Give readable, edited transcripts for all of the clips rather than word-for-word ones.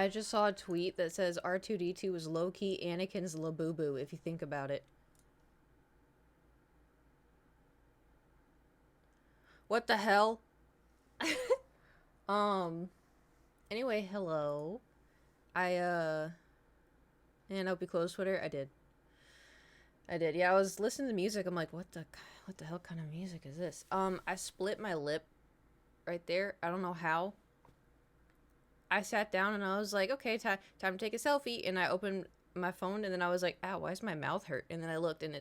I just saw a tweet that says R2D2 was low-key Anakin's Labubu, if you think about it. What the hell? Um, anyway, hello. I, and I hope you closed Twitter. I did. I did. Yeah, I was listening to music. I'm like, what the hell kind of music is this? I split my lip right there. I don't know how. I sat down and I was like, okay, time to take a selfie. And I opened my phone and then I was like, ow, why is my mouth hurt? And then I looked and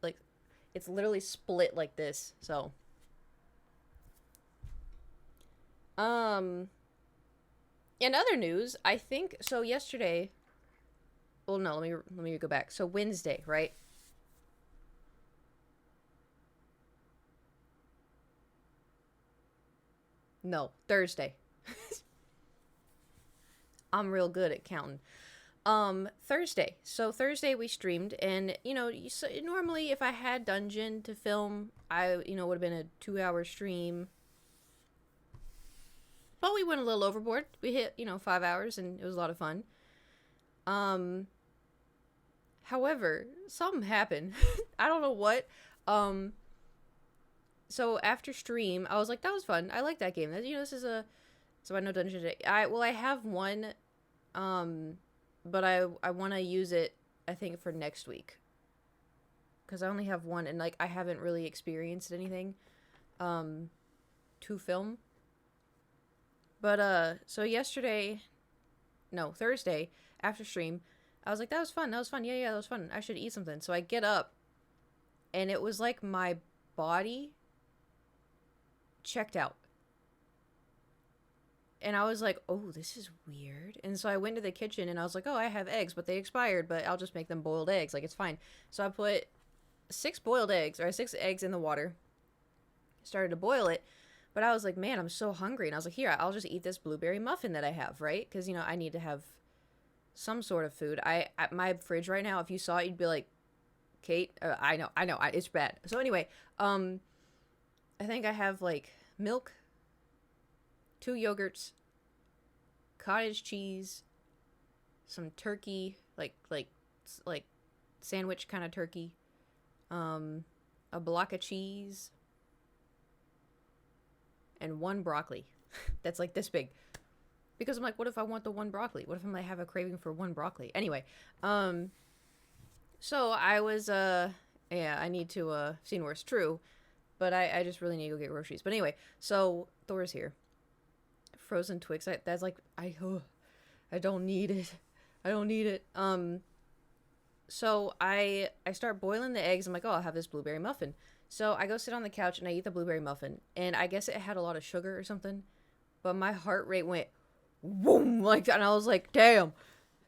like, it's literally split like this. So, um, in other news, I think so. Yesterday, well, no, let me go back. So Wednesday, right? No, Thursday. I'm real good at counting. Thursday. So Thursday we streamed, and so normally if I had Dungeon to film, I would have been a 2 hour stream. But we went a little overboard. We hit 5 hours, and it was a lot of fun. Um, However, something happened. I don't know what. Um, so after stream, I was like, that was fun. I like that game. This is a so I know Dungeon today. I have one, um, but I want to use it. I think for next week because I only have one, and like I haven't really experienced anything, um, to film. But so yesterday, no Thursday after stream, I was like, that was fun. That was fun. Yeah, yeah, that was fun. I should eat something. So I get up, and it was like my body checked out. And I was like, oh, this is weird. And so I went to the kitchen and I was like, oh, I have eggs, but they expired, but I'll just make them boiled eggs. Like, it's fine. So I put six eggs in the water, started to boil it. But I was like, man, I'm so hungry. And I was like, here, I'll just eat this blueberry muffin that I have, right? Because, I need to have some sort of food. At my fridge right now, if you saw it, you'd be like, Kate, it's bad. So anyway, I think I have like milk, two yogurts, cottage cheese, some turkey, like sandwich kind of turkey, um, a block of cheese, and one broccoli. That's like this big. Because I'm like, what if I want the one broccoli? What if I might have a craving for one broccoli? Anyway, um, so I was yeah, I need to seen worse, true, but I just really need to go get groceries. But anyway, so Thor's here. Frozen Twix. That's like I don't need it. I don't need it. So I start boiling the eggs. I'm like, oh, I'll have this blueberry muffin. So I go sit on the couch and I eat the blueberry muffin. And I guess it had a lot of sugar or something. But my heart rate went boom like that. And I was like, damn,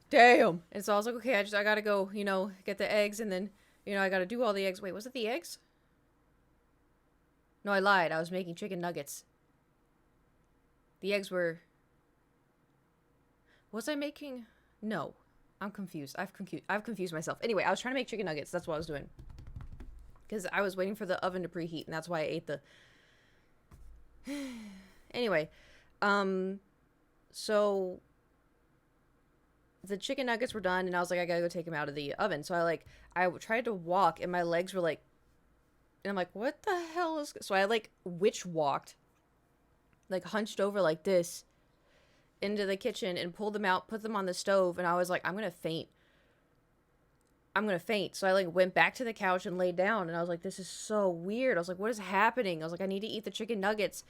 damn. And so I was like, okay, I gotta go, get the eggs. And then, I gotta do all the eggs. Wait, was it the eggs? No, I lied. I was making chicken nuggets. The eggs were. Was I making? No. I'm confused. I've confused myself. Anyway, I was trying to make chicken nuggets. That's what I was doing. Because I was waiting for the oven to preheat, and that's why I ate the. Anyway, um, so the chicken nuggets were done, and I was like, I gotta go take them out of the oven. So I tried to walk, and my legs were like, and I'm like, what the hell is? So I like witch walked, like hunched over like this, into the kitchen and pulled them out, put them on the stove, and I was like, I'm gonna faint. I'm gonna faint. So I like went back to the couch and laid down, and I was like, this is so weird. I was like, what is happening? I was like, I need to eat the chicken nuggets.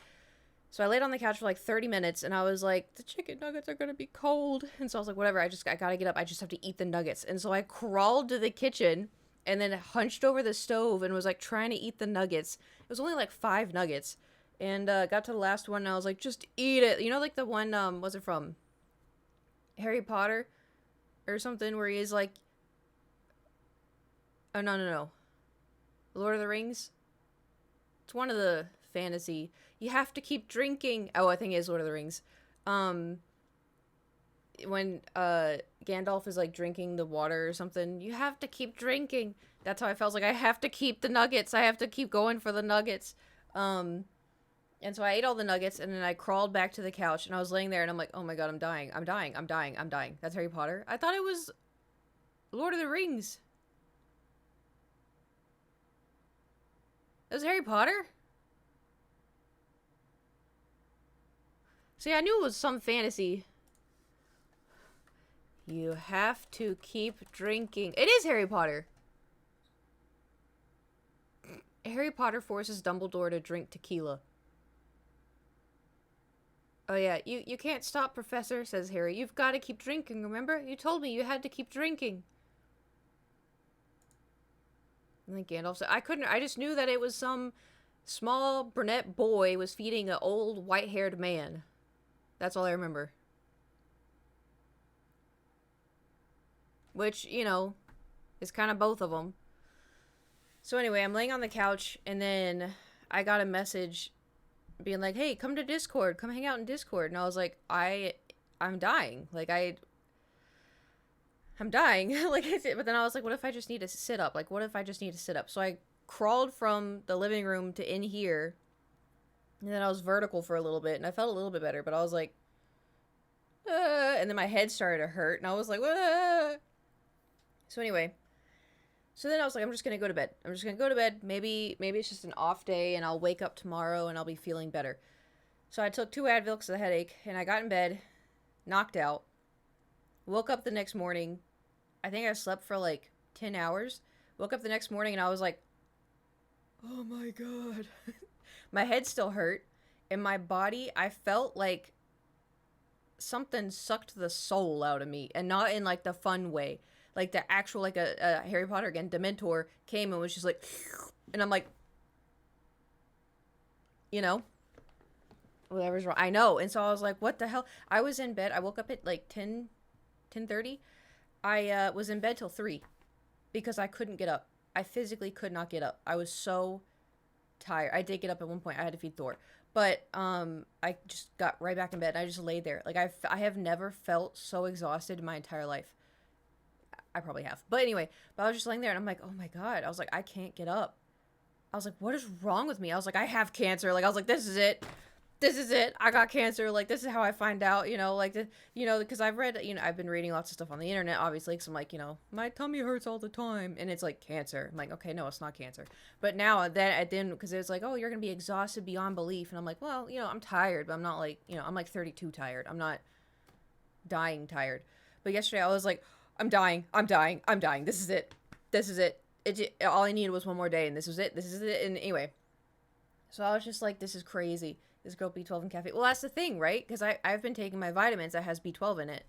So I laid on the couch for like 30 minutes, and I was like, the chicken nuggets are gonna be cold. And so I was like, whatever, I gotta get up. I just have to eat the nuggets. And so I crawled to the kitchen and then hunched over the stove and was like trying to eat the nuggets. It was only like 5 nuggets. And got to the last one, and I was like, just eat it. Like the one, was it from Harry Potter or something, where he is like, oh, no, no, no. Lord of the Rings? It's one of the fantasy. You have to keep drinking. Oh, I think it is Lord of the Rings. Um, when Gandalf is like drinking the water or something, you have to keep drinking. That's how I felt. Like, I have to keep the nuggets. I have to keep going for the nuggets. Um, And so I ate all the nuggets, and then I crawled back to the couch, and I was laying there, and I'm like, oh my god, I'm dying. I'm dying. I'm dying. I'm dying. That's Harry Potter? I thought it was Lord of the Rings. It was Harry Potter? See, I knew it was some fantasy. You have to keep drinking. It is Harry Potter. Harry Potter forces Dumbledore to drink tequila. Oh yeah, you can't stop, Professor, says Harry. You've got to keep drinking, remember? You told me you had to keep drinking. And then Gandalf said, I just knew that it was some small brunette boy was feeding an old white-haired man. That's all I remember. Which, you know, is kind of both of them. So anyway, I'm laying on the couch, and then I got a message being like, hey, come to Discord. Come hang out in Discord. And I was like, I'm dying. Like, I'm dying. Like, but then I was like, what if I just need to sit up? Like, what if I just need to sit up? So I crawled from the living room to in here, and then I was vertical for a little bit, and I felt a little bit better, but I was like, and then my head started to hurt, and I was like, So anyway, so then I was like, I'm just gonna go to bed. I'm just gonna go to bed. Maybe it's just an off day, and I'll wake up tomorrow, and I'll be feeling better. So I took 2 Advil because of the headache, and I got in bed, knocked out, woke up the next morning. I think I slept for like 10 hours. Woke up the next morning, and I was like, oh my god. My head still hurt. In my body, I felt like something sucked the soul out of me, and not in like the fun way. Like the actual, like a Harry Potter again, Dementor came and was just like, and I'm like, you know, whatever's wrong. I know. And so I was like, what the hell? I was in bed. I woke up at like 10:30. I was in bed till 3 because I couldn't get up. I physically could not get up. I was so tired. I did get up at one point. I had to feed Thor. But I just got right back in bed. And I just laid there. Like I have never felt so exhausted in my entire life. I probably have. But anyway, I was just laying there and I'm like, oh my god. I was like, I can't get up. I was like, what is wrong with me? I was like, I have cancer. Like, I was like, this is it. This is it. I got cancer. Like, this is how I find out, you know, like, because I've read, I've been reading lots of stuff on the internet, obviously, because I'm like, my tummy hurts all the time. And it's like cancer. I'm like, okay, no, it's not cancer. But now, then, because it's like, oh, you're going to be exhausted beyond belief. And I'm like, well, I'm tired, but I'm not like, I'm like 32 tired. I'm not dying tired. But yesterday I was like, I'm dying. I'm dying. I'm dying. This is it. This is it. All I needed was one more day, and this was it. This is it. And anyway, so I was just like, this is crazy. This girl B12 and caffeine. Well, that's the thing, right? Because I've been taking my vitamins that has B12 in it.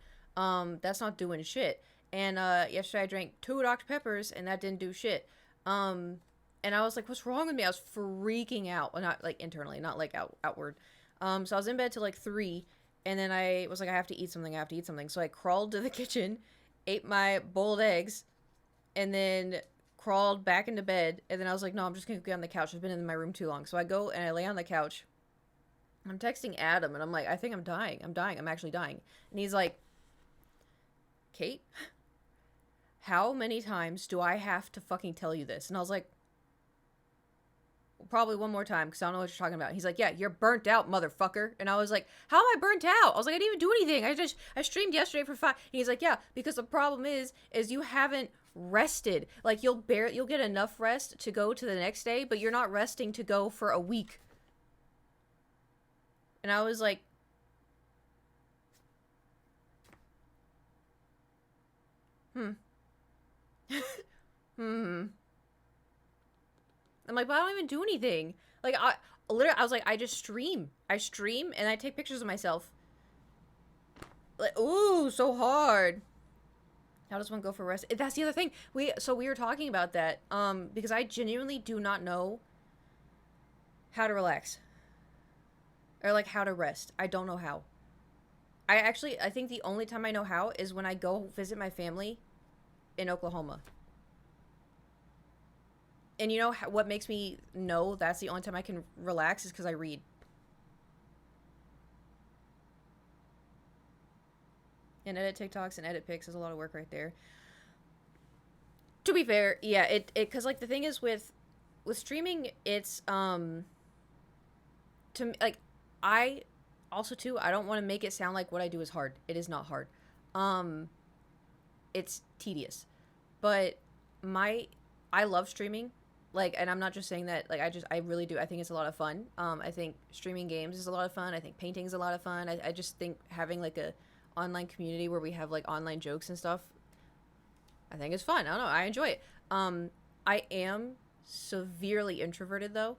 That's not doing shit. And yesterday I drank 2 Dr. Peppers, and that didn't do shit. And I was like, what's wrong with me? I was freaking out. Well, not like internally, not like outward. So I was in bed till like 3, and then I was like, I have to eat something. I have to eat something. So I crawled to the kitchen, ate my boiled eggs, and then crawled back into bed. And then I was like, no, I'm just gonna get on the couch. I've been in my room too long. So I go and I lay on the couch. I'm texting Adam, and I'm like, I think I'm dying. I'm dying. I'm actually dying. And he's like, Kate, how many times do I have to fucking tell you this? And I was like, probably one more time, because I don't know what you're talking about. He's like, yeah, you're burnt out, motherfucker. And I was like, how am I burnt out? I was like, I didn't even do anything. I streamed yesterday for 5. And he's like, yeah, because the problem is you haven't rested. Like, you'll get enough rest to go to the next day, but you're not resting to go for a week. And I was like, hmm. I'm like, but I don't even do anything. Like, I was like, I just stream. I stream, and I take pictures of myself. Like, ooh, so hard. How does one go for rest? That's the other thing. We were talking about that, because I genuinely do not know how to relax. Or, like, how to rest. I don't know how. I think the only time I know how is when I go visit my family in Oklahoma. And you know what makes me know that's the only time I can relax is because I read. And edit TikToks and edit pics is a lot of work right there. To be fair, yeah, because like the thing is with streaming, it's to me, like, I also too, I don't want to make it sound like what I do is hard. It is not hard. Um, it's tedious. But my I love streaming. Like, and I'm not just saying that, like, I really do. I think it's a lot of fun. I think streaming games is a lot of fun. I think painting is a lot of fun. I just think having like a online community where we have like online jokes and stuff, I think it's fun. I don't know. I enjoy it. I am severely introverted though,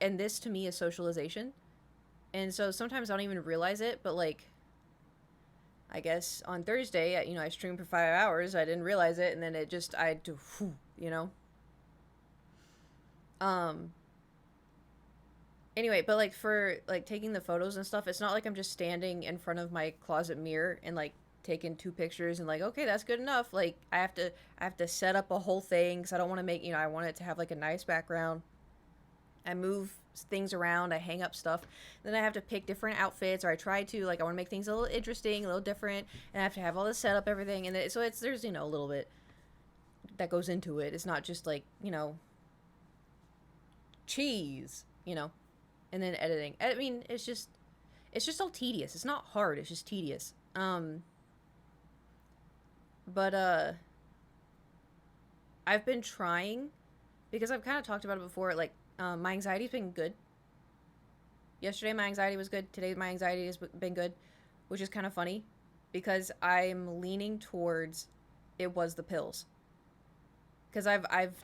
and this to me is socialization. And so sometimes I don't even realize it, but like, I guess on Thursday, I streamed for 5 hours. I didn't realize it, and then it just I do, you know. Um. Anyway, but like for like taking the photos and stuff, it's not like I'm just standing in front of my closet mirror and like taking two pictures and like, okay, that's good enough. Like I have to set up a whole thing because I don't want to make, I want it to have like a nice background. I move things around, I hang up stuff. Then I have to pick different outfits, or I try to, like, I want to make things a little interesting, a little different, and I have to have all this set up, everything. And so there's, a little bit that goes into it. It's not just like, cheese, and then editing. I mean, it's just all tedious. It's not hard, it's just tedious. But I've been trying, because I've kind of talked about it before, like, my anxiety's been good. Yesterday my anxiety was good. Today my anxiety has been good, which is kind of funny because I'm leaning towards it was the pills. Because I've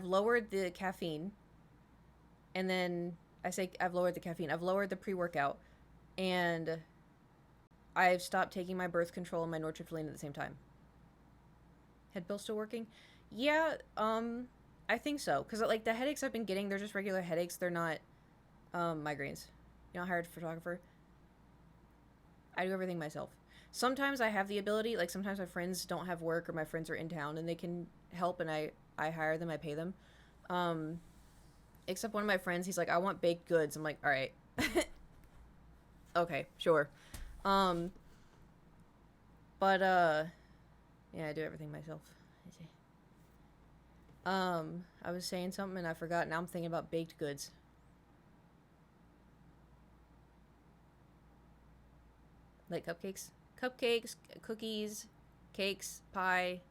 lowered the caffeine, and then I say I've lowered the caffeine. I've lowered the pre-workout, and I've stopped taking my birth control and my nortriptyline at the same time. Head pill still working? Yeah, I think so. Because, like, the headaches I've been getting, they're just regular headaches. They're not migraines. I hired a photographer. I do everything myself. Sometimes I have the ability, like, sometimes my friends don't have work or my friends are in town and they can help, and I hire them, I pay them. Except one of my friends, he's like, I want baked goods. I'm like, all right. Okay, sure. Um, but, yeah, I do everything myself. I was saying something and I forgot. Now I'm thinking about baked goods. Like cupcakes? Cupcakes, cookies, cakes, pie.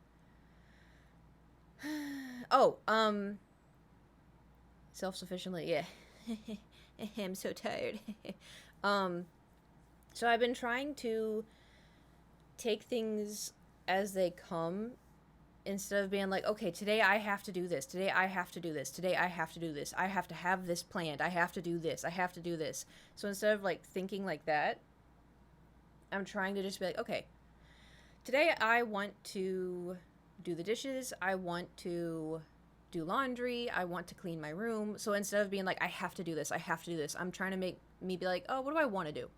Oh, self-sufficiently, yeah. I'm so tired. um, so I've been trying to take things as they come instead of being like, okay, today I have to do this. Today I have to do this. Today I have to do this. I have to have this planned. I have to do this. I have to do this. So instead of like thinking like that, I'm trying to just be like, okay, today I want to do the dishes. I want to do laundry. I want to clean my room. So instead of being like, I have to do this, I have to do this, I'm trying to make me be like, oh, what do I want to do?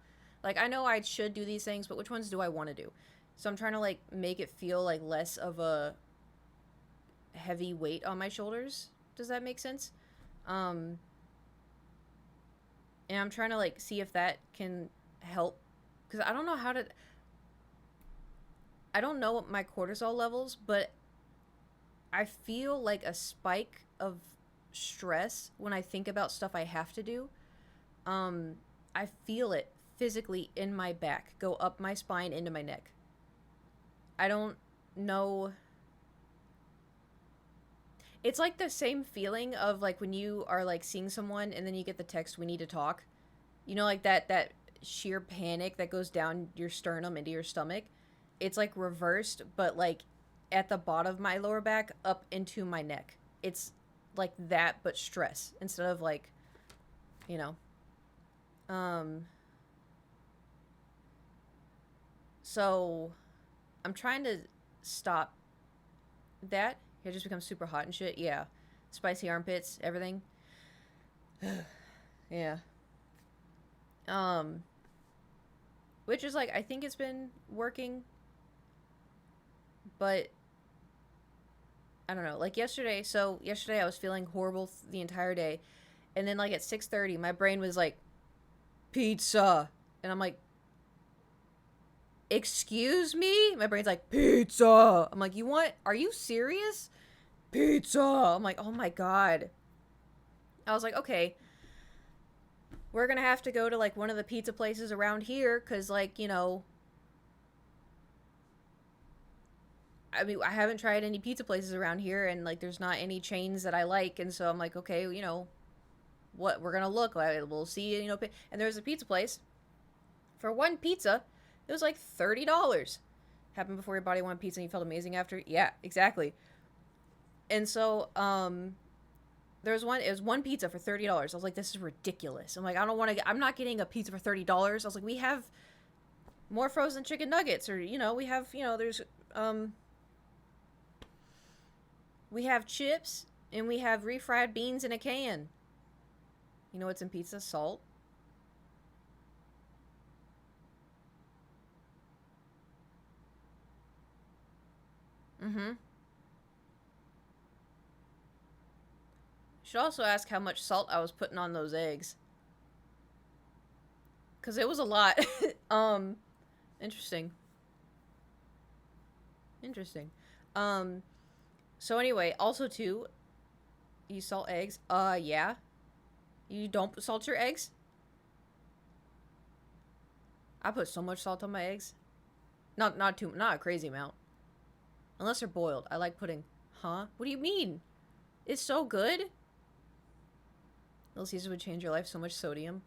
Like, I know I should do these things, but which ones do I want to do? So I'm trying to like make it feel like less of a heavy weight on my shoulders. Does that make sense? Um, and I'm trying to like see if that can help, because I don't know my cortisol levels, but I feel like a spike of stress when I think about stuff I have to do. Um, I feel it physically in my back, go up my spine into my neck. I don't know. It's like the same feeling of like when you are like seeing someone and then you get the text, we need to talk. Like that sheer panic that goes down your sternum into your stomach. It's like reversed, but like at the bottom of my lower back up into my neck. It's like that, but stress instead of like, you know. Um, so I'm trying to stop that. It just becomes super hot and shit. Yeah. Spicy armpits, everything. Yeah. Um, which is like, I think it's been working, but I don't know. Like yesterday I was feeling horrible the entire day. And then like at 6:30 my brain was like, pizza. And I'm like, excuse me? My brain's like, pizza. I'm like, are you serious? Pizza. I'm like, oh my God. I was like, okay, we're gonna have to go to like one of the pizza places around here because like, you know, I mean, I haven't tried any pizza places around here, and like there's not any chains that I like, and so I'm like, okay, you know, what we're gonna look like, we'll see, you know. And there was a pizza place for one pizza, it was like $30. Happened before your body wanted pizza and you felt amazing after? Yeah, exactly. And so, there was one. It was one pizza for $30. I was like, this is ridiculous. I'm like, I don't want to. I'm not getting a pizza for $30. I was like, we have more frozen chicken nuggets, or you know, we have, you know, there's we have chips and we have refried beans in a can. You know what's in pizza? Salt. Mm-hmm. Should also ask how much salt I was putting on those eggs, cause it was a lot. um, interesting. Interesting. Um, so anyway, also too, you salt eggs. Yeah. You don't salt your eggs? I put so much salt on my eggs. Not a crazy amount. Unless they're boiled. I like putting. Huh? What do you mean? It's so good. Little Caesars would change your life. So much sodium.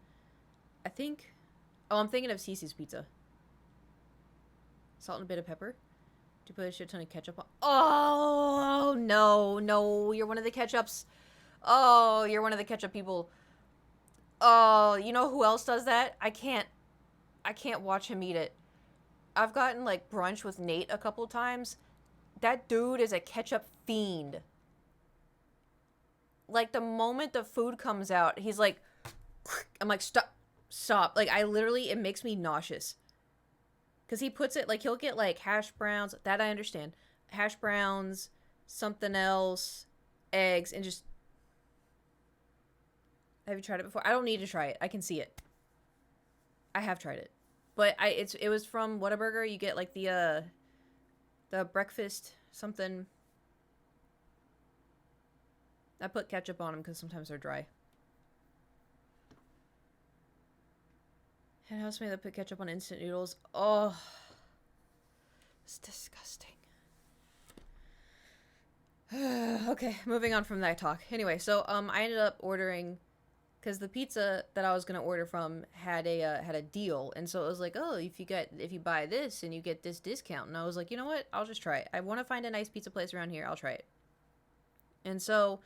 I think. Oh, I'm thinking of Cece's pizza. Salt and a bit of pepper. Do you put a shit ton of ketchup on? Oh no, no! You're one of the ketchups. Oh, you're one of the ketchup people. Oh, you know who else does that? I can't. I can't watch him eat it. I've gotten like brunch with Nate a couple times. That dude is a ketchup fiend. Like the moment the food comes out, he's like, I'm like, stop, stop. Like I literally, it makes me nauseous. Cause he puts it like he'll get like hash browns. That I understand. Hash browns, something else, eggs, and just. Have you tried it before? I don't need to try it. I can see it. I have tried it, but it was from Whataburger. You get like the breakfast something. I put ketchup on them because sometimes they're dry. And housemate that put ketchup on instant noodles. Oh, it's disgusting. Okay, moving on from that talk. Anyway, so I ended up ordering because the pizza that I was gonna order from had a deal, and so it was like, oh, if you buy this and you get this discount, and I was like, you know what, I'll just try it. I want to find a nice pizza place around here. I'll try it. And so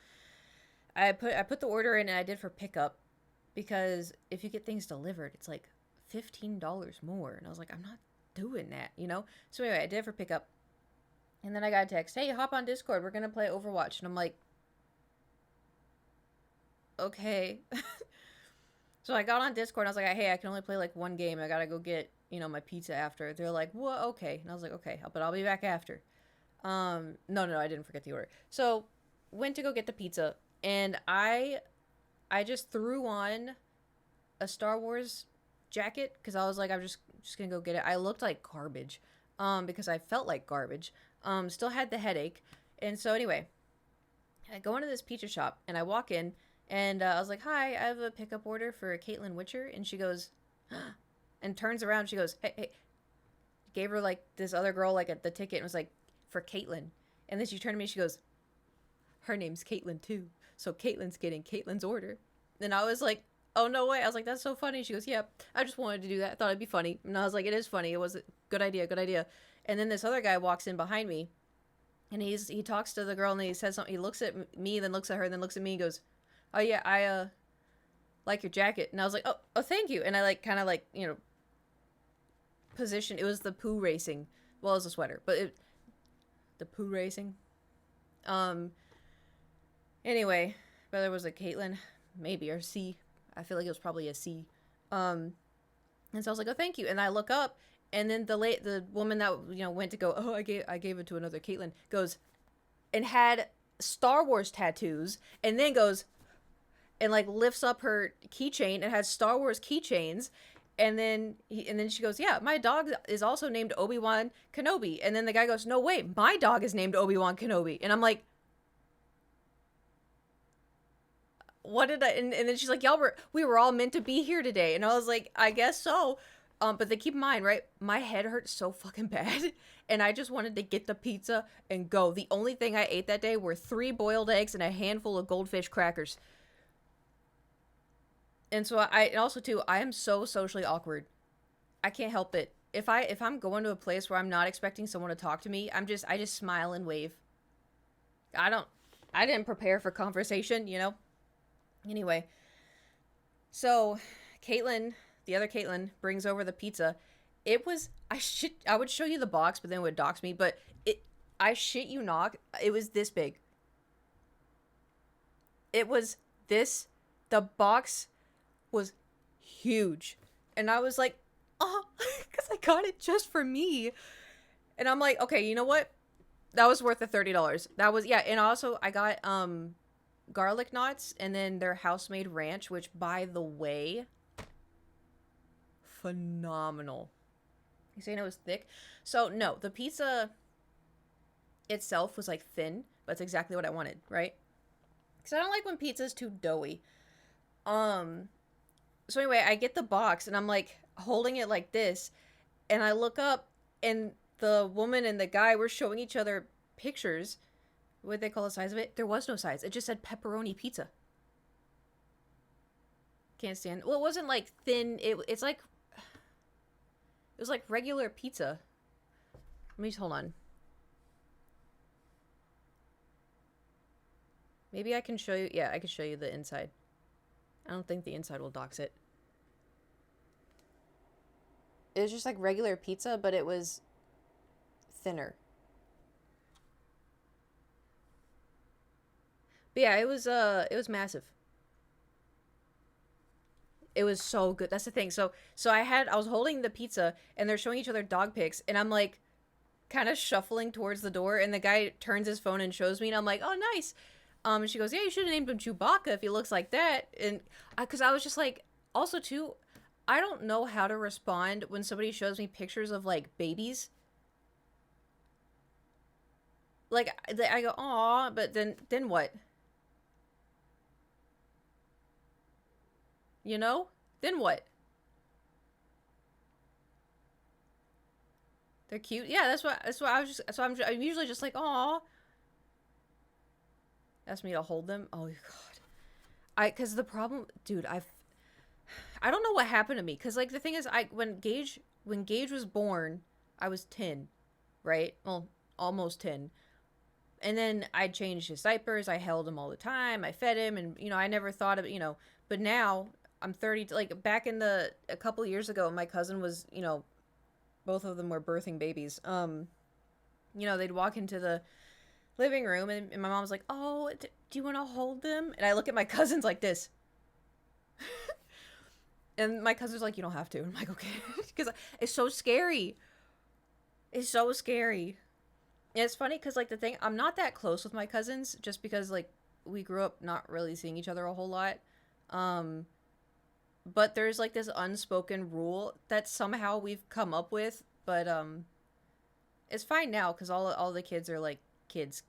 I put the order in, and I did for pickup because if you get things delivered, it's like $15 more, and I was like, I'm not doing that, you know. So anyway, I did it for pickup, and then I got a text, hey, hop on Discord, we're gonna play Overwatch, and I'm like, okay. So I got on Discord and I was like, hey, I can only play like one game. I gotta go get, you know, my pizza after. They're like, what? Okay. And I was like, okay, but I'll be back after. No, I didn't forget the order. So went to go get the pizza, and I just threw on a Star Wars jacket because I was like, I'm just gonna go get it. I looked like garbage, because I felt like garbage. Still had the headache, and so anyway, I go into this pizza shop and I walk in. And I was like, hi, I have a pickup order for Caitlin Witcher. And she goes, and turns around. She goes, hey. Gave her like this other girl like the ticket and was like, for Caitlin. And then she turned to me and she goes, her name's Caitlin too. So Caitlin's getting Caitlin's order. And I was like, oh, no way. I was like, that's so funny. She goes, yeah, I just wanted to do that. I thought it'd be funny. And I was like, it is funny. It was a good idea, good idea. And then this other guy walks in behind me. And he talks to the girl and he says something. He looks at me, then looks at her, then looks at me and goes, oh yeah, I like your jacket. And I was like, oh thank you. And I like kind of like, you know, position. It was the poo racing. Well, it was a sweater, but the poo racing. Anyway, whether it was a Caitlin, maybe, or C. I feel like it was probably a C. And so I was like, oh thank you. And I look up, and then the woman that, you know, went to go, oh, I gave it to another Caitlin, goes and had Star Wars tattoos, and then goes and like lifts up her keychain and has Star Wars keychains, and then she goes, yeah, my dog is also named Obi-Wan Kenobi. And then the guy goes, no wait, my dog is named Obi-Wan Kenobi. And I'm like, what did I, and then she's like, y'all we were all meant to be here today. And I was like, I guess so. But they keep in mind, right? My head hurt so fucking bad, and I just wanted to get the pizza and go. The only thing I ate that day were 3 boiled eggs and a handful of goldfish crackers. And so and also too, I am so socially awkward. I can't help it. If I'm going to a place where I'm not expecting someone to talk to me, I just smile and wave. I don't I didn't prepare for conversation, you know. Anyway, so Caitlin, the other Caitlin, brings over the pizza. It was I would show you the box, but then it would dox me. But I shit you not, it was this big. It was this. The box was huge, and I was like, oh, because I got it just for me. And I'm like, okay, you know what? That was worth the $30. That was, yeah. And also, I got garlic knots and then their house made ranch, which, by the way, phenomenal. You saying it was thick? So no, the pizza itself was like thin, but it's exactly what I wanted, right? Because I don't like when pizza's too doughy. Um. So anyway, I get the box and I'm like holding it like this, and I look up, and the woman and the guy were showing each other pictures. What they call the size of it? There was no size. It just said pepperoni pizza. Can't stand. Well, it wasn't like thin. It was like regular pizza. Let me just hold on. Maybe I can show you. Yeah, I can show you the inside. I don't think the inside will dox it. It was just like regular pizza, but it was thinner. But yeah, it was massive. It was so good. That's the thing. So I was holding the pizza and they're showing each other dog pics, and I'm like kind of shuffling towards the door, and the guy turns his phone and shows me, and I'm like, "Oh, nice." And she goes, "Yeah, you should have named him Chewbacca if he looks like that." And cuz I was just like, also too, I don't know how to respond when somebody shows me pictures of like babies. Like I go, "Aw," but then what? You know? Then what? They're cute. Yeah, that's what I was just so I'm usually just like, "Aw." Ask me to hold them. Oh god. Cuz the problem, dude, I don't know what happened to me, cuz like the thing is, when Gage was born, I was 10, right? Well, almost 10. And then I changed his diapers, I held him all the time, I fed him, and I never thought of, but now I'm 30, like back in a couple years ago, my cousin was, both of them were birthing babies. They'd walk into the living room, and my mom was like, "Oh, do you want to hold them?" And I look at my cousins like this. And my cousin's like, "You don't have to." I'm like, "Okay." Because it's so scary. It's so scary. And it's funny because, like, the thing, I'm not that close with my cousins just because, like, we grew up not really seeing each other a whole lot. Um, but there's, like, this unspoken rule that somehow we've come up with. But, it's fine now because all the kids are, like, kids.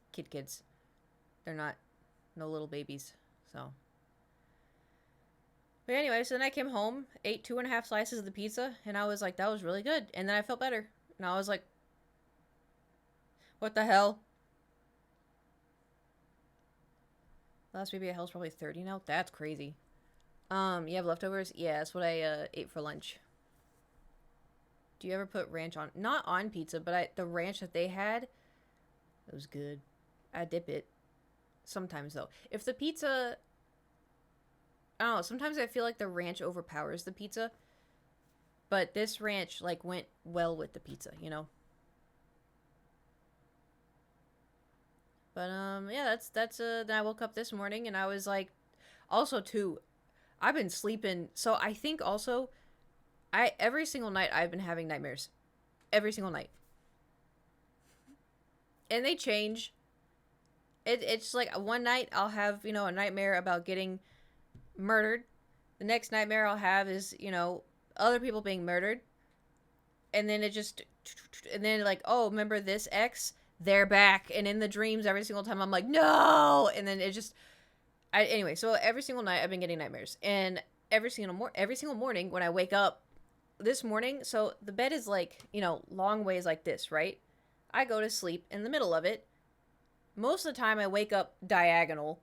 They're not no little babies. So. But anyway, so then I came home, ate 2.5 slices of the pizza, and I was like, that was really good. And then I felt better. And I was like, what the hell? Last baby at hell's probably 30 now? That's crazy. You have leftovers? Yeah, that's what I ate for lunch. Do you ever put ranch on? Not on pizza, but the ranch that they had, it was good. I dip it. Sometimes, though. If the pizza... I don't know, sometimes I feel like the ranch overpowers the pizza. But this ranch, like, went well with the pizza, you know? But, yeah, then I woke up this morning and I was like... Also, too, I've been sleeping... So, I think also... Every single night I've been having nightmares. Every single night. And they change. It's like one night I'll have, a nightmare about getting murdered. The next nightmare I'll have is, other people being murdered. And then and then like, oh, remember this ex? They're back. And in the dreams every single time I'm like, no! And then Anyway, so every single night I've been getting nightmares, and every single morning when I wake up, this morning, so the bed is like, long ways like this, right? I go to sleep in the middle of it. Most of the time I wake up diagonal,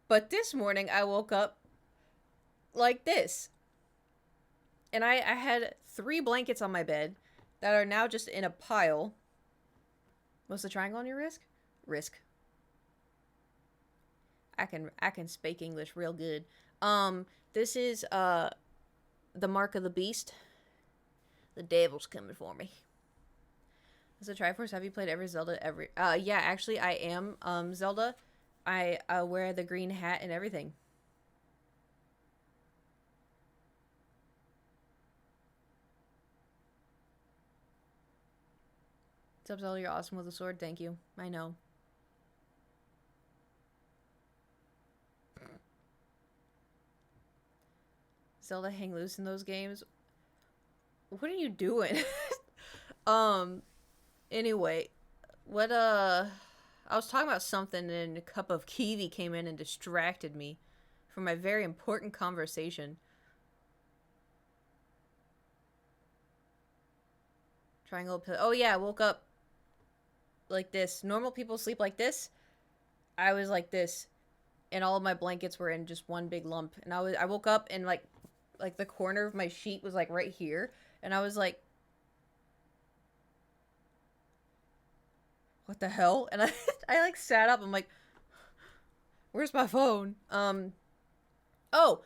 but this morning I woke up like this. And I had 3 blankets on my bed that are now just in a pile. What's the triangle on your wrist? Risk. I can speak English real good. This is the mark of the beast. The devil's coming for me. So Triforce, have you played every Zelda every yeah, actually I am Zelda. I wear the green hat and everything. What's up, Zelda? You're awesome with a sword. Thank you. I know. Zelda hang loose in those games. What are you doing? um anyway, what I was talking about something and a cup of kiwi came in and distracted me from my very important conversation. Triangle pill. Oh yeah, I woke up like this. Normal people sleep like this. I was like this, and all of my blankets were in just one big lump. And I woke up and like the corner of my sheet was like right here, and I was like, what the hell? And I I like sat up. I'm like, where's my phone? Oh,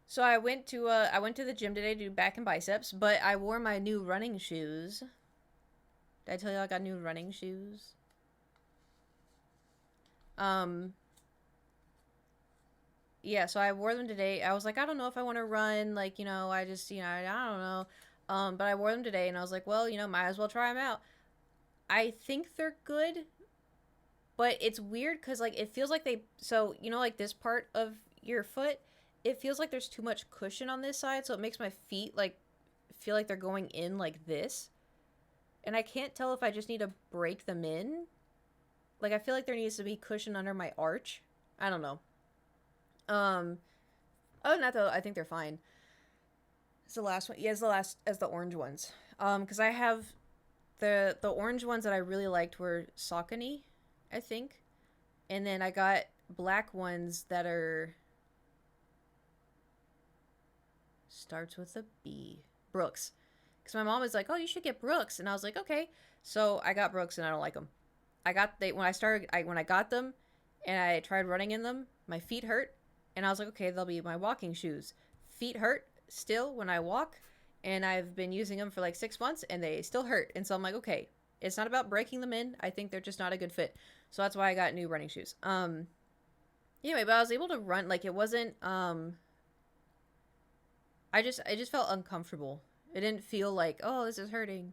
so I went to the gym today to do back and biceps, but I wore my new running shoes. Did I tell you I got new running shoes? Um yeah, so I wore them today. I was like, I don't know if I want to run, like, I just, I don't know. But I wore them today and I was like, well, might as well try them out. I think they're good, but it's weird cuz like it feels like like this part of your foot, it feels like there's too much cushion on this side, so it makes my feet like feel like they're going in like this. And I can't tell if I just need to break them in. Like I feel like there needs to be cushion under my arch. I don't know. Um Other than that though, I think they're fine. It's the last one. Yeah, it's the last as the orange ones. Because I have the orange ones that I really liked were Saucony, I think. And then I got black ones that are starts with a B. Brooks. Because my mom was like, "Oh, you should get Brooks," and I was like, "Okay." So I got Brooks, and I don't like them. When I got them, and I tried running in them, my feet hurt, and I was like, "Okay, they'll be my walking shoes." Feet hurt still when I walk, and I've been using them for like 6 months, and they still hurt, and so I'm like, "Okay, it's not about breaking them in. I think they're just not a good fit." So that's why I got new running shoes. Anyway, but I was able to run like it wasn't. I just felt uncomfortable. It didn't feel like, oh, this is hurting.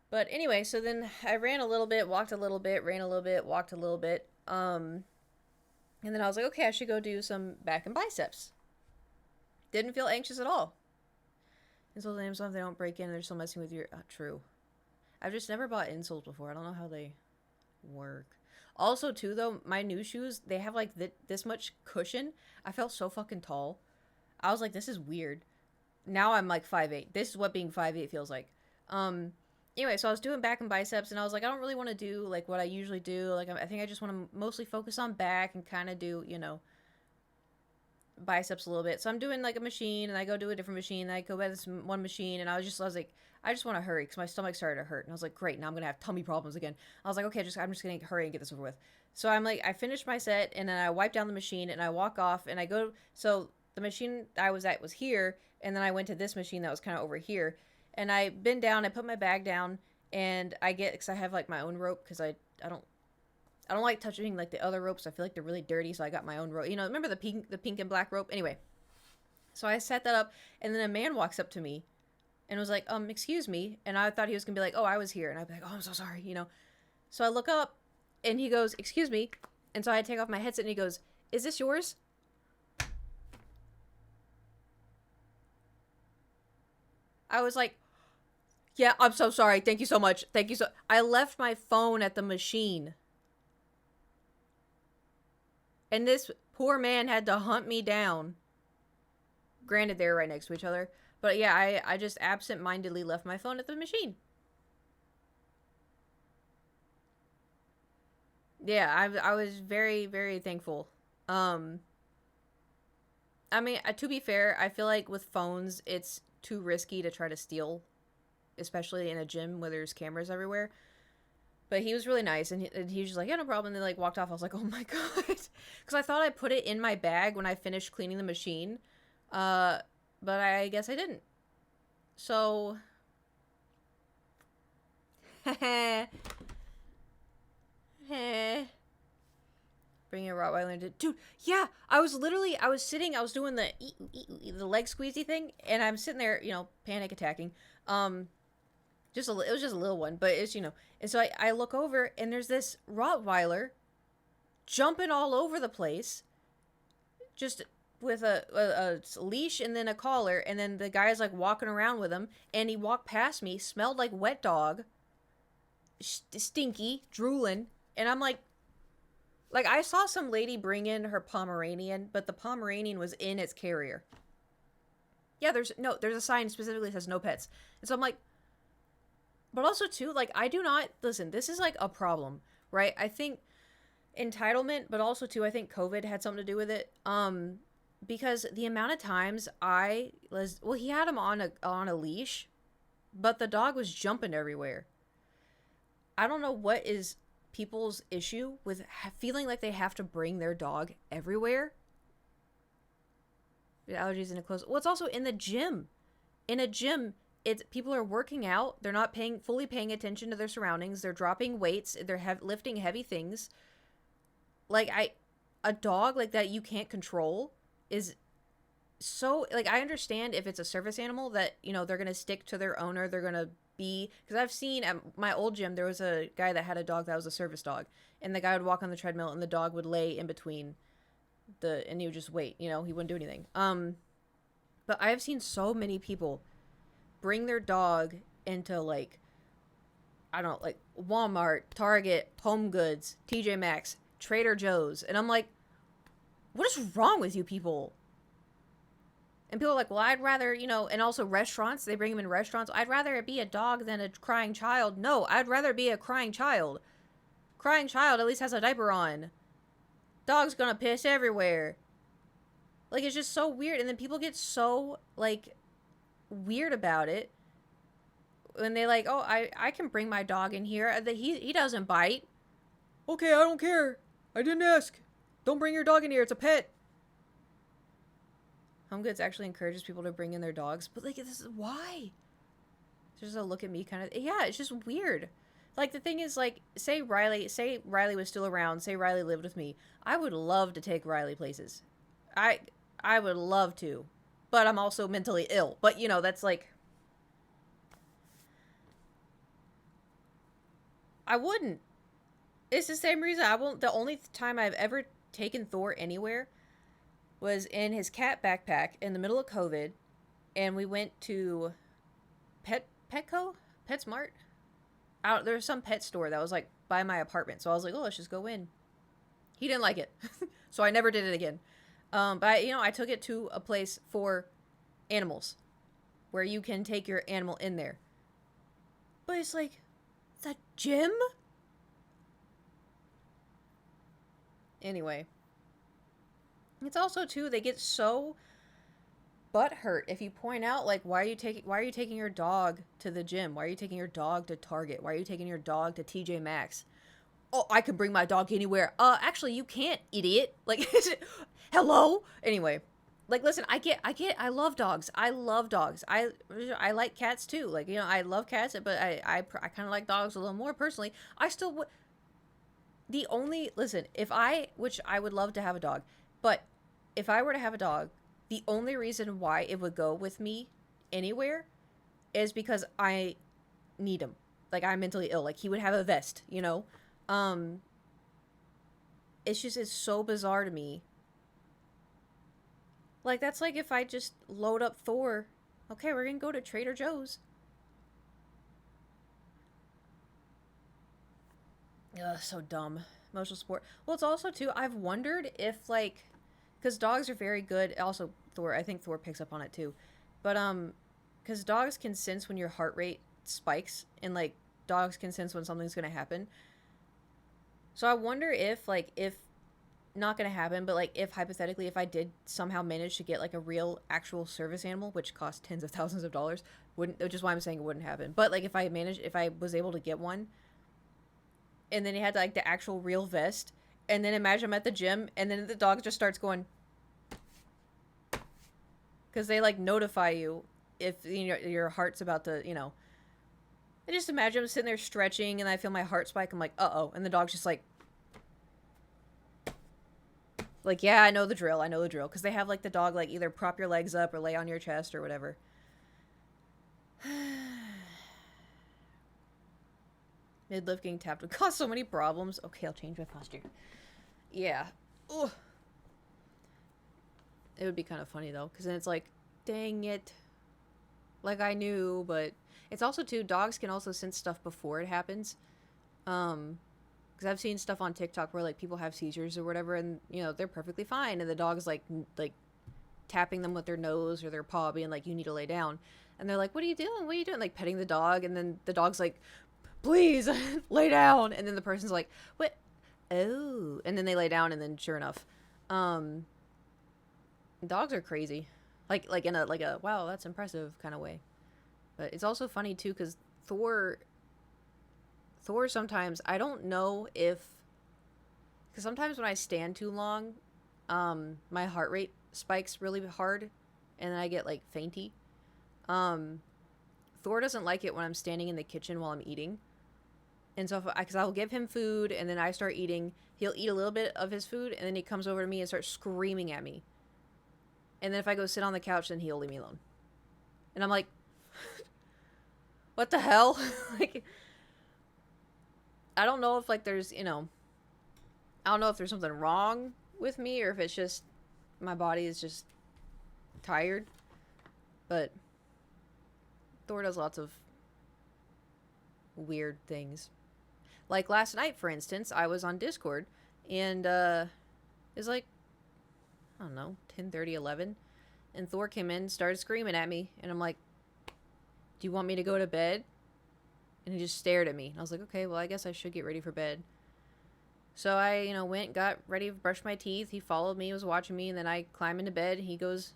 But anyway, so then I ran a little bit, walked a little bit, ran a little bit, walked a little bit. And then I was like, okay, I should go do some back and biceps. Didn't feel anxious at all. Insoles and Amazon, if they don't break in, they're still messing with your. True. I've just never bought insoles before. I don't know how they work. Also, too, though, my new shoes, they have like this much cushion. I felt so fucking tall. I was like, this is weird. Now I'm like 5'8". This is what being 5'8" feels like. Anyway, so I was doing back and biceps, and I was like, I don't really want to do like what I usually do. Like, I think I just want to mostly focus on back and kind of do, biceps a little bit. So I'm doing like a machine, and I go do a different machine, and I go by this one machine, and I was like, I just want to hurry because my stomach started to hurt, and I was like, great, now I'm gonna have tummy problems again. I was like, okay, I'm just gonna hurry and get this over with. So I'm like, I finished my set, and then I wipe down the machine, and I walk off, and I go. So the machine I was at was here, and then I went to this machine that was kind of over here, and I bend down, I put my bag down, and because I have like my own rope because I don't like touching like the other ropes. I feel like they're really dirty, so I got my own rope. Remember the pink and black rope? Anyway, so I set that up, and then a man walks up to me, and was like, excuse me, and I thought he was gonna be like, oh, I was here, and I'd be like, oh, I'm so sorry, So I look up, and he goes, excuse me, and so I take off my headset, and he goes, is this yours? I was like, yeah, I'm so sorry. Thank you so much. Thank you so. I left my phone at the machine. And this poor man had to hunt me down. Granted, they were right next to each other. But yeah, I just absent-mindedly left my phone at the machine. Yeah, I was very, very thankful. Um, I mean, to be fair, I feel like with phones, it's too risky to try to steal, especially in a gym where there's cameras everywhere. But he was really nice, and he was just like, yeah, no problem. And then like walked off. I was like, oh my god, because I thought I put it in my bag when I finished cleaning the machine, uh, but I guess I didn't. So, heh, heh. Bringing a Rottweiler into dude. Yeah, I was sitting, I was doing the leg squeezy thing, and I'm sitting there, panic attacking. Um, it was just a little one, but it's and so I look over and there's this Rottweiler jumping all over the place, just with a leash and then a collar, and then the guy's like walking around with him, and he walked past me, smelled like wet dog, stinky, drooling, and I'm like I saw some lady bring in her Pomeranian, but the Pomeranian was in its carrier. Yeah, there's a sign specifically that says no pets, and so I'm like, but also too, like I do not listen. This is like a problem, right? I think entitlement, but also too, I think COVID had something to do with it. Because the amount of times he had him on a leash, but the dog was jumping everywhere. I don't know what is people's issue with feeling like they have to bring their dog everywhere. The allergies in a close. Well, it's also in the gym. In a gym, it's people are working out. They're not fully paying attention to their surroundings. They're dropping weights. They're lifting heavy things. Like a dog like that you can't control is so like I understand if it's a service animal that they're gonna stick to their owner. They're gonna be because I've seen at my old gym there was a guy that had a dog that was a service dog, and the guy would walk on the treadmill and the dog would lay in between and he would just wait. He wouldn't do anything. But I have seen so many people bring their dog into like I don't know, like Walmart, Target, Home Goods, TJ Maxx, Trader Joe's, and I'm like, what is wrong with you people? And people are like, well, I'd rather, and also restaurants, they bring them in restaurants. I'd rather it be a dog than a crying child. No, I'd rather be a crying child. Crying child at least has a diaper on. Dog's gonna piss everywhere. Like, it's just so weird. And then people get so, like, weird about it. When they like, oh, I can bring my dog in here. He doesn't bite. Okay, I don't care. I didn't ask. Don't bring your dog in here. It's a pet. Home Goods actually encourages people to bring in their dogs, but like, this is why. It's just a look at me kind of. Yeah, it's just weird. Like the thing is, like, say Riley was still around. Say Riley lived with me. I would love to take Riley places. I would love to, but I'm also mentally ill. But that's like. I wouldn't. It's the same reason I won't. The only time I've ever taken Thor anywhere was in his cat backpack in the middle of COVID, and we went to Petco, PetSmart. There was some pet store that was like by my apartment, so I was like, oh, let's just go in. He didn't like it, so I never did it again. But I took it to a place for animals, where you can take your animal in there. But it's like, the gym? Anyway. It's also too they get so butthurt if you point out like why are you taking your dog to the gym? Why are you taking your dog to Target? Why are you taking your dog to TJ Maxx? Oh, I can bring my dog anywhere. Actually you can't, idiot. Like hello? Anyway, like listen, I love dogs. I love dogs. I like cats too. Like, I love cats, but I kind of like dogs a little more personally. I still would which I would love to have a dog, but if I were to have a dog, the only reason why it would go with me anywhere is because I need him. Like, I'm mentally ill. Like, he would have a vest, It's so bizarre to me. Like, that's like if I just load up Thor. Okay, we're gonna go to Trader Joe's. Ugh, so dumb. Emotional support. Well, it's also too. I've wondered if like, because dogs are very good. Also, Thor. I think Thor picks up on it too, but because dogs can sense when your heart rate spikes, and like dogs can sense when something's gonna happen. So I wonder if like if not gonna happen, but like if hypothetically if I did somehow manage to get like a real actual service animal, which costs tens of thousands of dollars, wouldn't which is why I'm saying it wouldn't happen. But like if I was able to get one, and then he had like the actual real vest, and then imagine I'm at the gym, and then the dog just starts going because they like notify you if you know your heart's about to I just imagine I'm sitting there stretching and I feel my heart spike. I'm like, uh-oh, and the dog's just like, yeah, I know the drill. I know the drill. Because they have, like, the dog, like, either prop your legs up or lay on your chest or whatever. Midlift getting tapped would cause so many problems. Okay, I'll change my posture. Yeah. Ugh. It would be kind of funny, though. Because then it's like, dang it. Like, I knew, but... It's also, too, dogs can also sense stuff before it happens. Because I've seen stuff on TikTok where, like, people have seizures or whatever, and, they're perfectly fine. And the dog's, like tapping them with their nose or their paw, being like, you need to lay down. And they're like, what are you doing? What are you doing? Like, petting the dog. And then the dog's like, please, lay down. And then the person's like, what? Oh. And then they lay down, and then sure enough. Dogs are crazy. Like in a wow, that's impressive kind of way. But it's also funny, too, because Thor sometimes, I don't know if... Because sometimes when I stand too long, my heart rate spikes really hard, and then I get, like, fainty. Thor doesn't like it when I'm standing in the kitchen while I'm eating. And so, because I'll give him food, and then I start eating, he'll eat a little bit of his food, and then he comes over to me and starts screaming at me. And then if I go sit on the couch, then he'll leave me alone. And I'm like, what the hell? Like, I don't know if, like, there's, I don't know if there's something wrong with me, or if it's just, my body is just tired. But Thor does lots of weird things. Like last night, for instance, I was on Discord, and it's like, I don't know, 10:30, 11, and Thor came in, started screaming at me, and I'm like, do you want me to go to bed? And he just stared at me, and I was like, okay, well, I guess I should get ready for bed. So I, went, got ready, brushed my teeth. He followed me, was watching me, and then I climb into bed. He goes,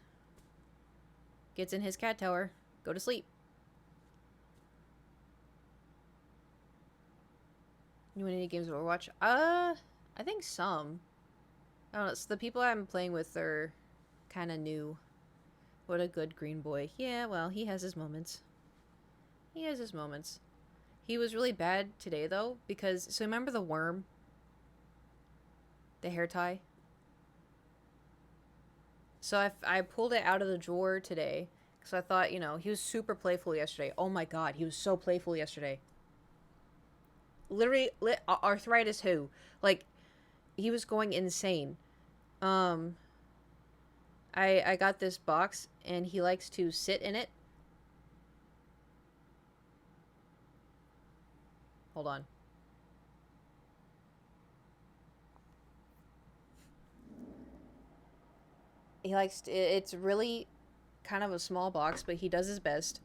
gets in his cat tower, go to sleep. You want any games of Overwatch? I think some. I don't know. So the people I'm playing with are kind of new. What a good green boy. Yeah, well, he has his moments. He has his moments. He was really bad today, though, because... So remember the worm? The hair tie? So I pulled it out of the drawer today, because I thought, he was super playful yesterday. Oh my god, he was so playful yesterday. Literally, arthritis who? Like, he was going insane. I got this box, and he likes to sit in it. Hold on. He likes to, it's really kind of a small box, but he does his best.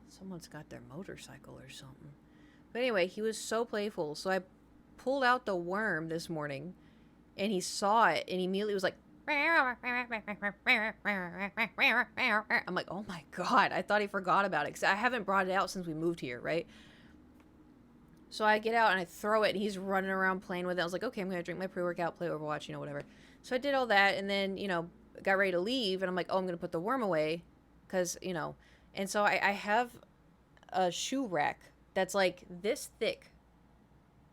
Someone's got their motorcycle or something. But anyway, he was so playful. So I pulled out the worm this morning, and he saw it, and he immediately was like, I'm like, oh my god, I thought he forgot about it, because I haven't brought it out since we moved here, right? So I get out and I throw it, and he's running around playing with it. I was like, okay, I'm going to drink my pre-workout, play Overwatch, whatever. So I did all that, and then, got ready to leave, and I'm like, oh, I'm going to put the worm away, because, and so I have a shoe rack that's like this thick,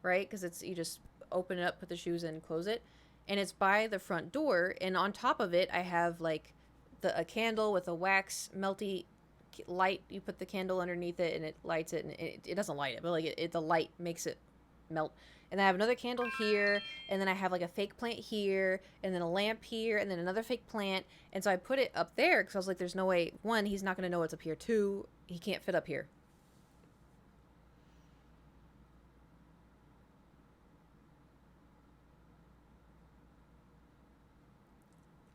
right? Because it's, you just open it up, put the shoes in, close it, and it's by the front door, and on top of it, I have like a candle with a wax melty light. You put the candle underneath it, and it lights it, and it doesn't light it, but like the light makes it melt. And then I have another candle here, and then I have like a fake plant here, and then a lamp here, and then another fake plant. And so I put it up there because I was like, there's no way. One, he's not going to know what's up here. Two, he can't fit up here.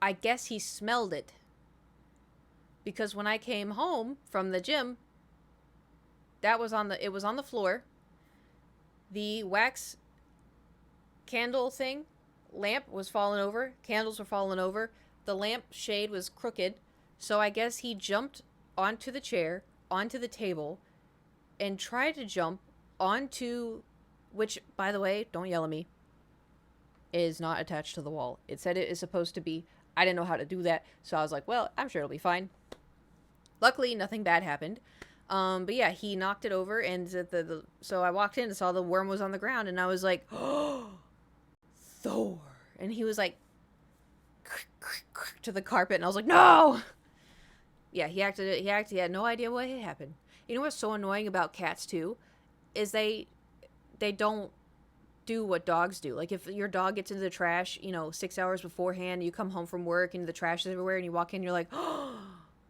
I guess he smelled it. Because when I came home from the gym, it was on the floor. The wax candle thing, lamp was falling over, candles were falling over, the lamp shade was crooked. So I guess he jumped onto the chair, onto the table, and tried to jump onto, which, by the way, don't yell at me, is not attached to the wall. It said it is supposed to be. I didn't know how to do that, so I was like, well, I'm sure it'll be fine. Luckily, nothing bad happened. But yeah, he knocked it over, and so I walked in and saw the worm was on the ground, and I was like, oh, Thor. And he was like, to the carpet, and I was like, no! Yeah, he had no idea what had happened. You know what's so annoying about cats, too? Is they don't do what dogs do. Like, if your dog gets into the trash, 6 hours beforehand, you come home from work, and the trash is everywhere, and you walk in, you're like, oh,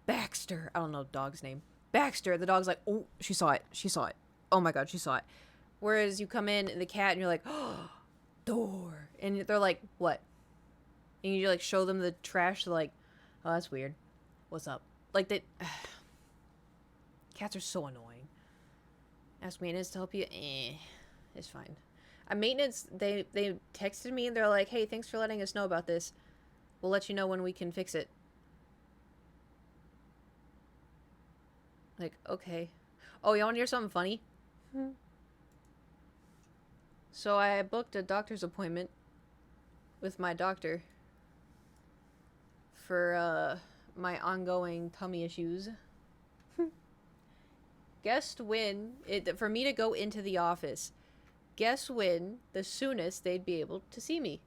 Baxter. I don't know the dog's name. Baxter. The dog's like, oh, she saw it. She saw it. Oh my god, she saw it. Whereas you come in, and the cat, and you're like, oh, Thor. And they're like, what? And you like show them the trash, they're like, oh, that's weird. What's up? Like, they... Cats are so annoying. Ask maintenance to help you. It's fine. Maintenance, they texted me, and they're like, hey, thanks for letting us know about this. We'll let you know when we can fix it. Like, okay. Oh, you want to hear something funny? So I booked a doctor's appointment with my doctor for my ongoing tummy issues. Guess when, for me to go into the office, guess when the soonest they'd be able to see me?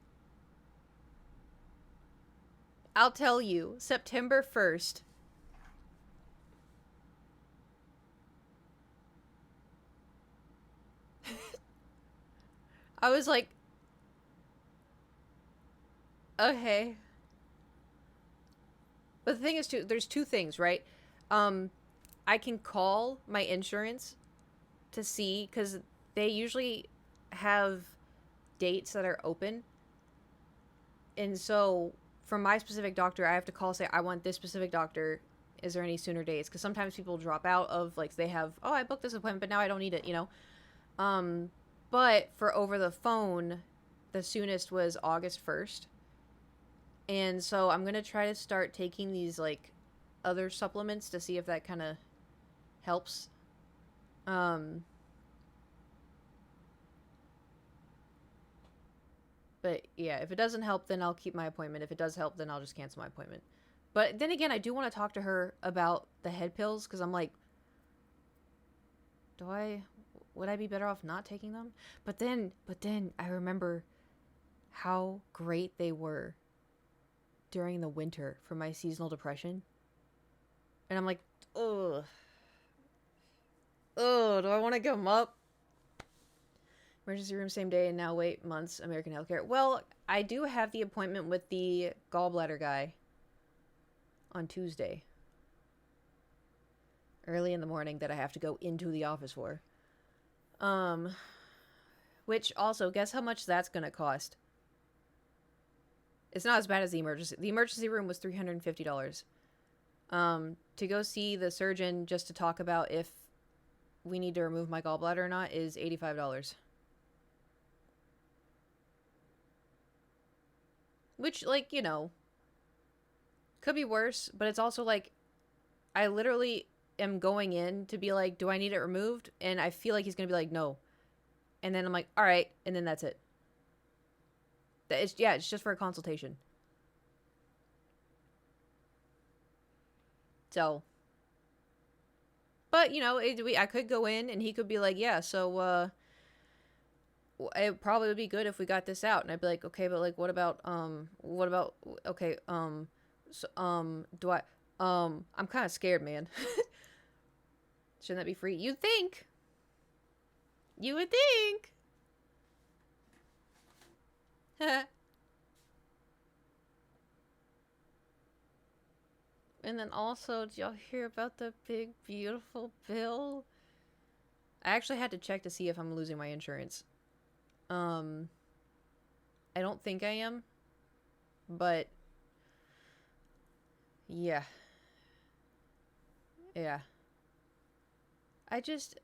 I'll tell you, September 1st. I was like, okay. But the thing is, there's two things, right? I can call my insurance to see, because they usually have dates that are open. And so, for my specific doctor, I have to call, say, I want this specific doctor. Is there any sooner dates? Because sometimes people drop out of, like, they have, oh, I booked this appointment, but now I don't need it, But for over the phone, the soonest was August 1st. And so I'm going to try to start taking these, like, other supplements to see if that kind of helps. But yeah, if it doesn't help, then I'll keep my appointment. If it does help, then I'll just cancel my appointment. But then again, I do want to talk to her about the head pills, because I'm like, would I be better off not taking them? But then I remember how great they were during the winter for my seasonal depression. And I'm like, ugh, do I want to give them up? Emergency room same day and now wait months, American Healthcare. Well, I do have the appointment with the gallbladder guy on Tuesday. Early in the morning that I have to go into the office for. Which also, guess how much that's gonna cost? It's not as bad as the emergency. The emergency room was $350. To go see the surgeon just to talk about if we need to remove my gallbladder or not is $85. Which, like, could be worse, but it's also like, I literally am going in to be like, do I need it removed? And I feel like he's gonna be like, no. And then I'm like, all right, and then that's it. It's just for a consultation. So, but I could go in and he could be like, yeah, so it probably would be good if we got this out. And I'd be like, okay, but like, what about okay, so do I I'm kind of scared, man. Shouldn't that be free? You would think. And then also, did y'all hear about the big, beautiful bill? I actually had to check to see if I'm losing my insurance. Um, I don't think I am, but yeah. Yeah. I just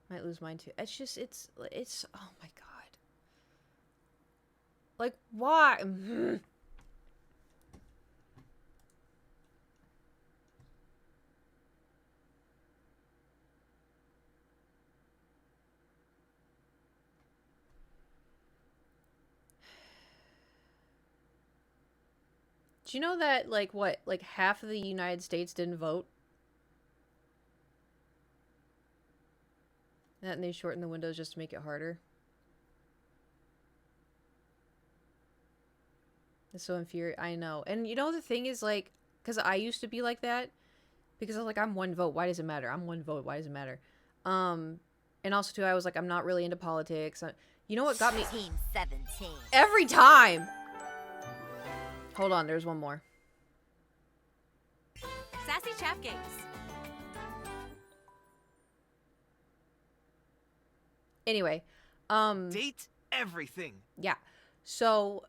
might lose mine too. It's just, oh my God. Like, why? Do you know that, like, what? Like, half of the United States didn't vote? That and they shortened the windows just to make it harder? It's so infuriating. I know. And you know, the thing is, like, because I used to be like that. Because I was like, I'm one vote. Why does it matter? I'm one vote. Why does it matter? Um, and also, too, I was like, I'm not really into politics. You know what got me? Team 17. Every time! Hold on, there's one more. Sassy Chaff Games. Anyway, Date everything. yeah. So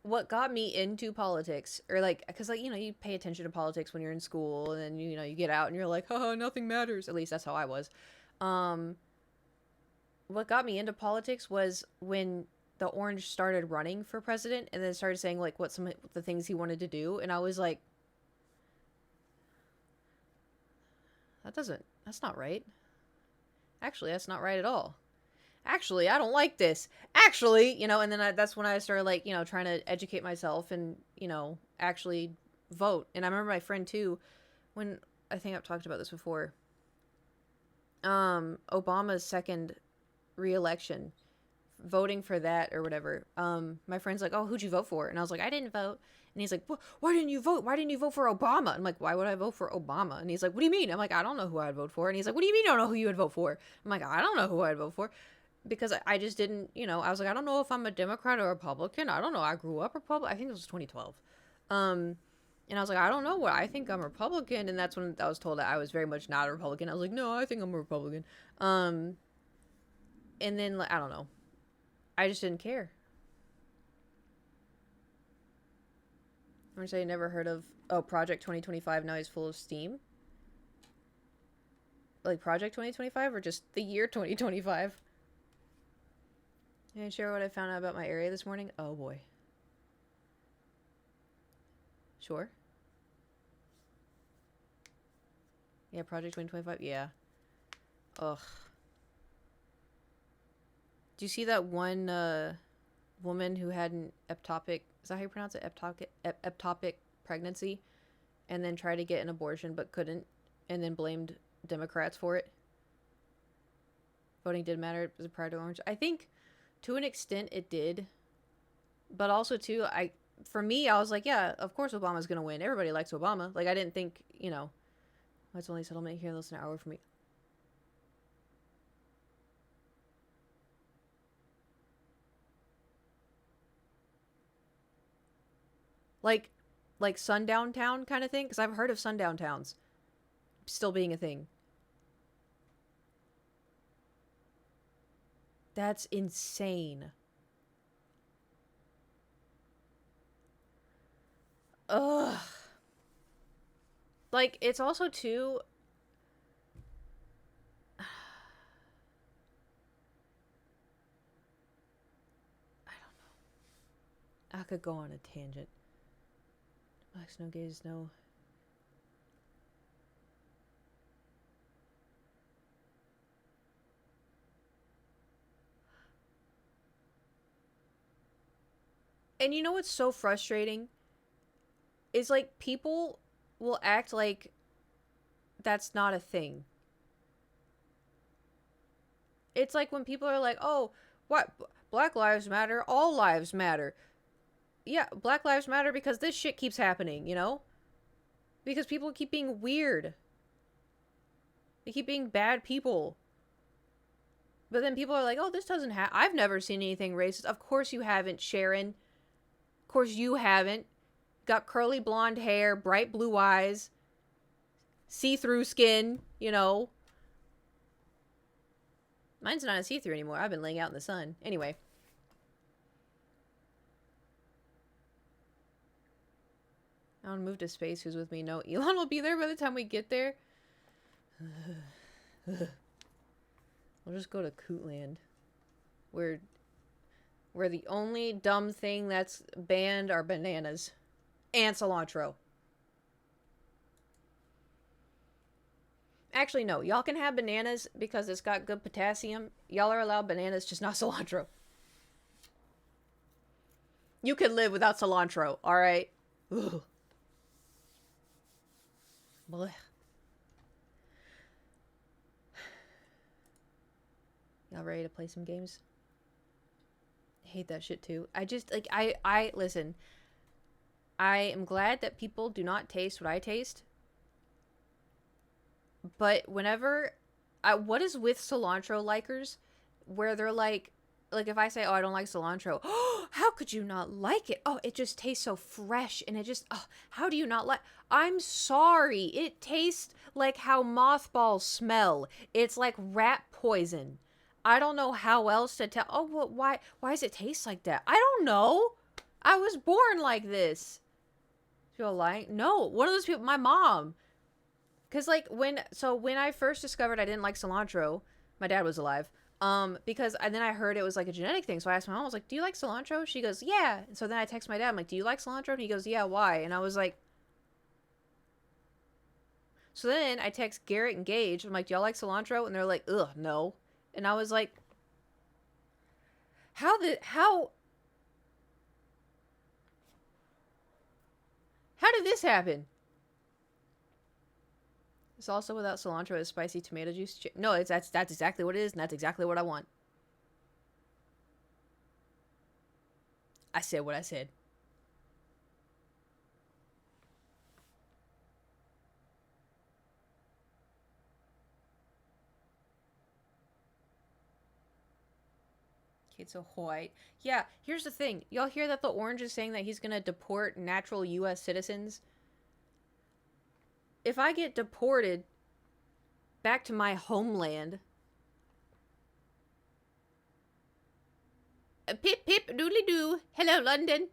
what got me into politics, or like, because like, you know, you pay attention to politics when you're in school, and then you know, you get out and you're like, oh, nothing matters. At least that's how I was. What got me into politics was when the Orange started running for president, and then started saying like what some of the things he wanted to do, and I was like, that's not right. Actually, that's not right at all. Actually, I don't like this. Actually, you know, and then that's when I started, like, you know, trying to educate myself and, you know, actually vote. And I remember my friend, too, when, I think I've talked about this before, Obama's second re-election, voting for that or whatever, my friend's like, oh, who'd you vote for? And I was like, I didn't vote. And he's like, why didn't you vote? Why didn't you vote for Obama? I'm like, why would I vote for Obama? And he's like, what do you mean? I'm like, I don't know who I'd vote for. And he's like, what do you mean you don't know who you would vote for? I'm like, I don't know who I'd vote for. Because I just didn't, you know, I was like, I don't know if I'm a Democrat or Republican. I don't know. I grew up Republican. I think it was 2012. And I was like, I don't know what I think I'm a Republican. And that's when I was told that I was very much not a Republican. I was like, no, I think I'm a Republican. And then, like, I don't know. I just didn't care. I'm going to say I never heard of, Project 2025 now he's full of steam. Like Project 2025 or just the year 2025? Can I share what I found out about my area this morning? Oh boy. Sure. Yeah, Project 2025. Yeah. Ugh. Do you see that one woman who had an ectopic, is that how you pronounce it? Ectopic pregnancy, and then tried to get an abortion but couldn't, and then blamed Democrats for it? Voting did matter. It was prior to Orange. I think to an extent it did. But also too, for me, I was like, yeah, of course Obama's gonna win. Everybody likes Obama. Like, I didn't think, you know, it's only settlement here less than an hour from me. Like sundown town kind of thing, because I've heard of sundown towns still being a thing. That's insane. Ugh. Like, it's also too, I don't know. I could go on a tangent. Blacks no, gays no. And you know what's so frustrating? Is like people will act like that's not a thing. It's like when people are like, oh, what? Black lives matter, all lives matter. Yeah, Black lives matter because this shit keeps happening, you know? Because people keep being weird. They keep being bad people. But then people are like, oh, this doesn't have. I've never seen anything racist. Of course you haven't, Sharon. Of course you haven't. Got curly blonde hair, bright blue eyes, see-through skin, you know. Mine's not a see-through anymore. I've been laying out in the sun. Anyway. I want to move to space. Who's with me? No, Elon will be there by the time we get there. We'll just go to Cootland. Where the only dumb thing that's banned are bananas. And cilantro. Actually, no. Y'all can have bananas because it's got good potassium. Y'all are allowed bananas, just not cilantro. You can live without cilantro, alright? Ugh. Blech. Y'all ready to play some games? I hate that shit too. I just, like, I listen. I am glad that people do not taste what I taste. But whenever, what is with cilantro likers? Where they're like if I say, oh, I don't like cilantro. Oh, how could you not like it? Oh, it just tastes so fresh. And it just, oh, how do you not like? I'm sorry. It tastes like how mothballs smell. It's like rat poison. I don't know how else to tell. Oh, well, why does it taste like that? I don't know. I was born like this. Feel like? No, one of those people, my mom. Because, like, when I first discovered I didn't like cilantro, my dad was alive, because then I heard it was, like, a genetic thing, so I asked my mom, I was like, do you like cilantro? She goes, yeah, and so then I text my dad, I'm like, do you like cilantro? And he goes, yeah, why? And I was like, so then I text Garrett and Gage, I'm like, do y'all like cilantro? And they're like, ugh, no. And I was like, how did this happen? It's also without cilantro is spicy tomato juice. No, that's exactly what it is, and that's exactly what I want. I said what I said. Okay, so white. Yeah, here's the thing. Y'all hear that the orange is saying that he's gonna deport natural U.S. citizens? If I get deported back to my homeland, pip pip doodly doo, hello London,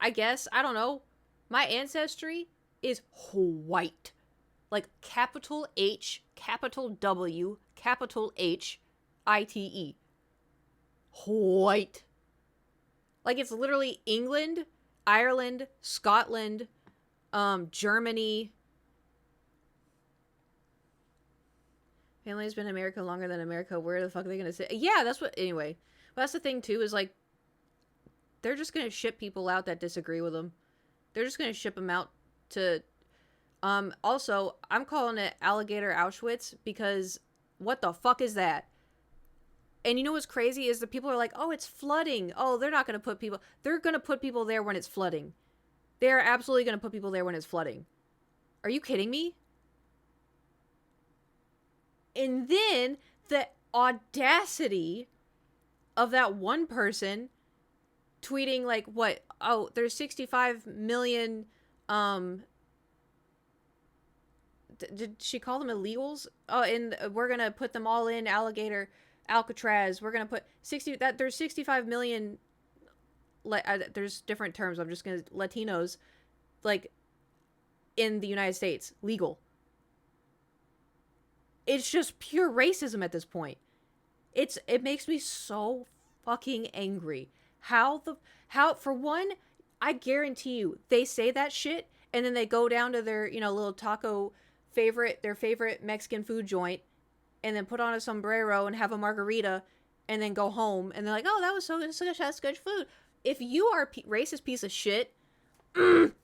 I guess, I don't know, my ancestry is white, like capital H, capital W, capital H, I-T-E, white, like it's literally England, Ireland, Scotland, Germany. Family's been in America longer than America. Where the fuck are they gonna say? Yeah, that's what. Anyway, but that's the thing too. Is like, they're just gonna ship people out that disagree with them. They're just gonna ship them out to. Also, I'm calling it Alligator Auschwitz because what the fuck is that? And you know what's crazy is the people are like, oh, it's flooding. Oh, they're not gonna put people. They're gonna put people there when it's flooding. They are absolutely gonna put people there when it's flooding. Are you kidding me? And then the audacity of that one person tweeting like, what? Oh, there's 65 million, did she call them illegals? Oh, and we're going to put them all in Alcatraz. We're going to put there's 65 million, there's different terms. I'm just going to, Latinos, like, in the United States, legal. It's just pure racism at this point. It makes me so fucking angry. How for one, I guarantee you, they say that shit and then they go down to their, little taco their favorite Mexican food joint and then put on a sombrero and have a margarita and then go home and they're like, oh, that was so good, that's good food. If you are a racist piece of shit, like,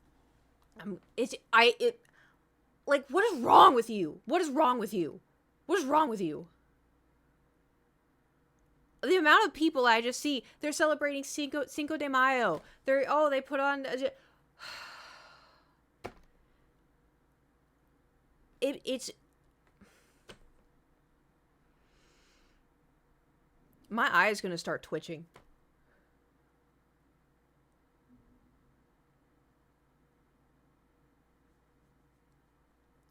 what is wrong with you? What is wrong with you? What is wrong with you? The amount of people I just see, they're celebrating Cinco de Mayo. They put on... It's... My eye is gonna start twitching.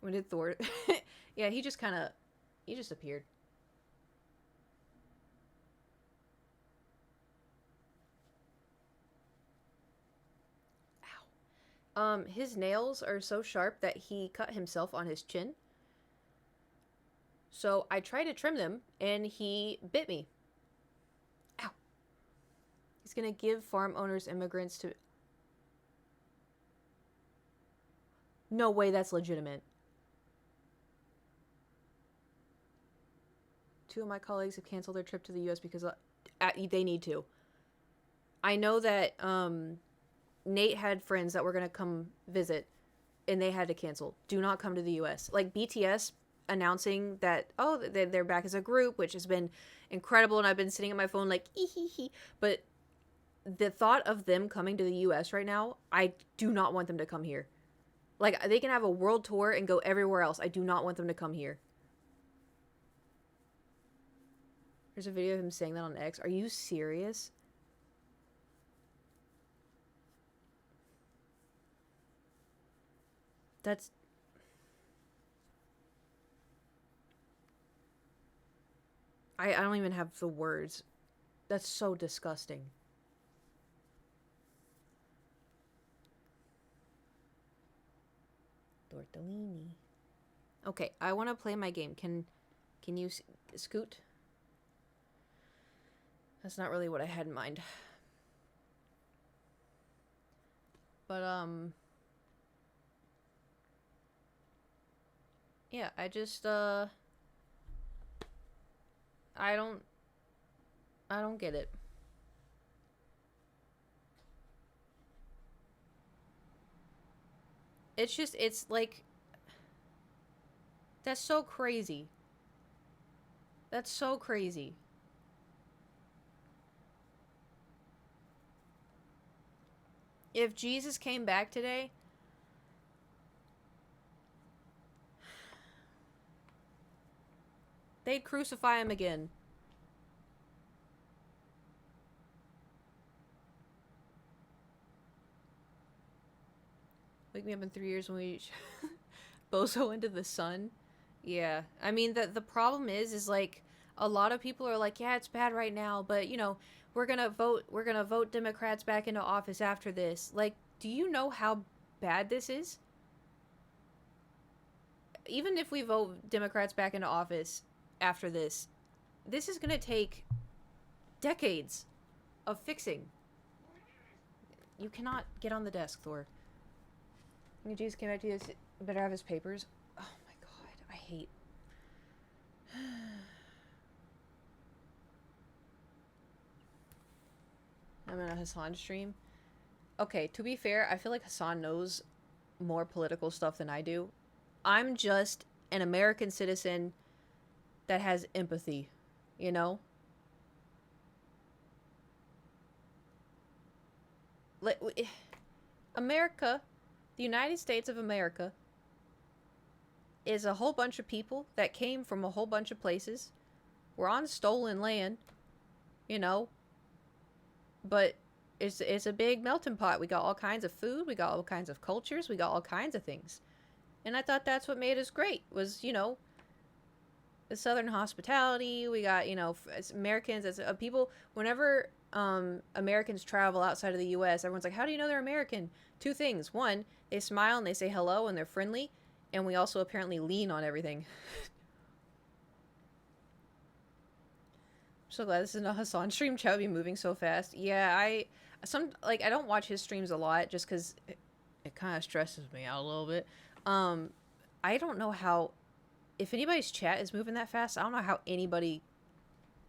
When did Thor... Yeah, he just appeared. Ow. His nails are so sharp that he cut himself on his chin. So I tried to trim them, and he bit me. Ow. He's gonna give farm owners immigrants to... No way that's legitimate. 2 of my colleagues have canceled their trip to the U.S. because they need to. I know that Nate had friends that were going to come visit, and they had to cancel. Do not come to the U.S. Like, BTS announcing that, oh, they're back as a group, which has been incredible, and I've been sitting on my phone like, ee. But the thought of them coming to the U.S. right now, I do not want them to come here. Like, they can have a world tour and go everywhere else. I do not want them to come here. There's a video of him saying that on X. Are you serious? That's... I don't even have the words. That's so disgusting. Tortellini. Okay, I want to play my game. Can you scoot? That's not really what I had in mind. But, yeah, I just, I don't get it. It's just, it's like, that's so crazy. That's so crazy. If Jesus came back today, they'd crucify him again. Wake me up in 3 years when we bozo into the sun. Yeah. I mean, the problem is like, a lot of people are like, yeah, it's bad right now, but, you know, we're gonna vote Democrats back into office after this. Like, do you know how bad this is? Even if we vote Democrats back into office after this is gonna take decades of fixing. You cannot get on the desk, Thor. When Jesus came back to you, better have his papers. Oh my god, I hate... I'm in a Hassan stream. Okay, to be fair, I feel like Hassan knows more political stuff than I do. I'm just an American citizen that has empathy, you know? America, the United States of America, is a whole bunch of people that came from a whole bunch of places. We're on stolen land, you know? But it's a big melting pot. We got all kinds of food. We got all kinds of cultures. We got all kinds of things. And I thought that's what made us great was, you know, the Southern hospitality. We got, you know, as Americans, as people, whenever Americans travel outside of the U.S., everyone's like, how do you know they're American? 2 things. 1, they smile and they say hello and they're friendly. And we also apparently lean on everything. So glad this is a Hassan stream. Chat would be moving so fast. Yeah, I don't watch his streams a lot just because it kind of stresses me out a little bit. I don't know how, if anybody's chat is moving that fast, I don't know how anybody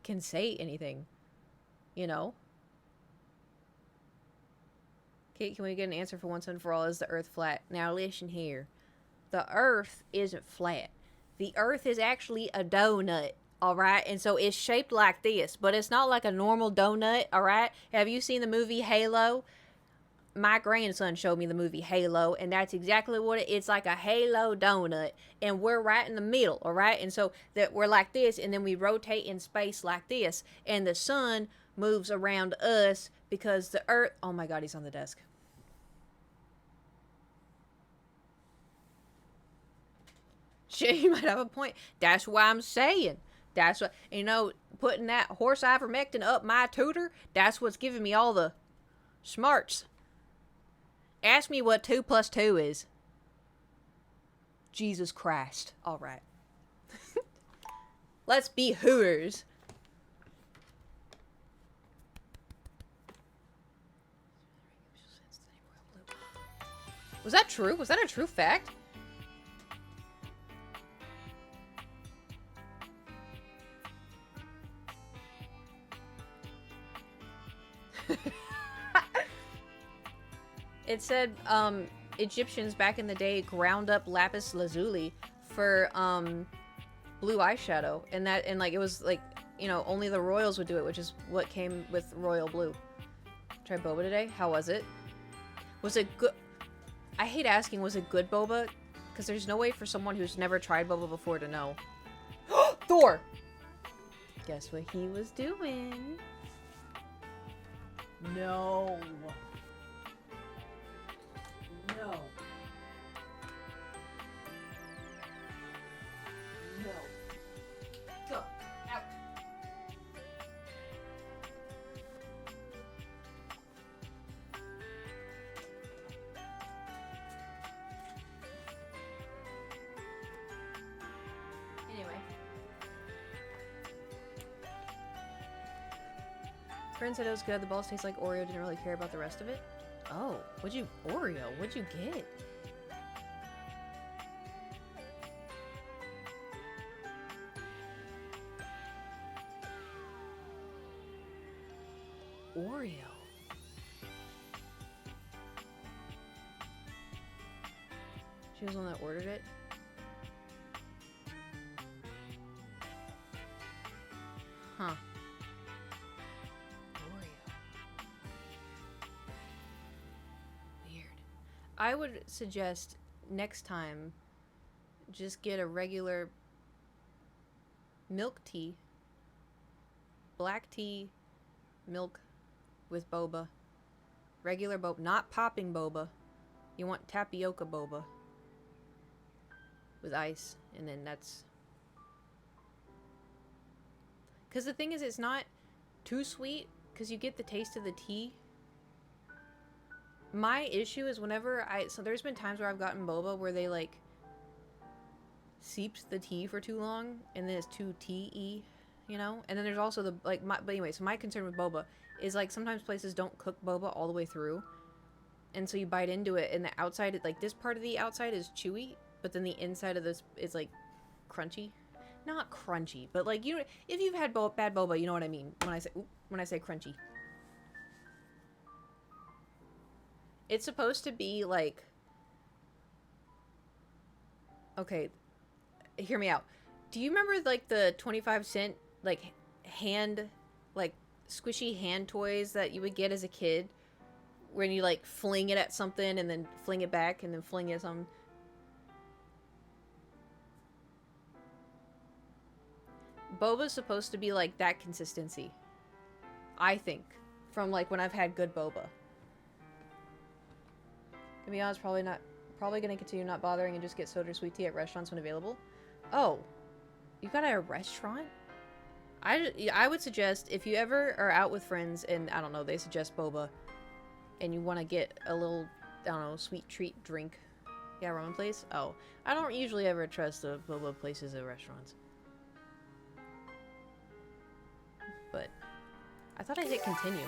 can say anything, you know? Okay, can we get an answer for once and for all? Is the earth flat? Now listen here. The earth isn't flat. The earth is actually a donut. Alright, and so it's shaped like this, but it's not like a normal donut, alright? Have you seen the movie Halo? my grandson showed me the movie Halo, and that's exactly what it's like, a Halo donut, and we're right in the middle, all right? And so that we're like this, and then we rotate in space like this, and the sun moves around us because the Earth. Oh my God, he's on the desk. Shit, you might have a point. That's why I'm saying. That's what, putting that horse ivermectin up my tutor, that's what's giving me all the smarts. Ask me what 2 plus 2 is. Jesus Christ. All right. Let's be hooers. Was that true? Was that a true fact? It said Egyptians back in the day ground up lapis lazuli for blue eyeshadow, and it was like, only the royals would do it, which is what came with royal blue. Tried boba today. How was it? Was it good? I hate asking, was it good boba? Because there's no way for someone who's never tried boba before to know. Thor! Guess what he was doing? No. No. No. Go. Out. Anyway. Friend said it was good. The balls taste like Oreo. Didn't really care about the rest of it. Oh, Oreo? What'd you get? Oreo. She was the one that ordered it? Huh. I would suggest next time just get a regular milk tea, black tea, milk with boba, regular boba, not popping boba. You want tapioca boba with ice, and then that's... Because the thing is, it's not too sweet, because you get the taste of the tea. My issue is so there's been times where I've gotten boba where they like seeped the tea for too long and then it's too tea-y, and then there's also but anyway, so my concern with boba is like sometimes places don't cook boba all the way through, and so you bite into it and the outside, like this part of the outside is chewy, but then the inside of this is like crunchy. Not crunchy, but like, if you've had bad boba, you know what I mean when I say crunchy. It's supposed to be like... Okay, hear me out. Do you remember like the 25-cent like hand, like squishy hand toys that you would get as a kid? When you like fling it at something and then fling it back and then fling it at something? Boba's supposed to be like that consistency, I think, from like when I've had good boba. To be honest, probably gonna continue not bothering and just get soda or sweet tea at restaurants when available. Oh, you got at a restaurant? I would suggest, if you ever are out with friends and, I don't know, they suggest boba and you want to get a little, I don't know, sweet treat drink. Yeah, ramen place? Oh, I don't usually ever trust the boba places at restaurants. But I thought I hit continue.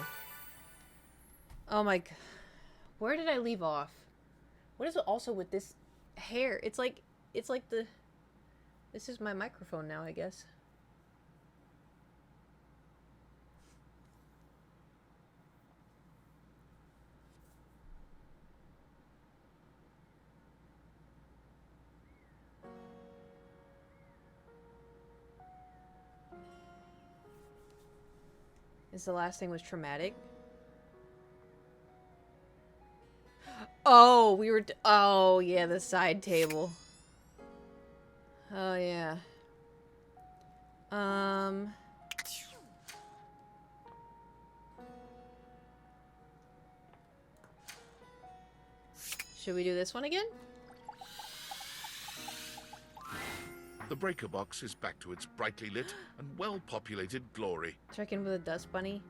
Oh my god. Where did I leave off? What is it also with this hair? It's like the... This is my microphone now, I guess. Is the last thing was traumatic? Oh, we were. Oh, yeah, the side table. Oh, yeah. Should we do this one again? The breaker box is back to its brightly lit and well-populated glory. Check in with a dust bunny.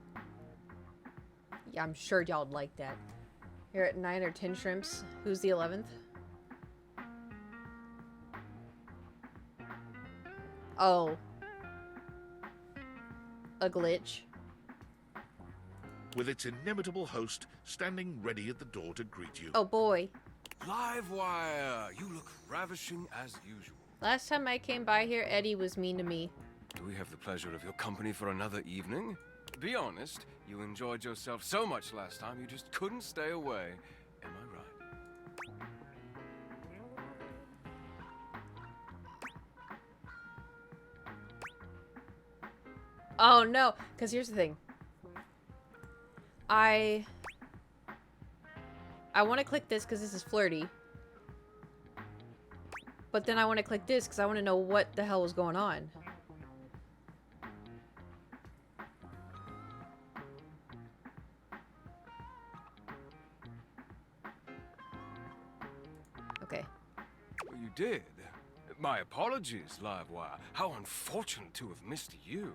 Yeah, I'm sure y'all would like that. You're at 9 or 10 shrimps. Who's the 11th? Oh. A glitch. With its inimitable host standing ready at the door to greet you. Oh boy. Livewire! You look ravishing as usual. Last time I came by here, Eddie was mean to me. Do we have the pleasure of your company for another evening? Be honest, you enjoyed yourself so much last time you just couldn't stay away. Am I right? Oh no, because here's the thing. I want to click this because this is flirty. But then I want to click this because I want to know what the hell was going on. Okay. Well, you did. My apologies, Livewire. How unfortunate to have missed you.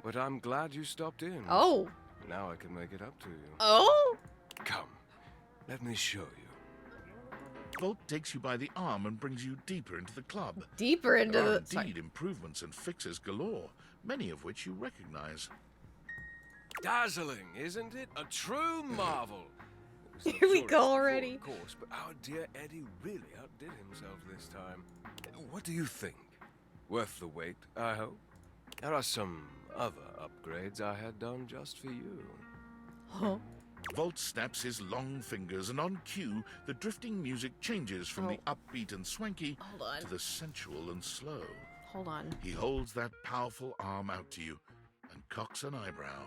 But I'm glad you stopped in. Oh. Now I can make it up to you. Oh? Come, let me show you. Volt takes you by the arm and brings you deeper into the club. Deeper into There are the... indeed improvements and fixes galore, many of which you recognize. Dazzling, isn't it? A true marvel. It was Here we luxurious go before, already. Of course, but our dear Eddie really outdid himself this time. What do you think? Worth the wait, I hope? There are some other upgrades I had done just for you. Huh? Volt snaps his long fingers, and on cue, the drifting music changes from the upbeat and swanky Hold on. to the sensual and slow. Hold on. He holds that powerful arm out to you and cocks an eyebrow.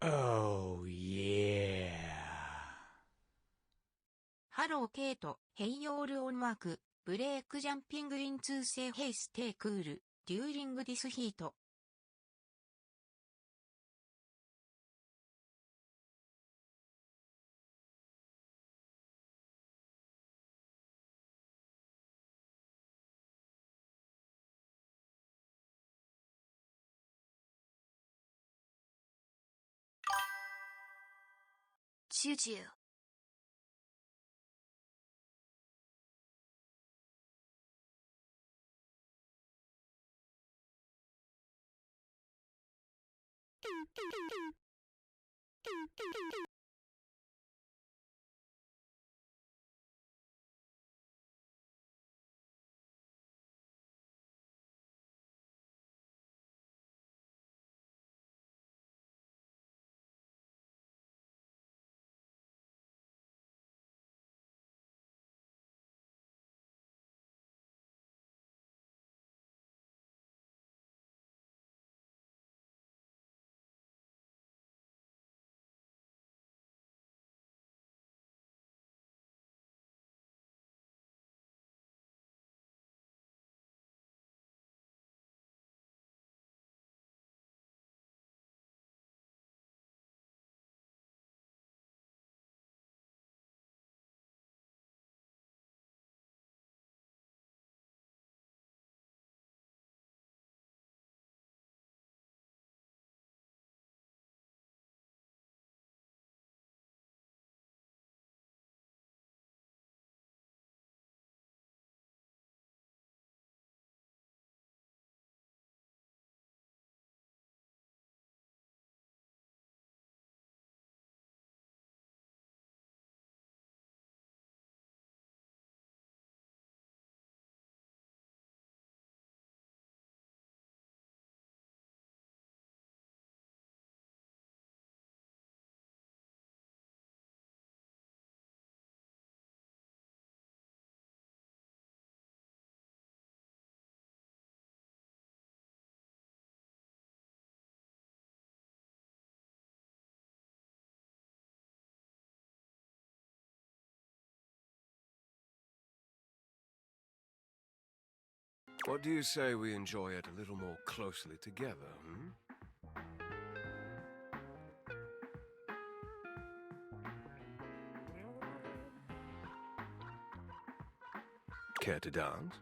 Oh, yeah. ハローケイト、ヘイヨールオンワーク、ブレークジャンピングインツーセイヘイステイクール、デューリングディスヒート。チューチュー。What do you say we enjoy it a little more closely together, hmm? Care to dance?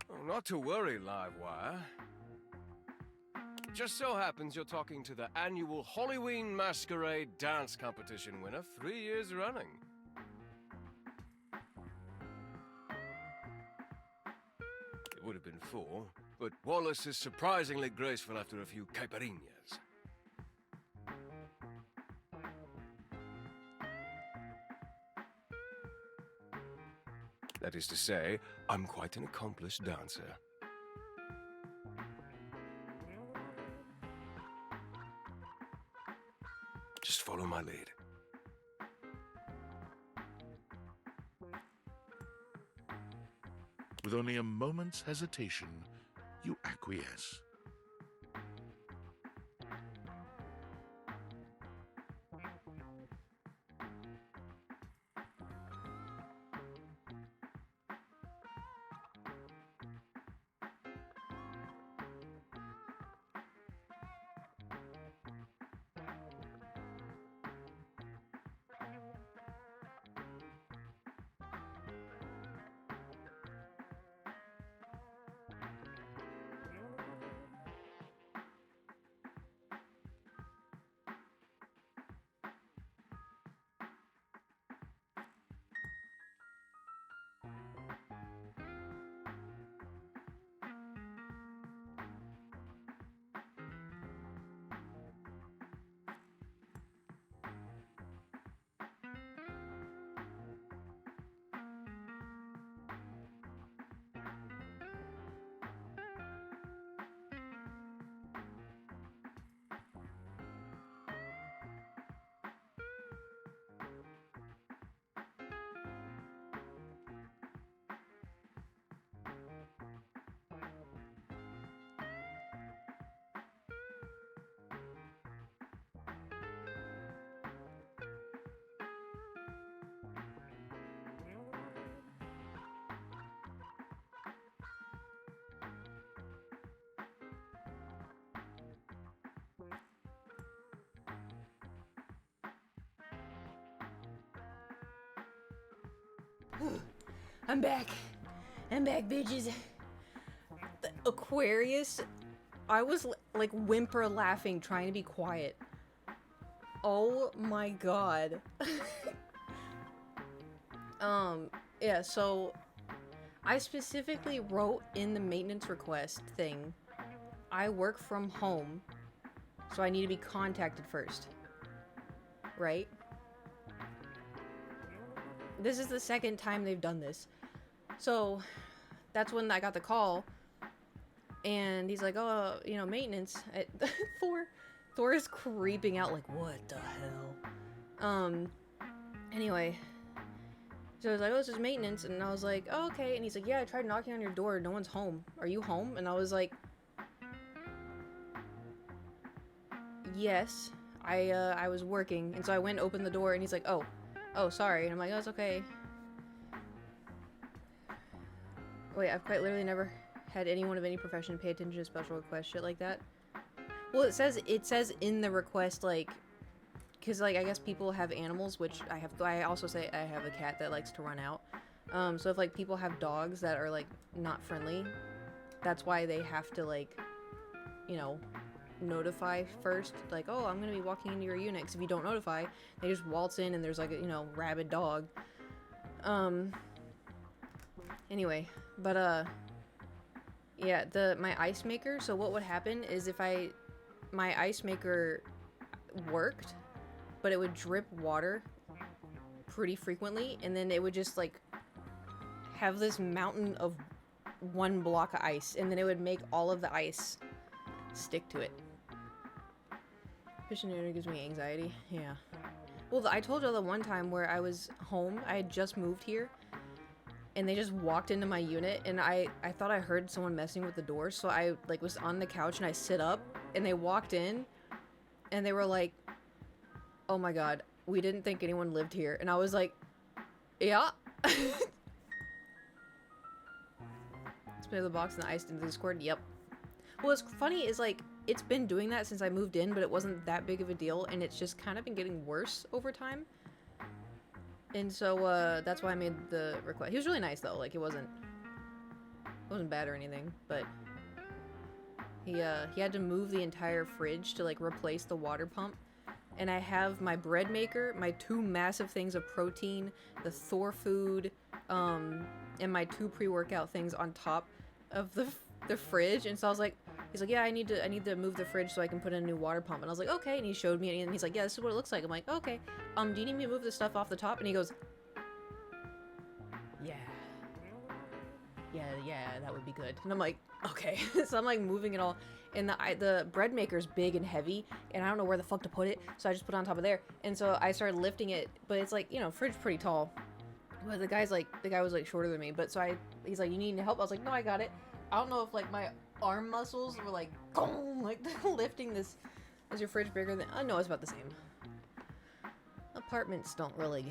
Oh, not to worry, Livewire. Just so happens you're talking to the annual Halloween Masquerade dance competition winner 3 years running. It would have been 4, but Wallace is surprisingly graceful after a few caipirinhas. That is to say, I'm quite an accomplished dancer. Just follow my lead. With only a moment's hesitation, you acquiesce. I'm back. I'm back, bitches. The Aquarius, I was like whimper laughing, trying to be quiet. Oh my god. Yeah, so I specifically wrote in the maintenance request thing, I work from home, so I need to be contacted first. Right? This is the second time they've done this. So that's when I got the call, and he's like, oh, you know, maintenance. Thor is creeping out like, what the hell? Anyway, so I was like, oh, this is maintenance, and I was like, oh, okay, and he's like, yeah, I tried knocking on your door, no one's home. Are you home? And I was like, yes, I was working, and so I went and opened the door, and he's like, oh, sorry, and I'm like, oh, it's okay. Wait, I've quite literally never had anyone of any profession pay attention to special requests, shit like that. Well, it says in the request, like, because, like, I guess people have animals, which I also say I have a cat that likes to run out. So if, like, people have dogs that are, like, not friendly, that's why they have to, like, you know, notify first. Like, oh, I'm gonna be walking into your unit, because if you don't notify, they just waltz in and there's, like, a, you know, rabid dog. Anyway, but, yeah, my ice maker, so what would happen is if my ice maker worked, but it would drip water pretty frequently, and then it would just, like, have this mountain of one block of ice, and then it would make all of the ice stick to it. Fishing area gives me anxiety. Yeah. Well, I told you the one time where I was home, I had just moved here, and they just walked into my unit, and I thought I heard someone messing with the door, so I, like, was on the couch, and I sit up, and they walked in, and they were like, oh my god, we didn't think anyone lived here. And I was like, yeah. Spin the box and the ice into the Discord. Yep. Well, what's funny is, like, it's been doing that since I moved in, but it wasn't that big of a deal, and it's just kind of been getting worse over time. And so, that's why I made the request. He was really nice, though. Like, it wasn't bad or anything, but he had to move the entire fridge to, like, replace the water pump. And I have my bread maker, my 2 massive things of protein, the Thor food, and my 2 pre-workout things on top of the fridge. And so I was like, he's like, yeah, I need to move the fridge so I can put in a new water pump. And I was like, okay. And he showed me, and he's like, yeah, this is what it looks like. I'm like, okay. Do you need me to move the stuff off the top? And he goes, yeah, that would be good. And I'm like, okay. So I'm like moving it all. And the bread maker's big and heavy, and I don't know where the fuck to put it, so I just put it on top of there. And so I started lifting it, but it's like, you know, fridge pretty tall. But the guy was like shorter than me, but so he's like, you need help? I was like, no, I got it. I don't know if like my arm muscles were like, boom, like lifting this. Is your fridge bigger than? Oh no, it's about the same. Apartments don't really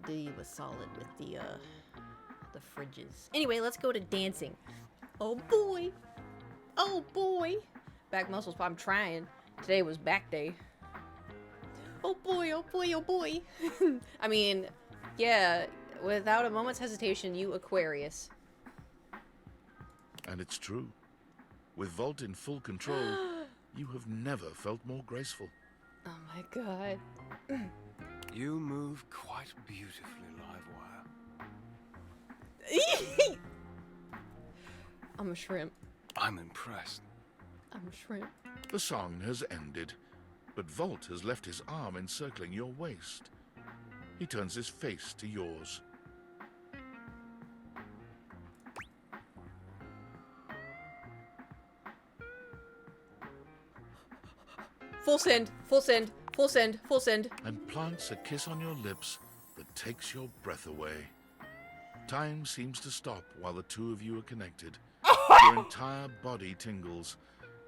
do you a solid with the fridges. Anyway, let's go to dancing. Oh boy. Oh boy. Back muscles, I'm trying. Today was back day. Oh boy, oh boy, oh boy. I mean, yeah, without a moment's hesitation, you Aquarius. And it's true. With Volt in full control, you have never felt more graceful. Oh my god. You move quite beautifully, Livewire. I'm a shrimp. I'm impressed. I'm a shrimp. The song has ended, but Volt has left his arm encircling your waist. He turns his face to yours. Full send, full send, full send, full send. And plants a kiss on your lips that takes your breath away. Time seems to stop while the two of you are connected. Your entire body tingles,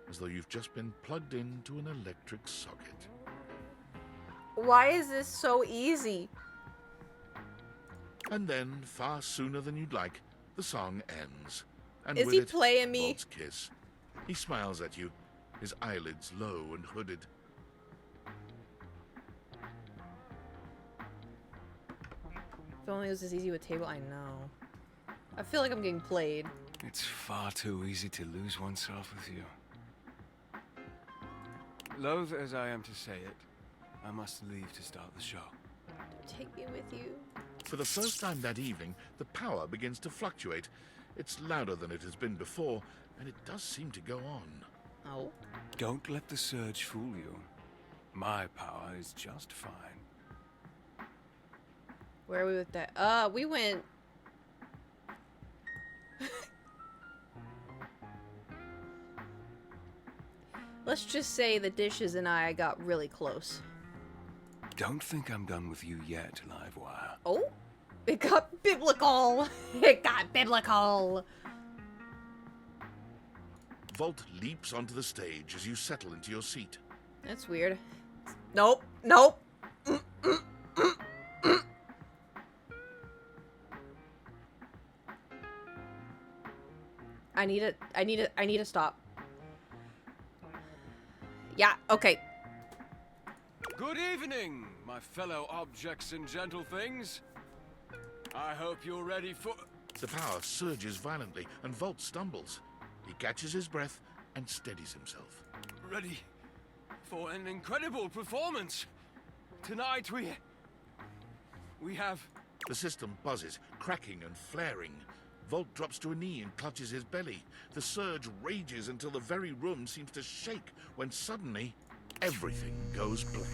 as though you've just been plugged into an electric socket. Why is this so easy? And then, far sooner than you'd like, the song ends. And Is with he it, playing me? Volt's kiss. He smiles at you, his eyelids low and hooded. If only it was as easy with table. I know. I feel like I'm getting played. It's far too easy to lose oneself with you. Loath as I am to say it, I must leave to start the show. Take me with you. For the first time that evening, the power begins to fluctuate. It's louder than it has been before, and it does seem to go on. Oh. Don't let the surge fool you. My power is just fine. Where are we with that? We went... Let's just say the dishes and I got really close. Don't think I'm done with you yet, Livewire. Oh? It got biblical! It got biblical! Volt leaps onto the stage as you settle into your seat. That's weird. Nope. Nope. I need to stop. Yeah, okay. Good evening, my fellow objects and gentle things. I hope you're ready for... The power surges violently, and Volt stumbles. He catches his breath and steadies himself. Ready for an incredible performance. Tonight we have... The system buzzes, cracking and flaring. Volt drops to a knee and clutches his belly. The surge rages until the very room seems to shake, when suddenly, everything goes black.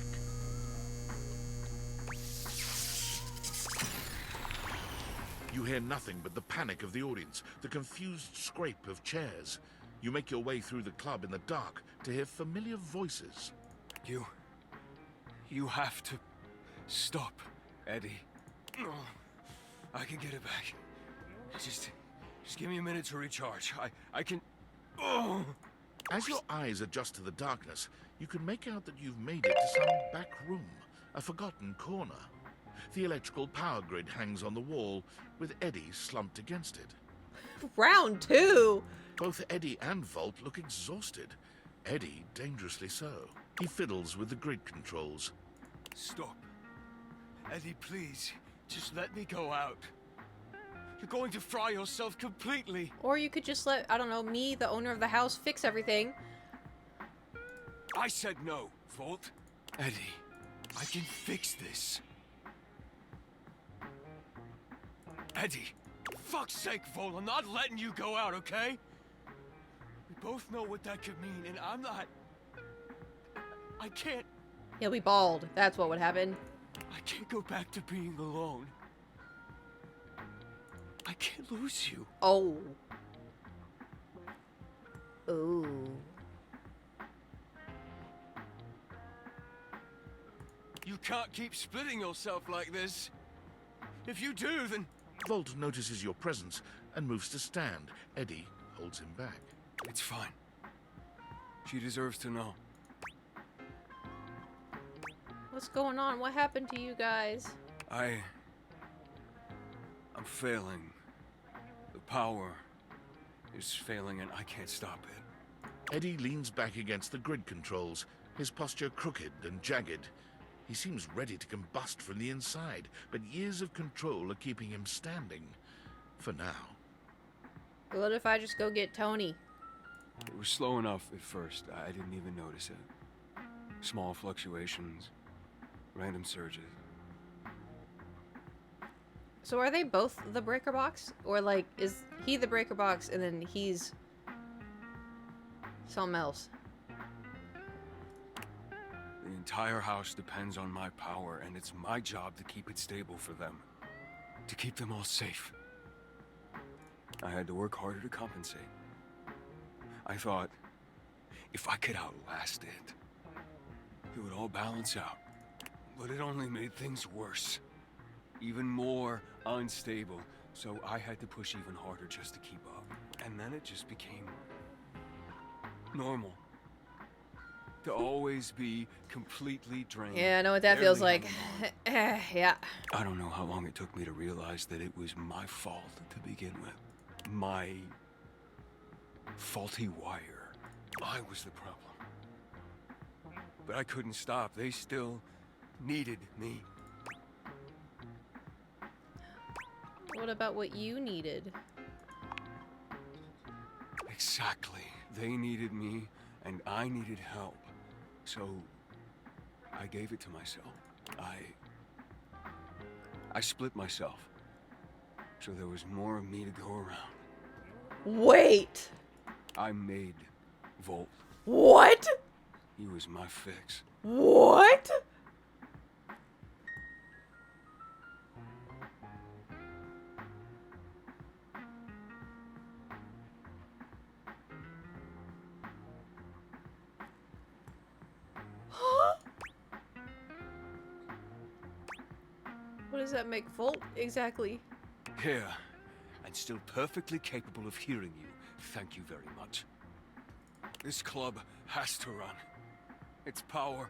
You hear nothing but the panic of the audience, the confused scrape of chairs. You make your way through the club in the dark to hear familiar voices. You have to stop, Eddie. Oh, I can get it back. Just give me a minute to recharge. I can... Oh! As your eyes adjust to the darkness, you can make out that you've made it to some back room, a forgotten corner. The electrical power grid hangs on the wall, with Eddie slumped against it. Round 2! Both Eddie and Volt look exhausted. Eddie dangerously so. He fiddles with the grid controls. Stop. Eddie, please. Just let me go out. You're going to fry yourself completely. Or you could just let, I don't know, me, the owner of the house, fix everything. I said no, Volt. Eddie, I can fix this. Eddie, fuck's sake, Volt, I'm not letting you go out, okay? We both know what that could mean, and I'm not... I can't... He'll be bald. That's what would happen. I can't go back to being alone. I can't lose you. Oh. Ooh. You can't keep splitting yourself like this. If you do, then... Volt notices your presence and moves to stand. Eddie holds him back. It's fine. She deserves to know. What's going on? What happened to you guys? I'm failing. The power is failing and I can't stop it. Eddie leans back against the grid controls, his posture crooked and jagged. He seems ready to combust from the inside, but years of control are keeping him standing. For now. What if I just go get Tony? It was slow enough at first. I didn't even notice it. Small fluctuations, random surges. So are they both the breaker box? Or like, is he the breaker box and then he's something else? The entire house depends on my power, and it's my job to keep it stable for them. To keep them all safe. I had to work harder to compensate. I thought, if I could outlast it, it would all balance out. But it only made things worse. Even more unstable. So I had to push even harder just to keep up. And then it just became normal. To always be completely drained. Yeah, I know what that feels barely like. having one. Yeah. I don't know how long it took me to realize that it was my fault to begin with. My faulty wire. I was the problem. But I couldn't stop. They still needed me. What about what you needed? Exactly. They needed me, and I needed help. So, I gave it to myself. I split myself. So there was more of me to go around. Wait! I made Volt. What? He was my fix. What? What does that make Volt exactly? Here, and still perfectly capable of hearing you. Thank you very much. This club has to run. Its power,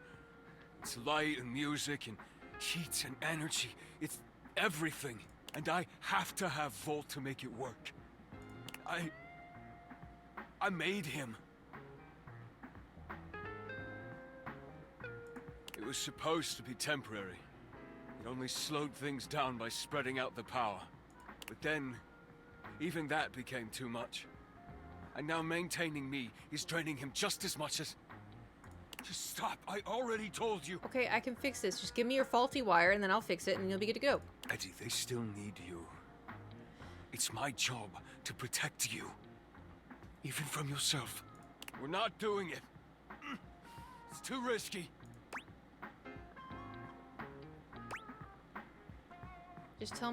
its light and music and heat and energy, it's everything. And I have to have Volt to make it work. I made him. It was supposed to be temporary. It only slowed things down by spreading out the power. But then, even that became too much. And now maintaining me is draining him just as much as... Just stop, I already told you. Okay, I can fix this. Just give me your faulty wire and then I'll fix it and you'll be good to go. Eddie, they still need you. It's my job to protect you. Even from yourself. We're not doing it. It's too risky. Just tell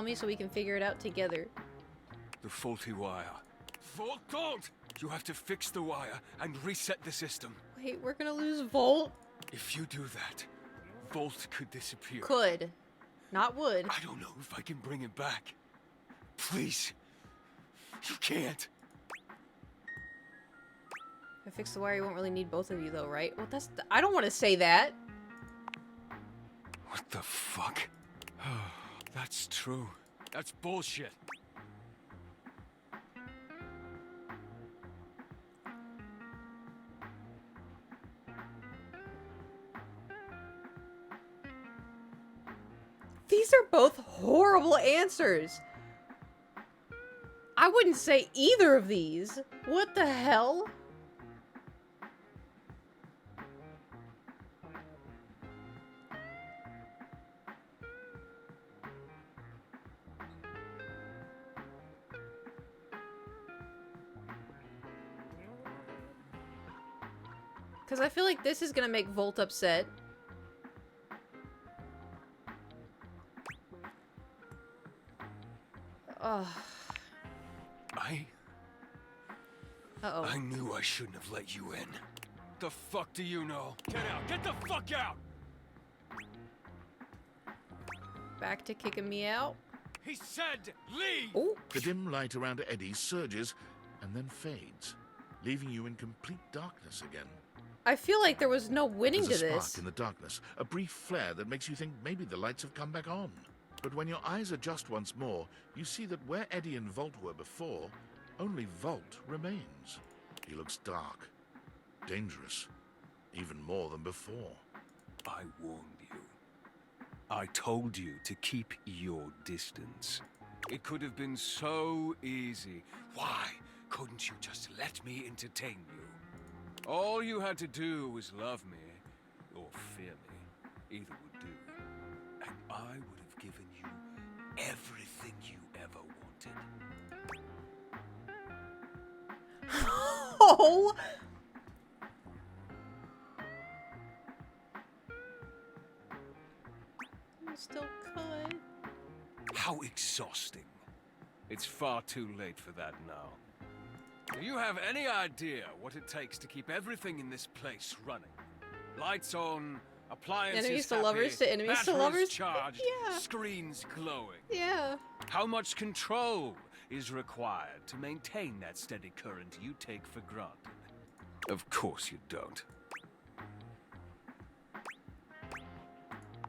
me so we can figure it out together. The faulty wire. Volt, don't! You have to fix the wire and reset the system. Wait, we're gonna lose Volt? If you do that, Volt could disappear. Could. Not would. I don't know if I can bring it back. Please. You can't. If I fix the wire, you won't really need both of you though, right? Well, I don't want to say that. What the fuck? That's true. That's bullshit. These are both horrible answers. I wouldn't say either of these. What the hell? Because I feel like this is gonna make Volt upset. Ugh. Uh-oh. I knew I shouldn't have let you in. The fuck do you know? Get out! Get the fuck out! Back to kicking me out. He said leave! Oh. The dim light around Eddie surges and then fades, leaving you in complete darkness again. I feel like there was no winning There's to a spark this. in the darkness, a brief flare that makes you think maybe the lights have come back on. But when your eyes adjust once more, you see that where Eddie and Volt were before, only Volt remains. He looks dark, dangerous, even more than before. I warned you. I told you to keep your distance. It could have been so easy. Why couldn't you just let me entertain you? All you had to do was love me, or fear me. Either would do. And I would have given you everything you ever wanted. Oh! You still could. How exhausting. It's far too late for that now. Do you have any idea what it takes to keep everything in this place running? Lights on, appliances Enemies to happy, lovers to enemies to batteries lovers? charged, Yeah. screens glowing. Yeah. How much control is required to maintain that steady current you take for granted? Of course you don't.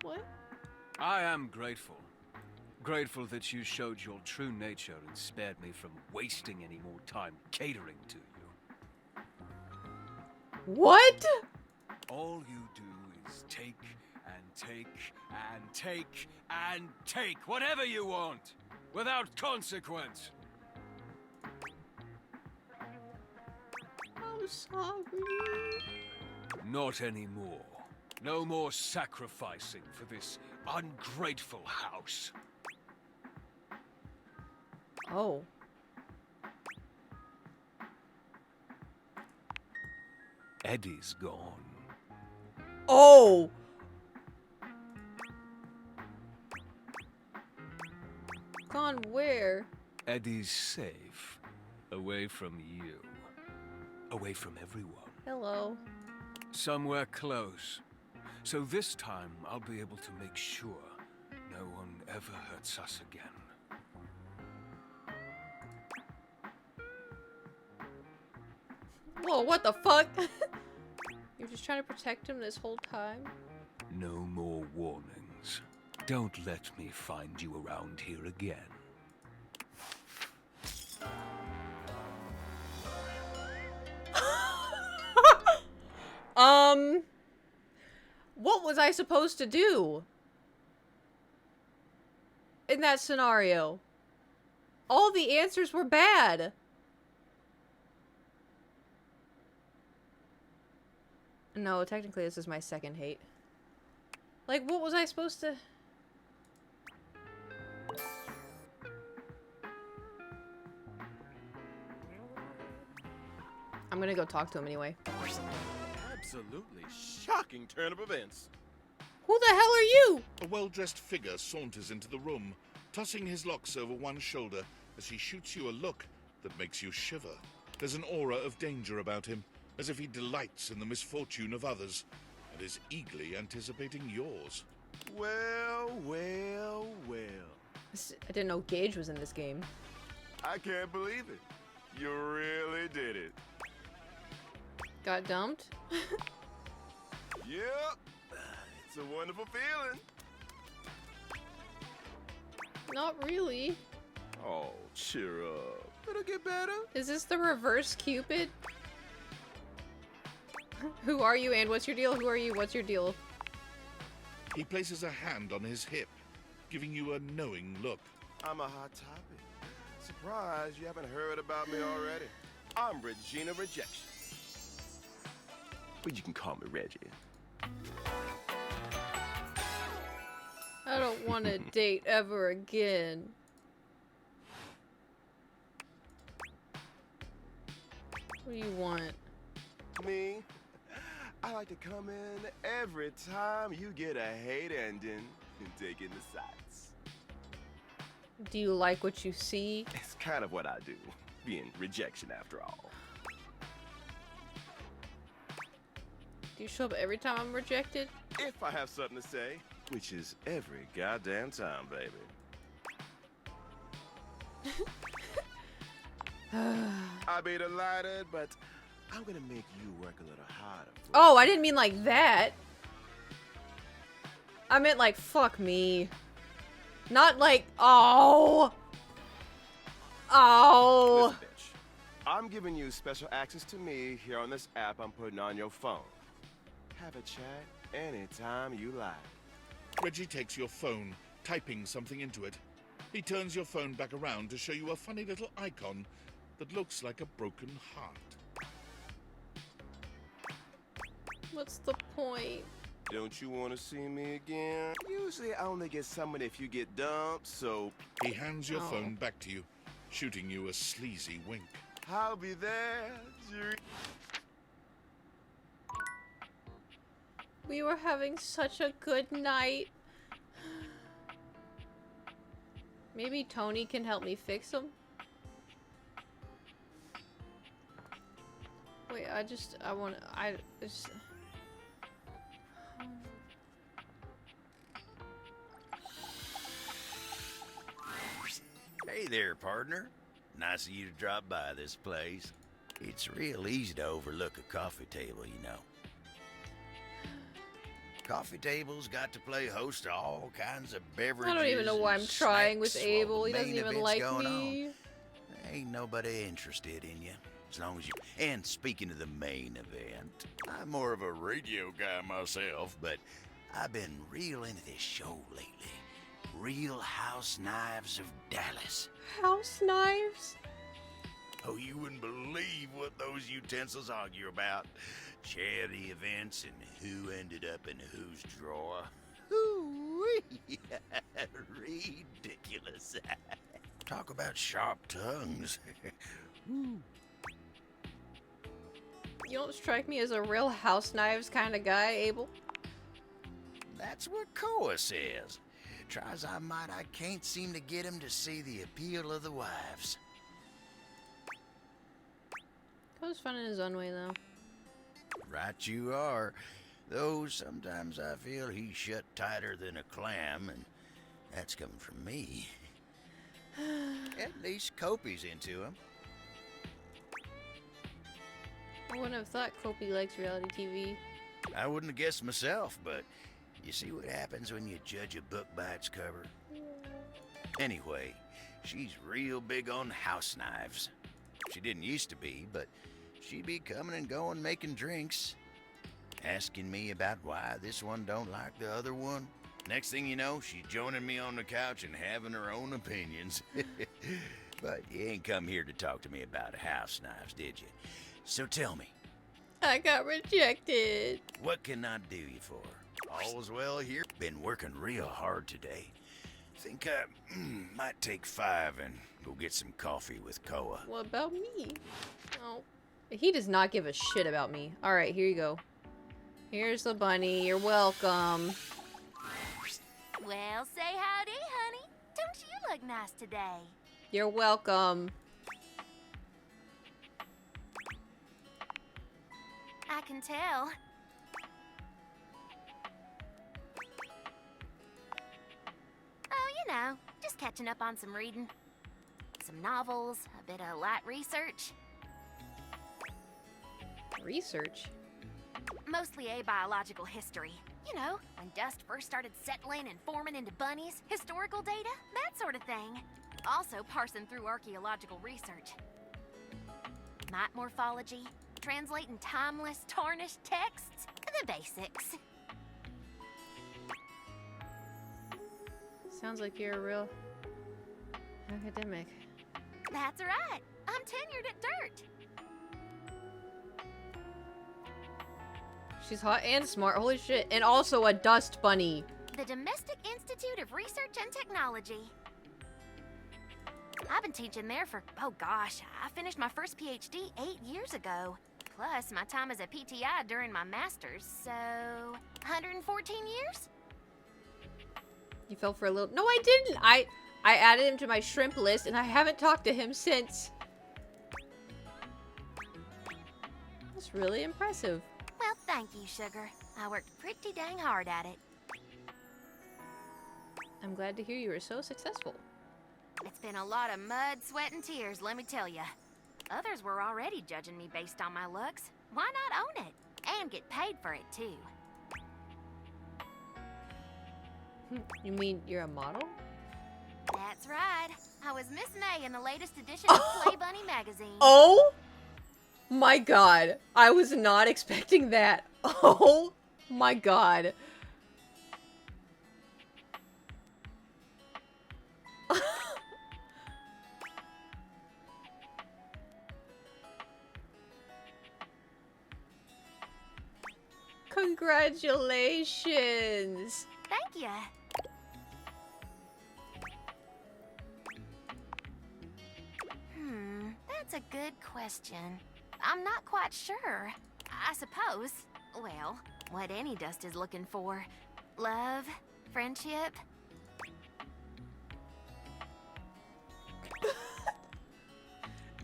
What? I am grateful. Grateful that you showed your true nature and spared me from wasting any more time catering to you. What? All you do is take and take and take and take whatever you want, without consequence. I'm sorry. Not anymore. No more sacrificing for this ungrateful house. Oh. Eddie's gone. Oh! Gone where? Eddie's safe. Away from you. Away from everyone. Hello. Somewhere close. So this time, I'll be able to make sure no one ever hurts us again. Whoa, what the fuck? You're just trying to protect him this whole time? No more warnings. Don't let me find you around here again. What was I supposed to do? In that scenario? All the answers were bad. No, technically this is my second hate. Like, what was I supposed to... I'm gonna go talk to him anyway. Absolutely shocking turn of events. Who the hell are you? A well-dressed figure saunters into the room, tossing his locks over one shoulder as he shoots you a look that makes you shiver. There's an aura of danger about him, as if he delights in the misfortune of others, and is eagerly anticipating yours. Well, well, well. I didn't know Gage was in this game. I can't believe it. You really did it. Got dumped? Yep. It's a wonderful feeling. Not really. Oh, cheer up. It'll get better. Is this the reverse Cupid? Who are you and what's your deal? Who are you? What's your deal? He places a hand on his hip, giving you a knowing look. I'm a hot topic. Surprised you haven't heard about me already. I'm Regina Rejection. But you can call me Reggie. I don't want to date ever again. What do you want? Me? I like to come in every time you get a hate ending and take in the sights. Do you like what you see? It's kind of what I do, being rejection after all. Do you show up every time I'm rejected? If I have something to say, which is every goddamn time, baby. I'd be delighted, but I'm gonna make you work a little harder. Oh, I didn't mean like that. I meant like, fuck me. Not like, oh. Oh. Listen, bitch. I'm giving you special access to me here on this app I'm putting on your phone. Have a chat anytime you like. Reggie takes your phone, typing something into it. He turns your phone back around to show you a funny little icon that looks like a broken heart. What's the point? Don't you want to see me again? Usually I only get summoned if you get dumped, so He hands your Oh. phone back to you, shooting you a sleazy wink. I'll be there. We were having such a good night. Maybe Tony can help me fix him? Wait, I just... Hey there, partner. Nice of you to drop by this place. It's real easy to overlook a coffee table, you know. Coffee tables got to play host to all kinds of beverages. I don't even know why I'm and trying with snacks while Abel. the He doesn't main even event's like going me. on. Ain't nobody interested in you, as long as you... And speaking of the main event, I'm more of a radio guy myself, but I've been real into this show lately. Real House Knives of Dallas. House knives? Oh, you wouldn't believe what those utensils argue about. Charity events and who ended up in whose drawer. Ooh-wee. Ridiculous. Talk about sharp tongues. Ooh. You don't strike me as a real house knives kind of guy, Abel. That's what Koa says. Try as I might, I can't seem to get him to see the appeal of the wives. Koa's fun in his own way, though. Right you are. Though sometimes I feel he's shut tighter than a clam, and that's coming from me. At least Kopi's into him. I wouldn't have thought Kopi likes reality TV. I wouldn't have guessed myself, but you see what happens when you judge a book by its cover? Anyway, she's real big on house knives. She didn't used to be, but she'd be coming and going making drinks. Asking me about why this one don't like the other one. Next thing you know, she's joining me on the couch and having her own opinions. But you ain't come here to talk to me about house knives, did you? So tell me, I got rejected. what can I do you for? All's well here. Been working real hard today. Think I might take 5 and go get some coffee with Koa. What about me? Oh. He does not give a shit about me. Alright, here you go. Here's the bunny. You're welcome. Well, say howdy, honey. Don't you look nice today? You're welcome. I can tell. Oh, you know, just catching up on some reading. Some novels, a bit of light research. Research? Mostly abiological history. You know, when dust first started settling and forming into bunnies, historical data, that sort of thing. Also parsing through archaeological research. Mite morphology, translating timeless, tarnished texts, the basics. Sounds like you're a real academic. That's right. I'm tenured at Dirt. She's hot and smart. Holy shit. And also a dust bunny. The Domestic Institute of Research and Technology. I've been teaching there for, oh gosh, I finished my first PhD 8 years ago. Plus, my time as a PTI during my master's, so 114 years? You fell for a little... No, I didn't. I added him to my shrimp list, and I haven't talked to him since. That's really impressive. Well, thank you, sugar. I worked pretty dang hard at it. I'm glad to hear you were so successful. It's been a lot of mud, sweat, and tears, let me tell ya. Others were already judging me based on my looks. Why not own it? And get paid for it, too. You mean you're a model? That's right. I was Miss May in the latest edition of Play Bunny magazine. Oh my god. I was not expecting that. Oh my god. Congratulations. Thank ya. That's a good question. I'm not quite sure. I suppose, well, what any dust is looking for. Love, friendship.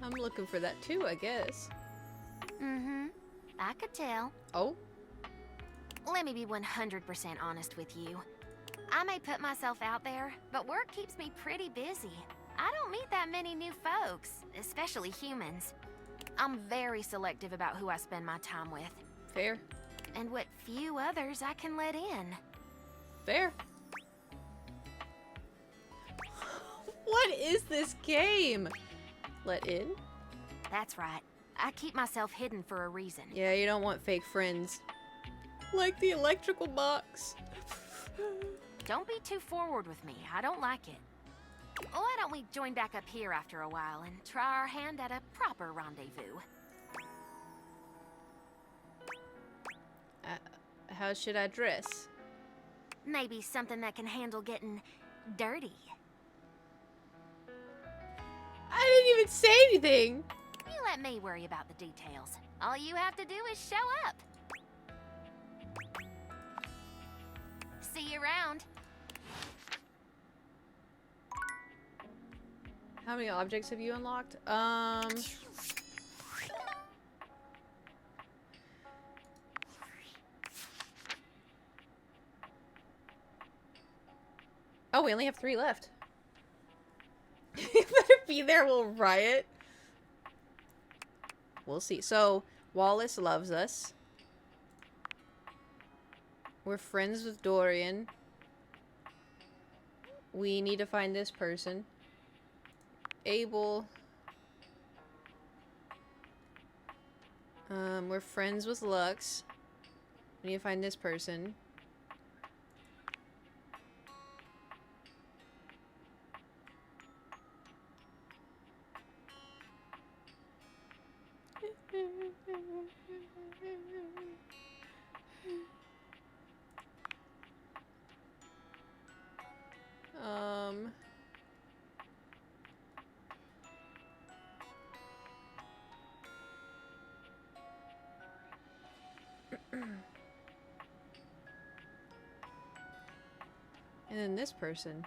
I'm looking for that too, I guess. I could tell. Oh? Let me be 100% honest with you. I may put myself out there, but work keeps me pretty busy. I don't meet that many new folks, especially humans. I'm very selective about who I spend my time with. Fair. And what few others I can let in. Fair. What is this game? Let in? That's right. I keep myself hidden for a reason. Yeah, you don't want fake friends. Like the electrical box. Don't be too forward with me. I don't like it. Why don't we join back up here after a while and try our hand at a proper rendezvous? How should I dress? Maybe something that can handle getting dirty. I didn't even say anything. You let me worry about the details. All you have to do is show up. See you around. How many objects have you unlocked? Oh, we only have 3 left. You better be there, we'll riot. We'll see. So, Wallace loves us. We're friends with Dorian. We need to find this person. Abel. We're friends with Lux. We need to find this person. And then this person.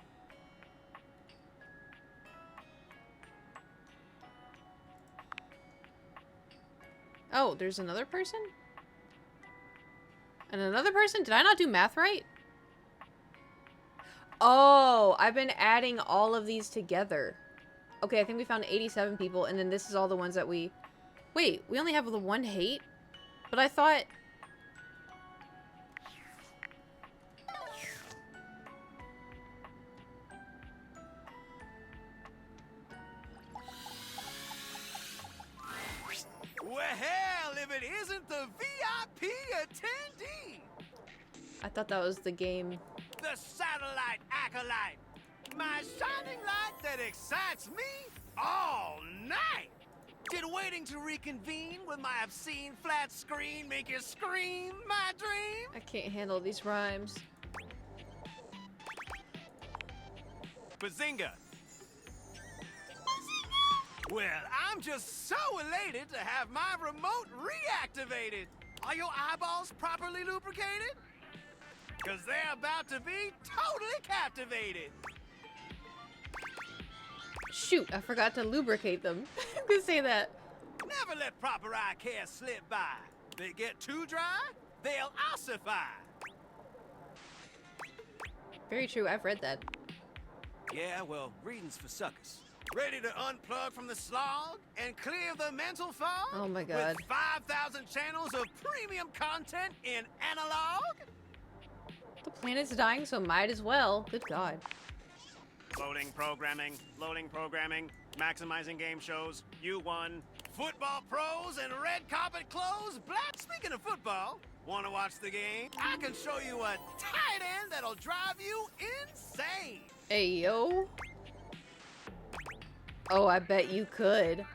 Oh, there's another person? And another person? Did I not do math right? Oh, I've been adding all of these together. Okay, I think we found 87 people, and then this is all the ones that we... Wait, we only have the 1 hate? But I thought... Well, hell, if it isn't the VIP attendee! I thought that was the game. The satellite acolyte! My shining light that excites me all night! Did waiting to reconvene with my obscene flat screen make you scream, my dream? I can't handle these rhymes. Bazinga! Well, I'm just so elated to have my remote reactivated. Are your eyeballs properly lubricated? Because they're about to be totally captivated. Shoot, I forgot to lubricate them. I'm gonna say that. Never let proper eye care slip by. They get too dry, they'll ossify. Very true, I've read that. Yeah, well, reading's for suckers. Ready to unplug from the slog and clear the mental fog? Oh my god. With 5,000 channels of premium content in analog? The planet's dying, so might as well. Good god. Loading programming, maximizing game shows, you won. Football pros and red carpet clothes, black. Speaking of football, want to watch the game? I can show you a tight end that'll drive you insane. Hey, yo. Oh, I bet you could.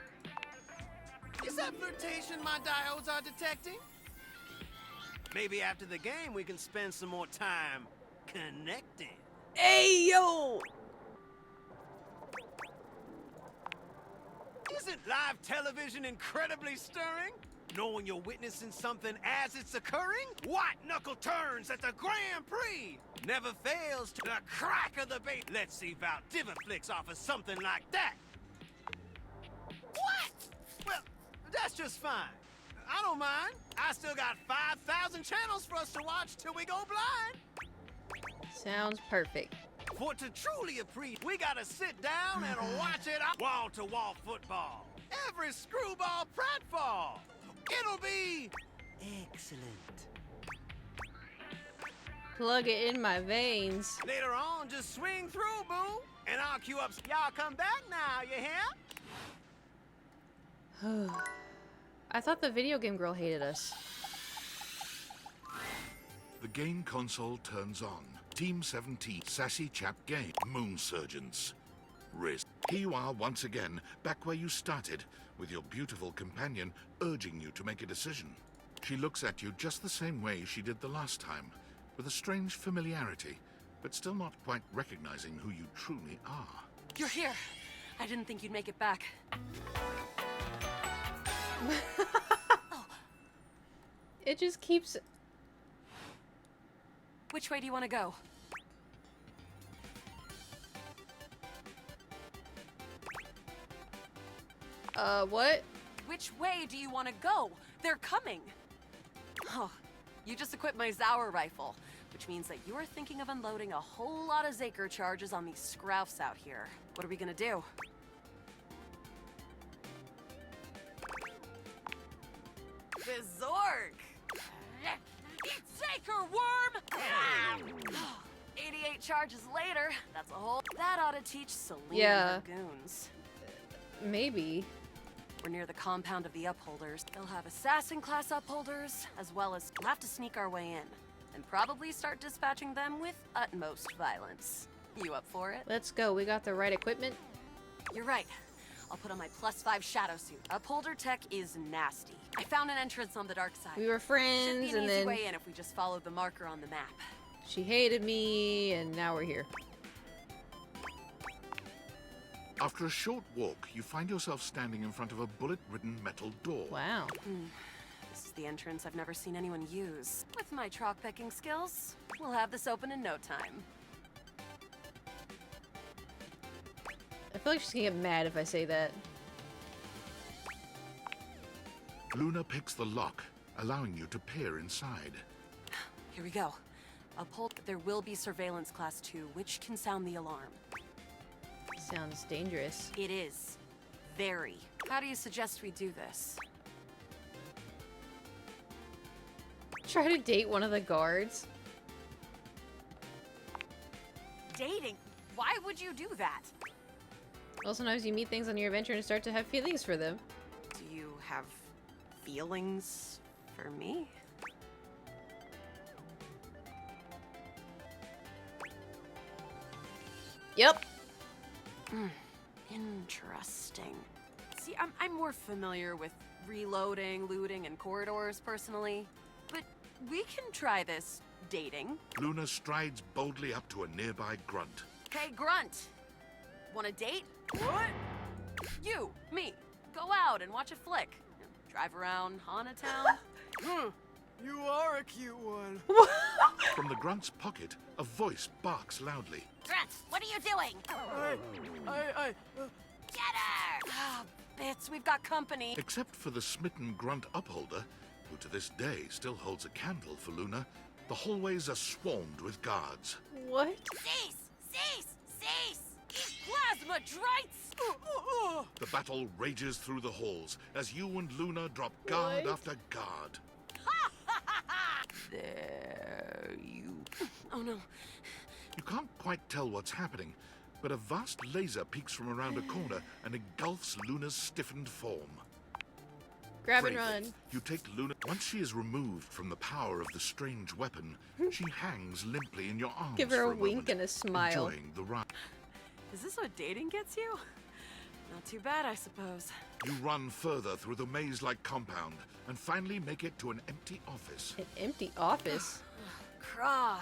Is that flirtation my diodes are detecting? Maybe after the game we can spend some more time connecting. Hey, yo! Isn't live television incredibly stirring? Knowing you're witnessing something as it's occurring? White knuckle turns at the Grand Prix! Never fails to the crack of the bait. Let's see if our Divaflix offers something like that. What? Well, that's just fine. I don't mind. I still got 5,000 channels for us to watch till we go blind. Sounds perfect. For to truly appreciate, we gotta sit down and watch it out. Wall-to-wall football. Every screwball pratfall. It'll be excellent. Plug it in my veins. Later on, just swing through, boo. And I'll queue up. Y'all come back now, you hear? I thought the video game girl hated us. The game console turns on. Team 17 Sassy Chap Game Moon Surgeons. Riz. Here you are once again, back where you started, with your beautiful companion urging you to make a decision. She looks at you just the same way she did the last time, with a strange familiarity, but still not quite recognizing who you truly are. You're here. I didn't think you'd make it back. It just keeps... Which way do you want to go? What? Which way do you want to go? They're coming! Oh, you just equipped my Zauer rifle, which means that you're thinking of unloading a whole lot of Zaker charges on these scroufs out here. What are we gonna do? The Zorg! Eat Zaker, worm! 88 charges later, that's a whole... That ought to teach Selene Yeah. and her goons. Maybe. We're near the compound of the Upholders. They'll have assassin-class Upholders, as well as we'll have to sneak our way in, and probably start dispatching them with utmost violence. You up for it? Let's go. We got the right equipment. You're right. I'll put on my +5 shadow suit. Upholder tech is nasty. I found an entrance on the dark side. We were Should be friends, an and easy then way in if we just follow the marker on the map. she hated me, and now we're here. After a short walk, you find yourself standing in front of a bullet-ridden metal door. Wow. This is the entrance I've never seen anyone use. With my chalk picking skills, we'll have this open in no time. I feel like she's gonna get mad if I say that. Luna picks the lock, allowing you to peer inside. Here we go. Uphold. There will be surveillance class 2, which can sound the alarm. Sounds dangerous. It is. Very. How do you suggest we do this? Try to date one of the guards. Dating? Why would you do that? Well, sometimes you meet things on your adventure and start to have feelings for them. Do you have feelings for me? Yep. Interesting. See, I'm more familiar with reloading, looting, and corridors personally, but we can try this dating. Luna strides boldly up to a nearby grunt. Hey, Grunt! Want a date? What? You, me, go out and watch a flick. Drive around Hanatown. You are a cute one. From the grunt's pocket, a voice barks loudly. Grunt, what are you doing? Get her! Ah, Bits, we've got company. Except for the smitten grunt upholder, who to this day still holds a candle for Luna, the hallways are swarmed with guards. What? Cease! Cease! Cease! Plasma drites! The battle rages through the halls as you and Luna drop guard What? after guard. There you... Oh no. You can't quite tell what's happening, but a vast laser peeks from around a corner and engulfs Luna's stiffened form. Grab and Bravely, run. You take Luna. Once she is removed from the power of the strange weapon, she hangs limply in your arms. Give her for a wink moment, and a smile. Enjoying the ride. Is this what dating gets you? Not too bad, I suppose. You run further through the maze-like compound and finally make it to an empty office. An empty office. Krah.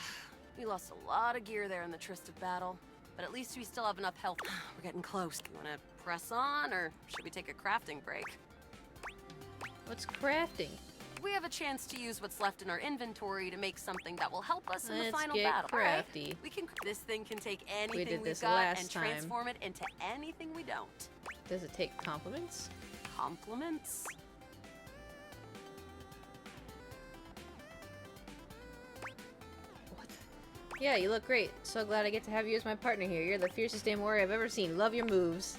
We lost a lot of gear there in the Tryst of battle, but at least we still have enough health. We're getting close. You wanna press on, or should we take a crafting break? What's crafting? We have a chance to use what's left in our inventory to make something that will help us in the Let's final get battle. All right. crafty. We can. This thing can take anything did we've this got last and time. transform it into anything we don't. Does it take compliments? Compliments? What? Yeah, you look great. So glad I get to have you as my partner here. You're the fiercest damn warrior I've ever seen. Love your moves.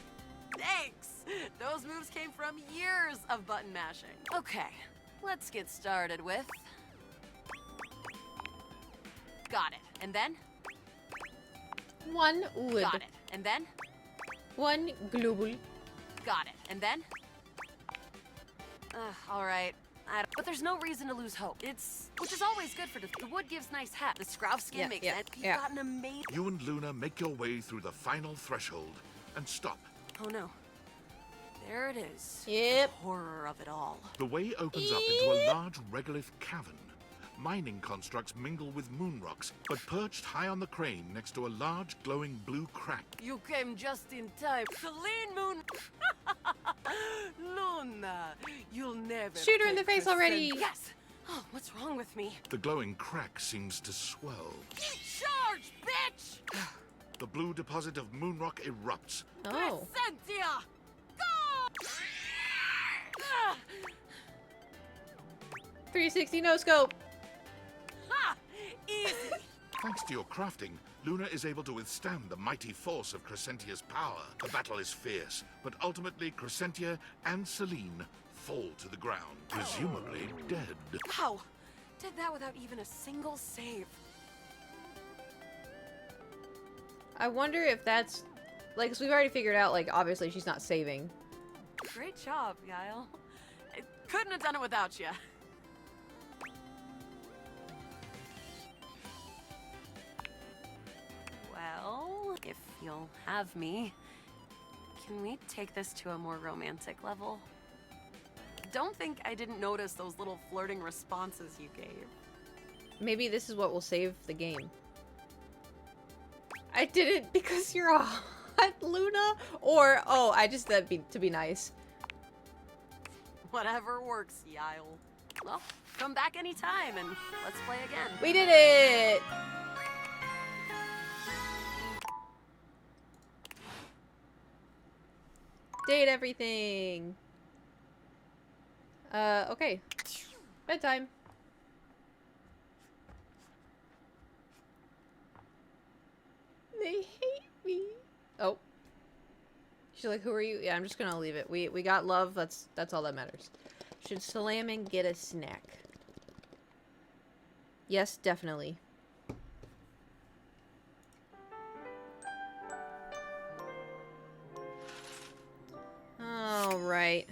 Thanks! Those moves came from years of button mashing. Okay, let's get started with... Got it. And then? One wood. Got it. And then? One global. Got it. And then? All right. But there's no reason to lose hope. Which is always good for the wood gives nice hat. The scrow skin Yeah, makes yeah, it. You've yeah. got an amazing. You and Luna make your way through the final threshold and stop. Oh no. There it is. Yep. The horror of it all. The way opens up into a large regolith cavern. Mining constructs mingle with moon rocks, but perched high on the crane next to a large glowing blue crack. You came just in time. Celine Moon. Luna, you'll never. Shoot her in the take face already. Yes. Oh, what's wrong with me? The glowing crack seems to swell. Charge, bitch! The blue deposit of moon rock erupts. Oh. Crescentia! Go! Ah! 360 no scope. Ha! Easy. Thanks to your crafting, Luna is able to withstand the mighty force of Crescentia's power. The battle is fierce, but ultimately Crescentia and Celine fall to the ground, presumably dead. Wow. Did that without even a single save. I wonder if that's like, 'cause we've already figured out, like, obviously she's not saving. Great job, Yael. I couldn't have done it without you. Well, if you'll have me, can we take this to a more romantic level? Don't think I didn't notice those little flirting responses you gave. Maybe this is what will save the game. I did it because you're a hot Luna, or oh, I just said to be nice. Whatever works, Yael. Well, come back anytime and let's play again. We did it! Date everything. Okay. Bedtime. They hate me. Oh. She's like, who are you? Yeah, I'm just gonna leave it. We got love. That's all that matters. Should Salaman get a snack? Yes, definitely. All right.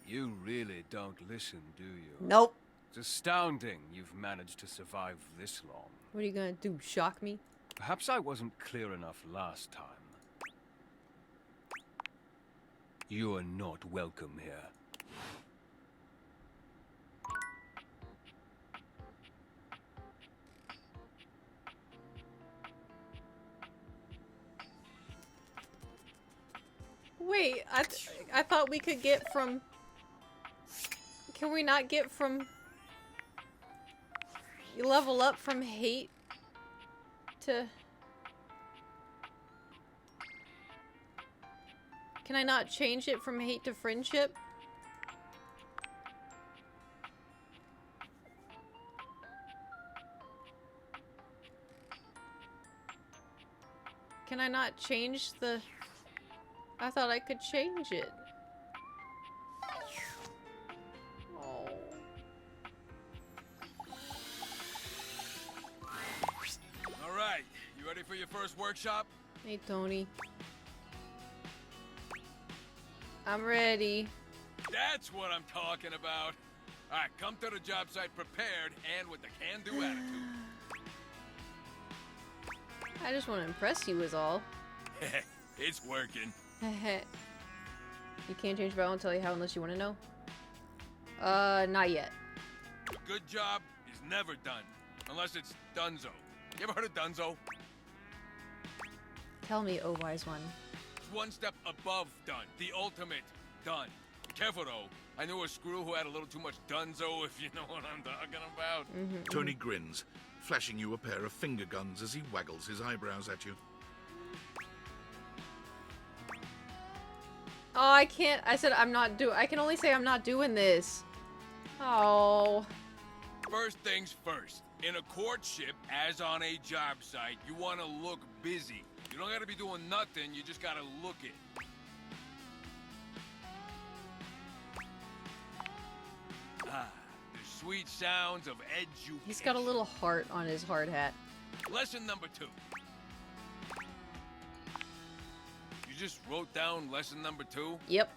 You really don't listen, do you? Nope. It's astounding you've managed to survive this long. What are you gonna do? Shock me? Perhaps I wasn't clear enough last time. You are not welcome here. Wait, I thought we could get from... Can we not get from... You level up from hate to... Can I not change it from hate to friendship? Can I not change the... I thought I could change it. Oh. All right, you ready for your first workshop? Hey, Tony. I'm ready. That's what I'm talking about. All right, come to the job site prepared and with the can-do attitude. I just want to impress you is all. It's working. You can't change, but I won't tell you how unless you want to know. Not yet. A good job is never done, unless it's Dunzo. You ever heard of Dunzo? Tell me, oh wise one. It's one step above done, the ultimate done. Careful though, I knew a screw who had a little too much Dunzo, if you know what I'm talking about. Tony grins, flashing you a pair of finger guns as he waggles his eyebrows at you. Oh, I can't. I said I'm not I can only say I'm not doing this. Oh. First things first. In a courtship, as on a job site, you want to look busy. You don't gotta be doing nothing, you just gotta look it. Ah, the sweet sounds of education. He's got a little heart on his hard hat. Lesson number 2. just wrote down lesson number 2? Yep.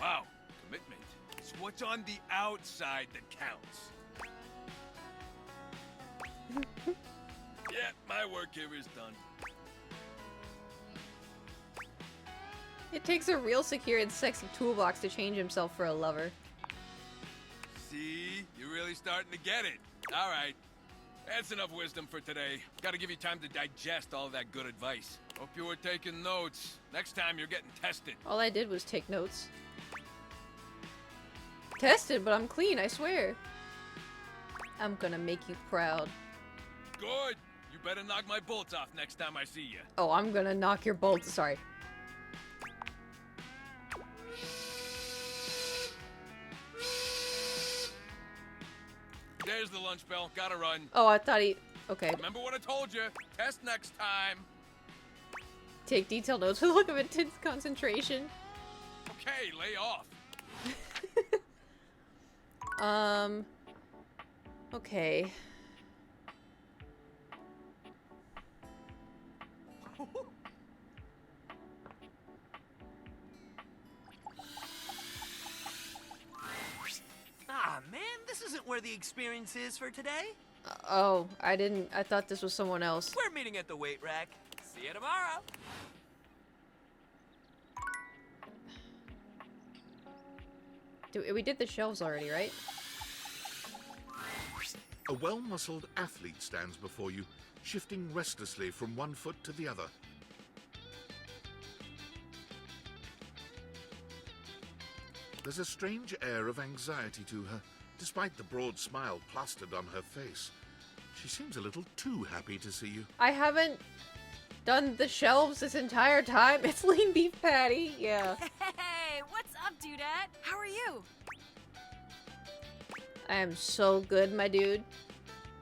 Wow, commitment. It's what's on the outside that counts. Yeah, my work here is done. It takes a real secure and sexy toolbox to change himself for a lover. See? You're really starting to get it. All right. That's enough wisdom for today. Gotta give you time to digest all that good advice. Hope you were taking notes. Next time you're getting tested. All I did was take notes. Tested, but I'm clean, I swear. I'm gonna make you proud. Good. You better knock my bolts off next time I see you. Oh, I'm gonna knock your bolts. Sorry. There's the lunch bell. Gotta run. Oh, I thought he... Okay. Remember what I told you. Test next time. Take detailed notes with a look of intense concentration. Okay, lay off. Okay. Ah, man, this isn't where the experience is for today. Oh, I didn't... I thought this was someone else. We're meeting at the weight rack. See you tomorrow. We did the shelves already, right? A well-muscled athlete stands before you, shifting restlessly from one foot to the other. There's a strange air of anxiety to her, despite the broad smile plastered on her face. She seems a little too happy to see you. I haven't done the shelves this entire time. It's lean beef patty, yeah. Hey, what's up, dudette? How are you? I am so good, my dude.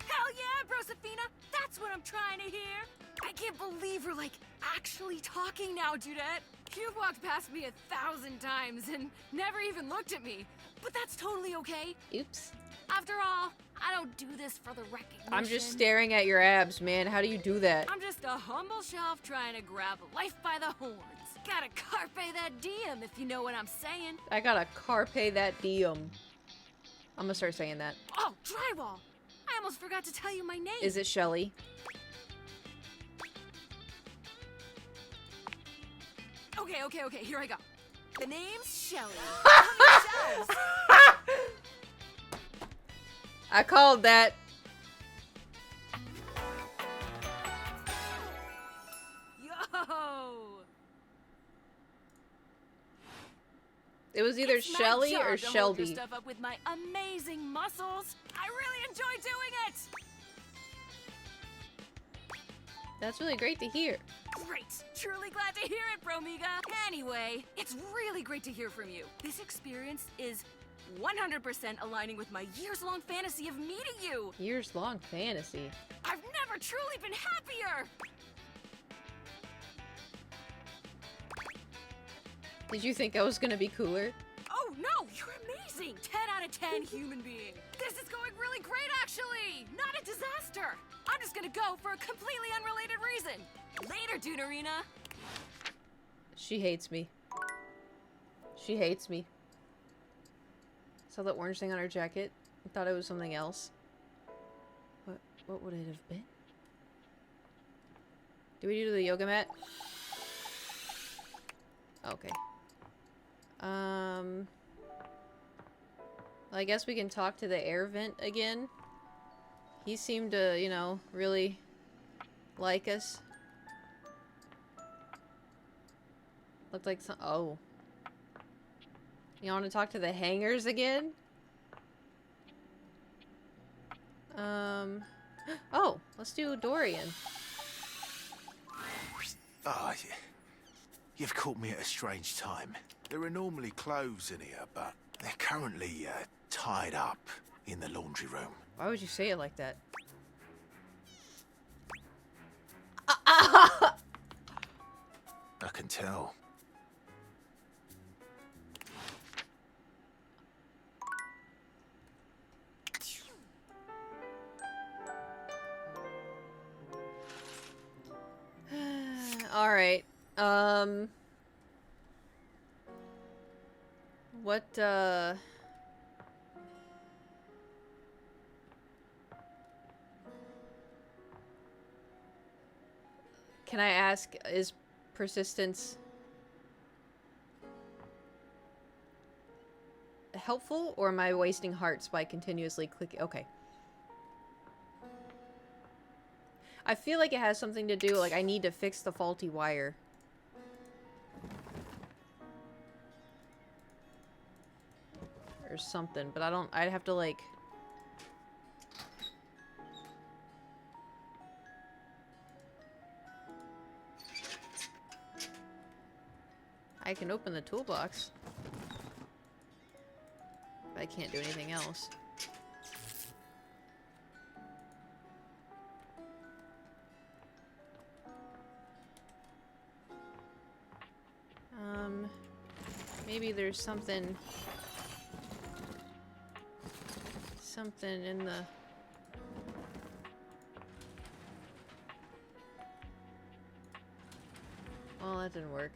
Hell yeah, Brosafina! That's what I'm trying to hear! I can't believe we're, like, actually talking now, dudette. You've walked past me 1,000 times and never even looked at me. But that's totally okay. Oops. After all, I don't do this for the recognition. I'm just staring at your abs, man. How do you do that? I'm just a humble shelf trying to grab life by the horns. Gotta carpe that diem, if you know what I'm saying. I gotta carpe that diem. I'm gonna start saying that. Oh, drywall! I almost forgot to tell you my name. Is it Shelly? Okay, here I go. The name's Shelly. I called that. Yo! It was either It's my Shelly job or to hold Shelby. your stuff up with my amazing muscles. I really enjoy doing it. That's really great to hear. Great. Truly glad to hear it, Bromiga. Anyway, it's really great to hear from you. This experience is 100% aligning with my years-long fantasy of meeting you. Years-long fantasy. I've never truly been happier. Did you think I was gonna be cooler? Oh no, you're amazing. 10 out of 10 human being. This is going really great, actually. Not a disaster. I'm just gonna go for a completely unrelated reason. Later, Dunarina. She hates me. She hates me. Saw that orange thing on her jacket. I thought it was something else. What would it have been? Do we do the yoga mat? Okay. Well, I guess we can talk to the air vent again. He seemed to, you know, really like us. Looked like some... Oh. You want to talk to the hangers again? Oh, let's do Dorian. Ah, you've caught me at a strange time. There are normally clothes in here, but they're currently tied up in the laundry room. Why would you say it like that? I can tell. Alright. What, can I ask, is persistence helpful, or am I wasting hearts by continuously clicking? Okay. I feel like it has something to do, like I need to fix the faulty wire. Or something, but I'd have to like... I can open the toolbox. But I can't do anything else. Maybe there's something in the... Well, that didn't work.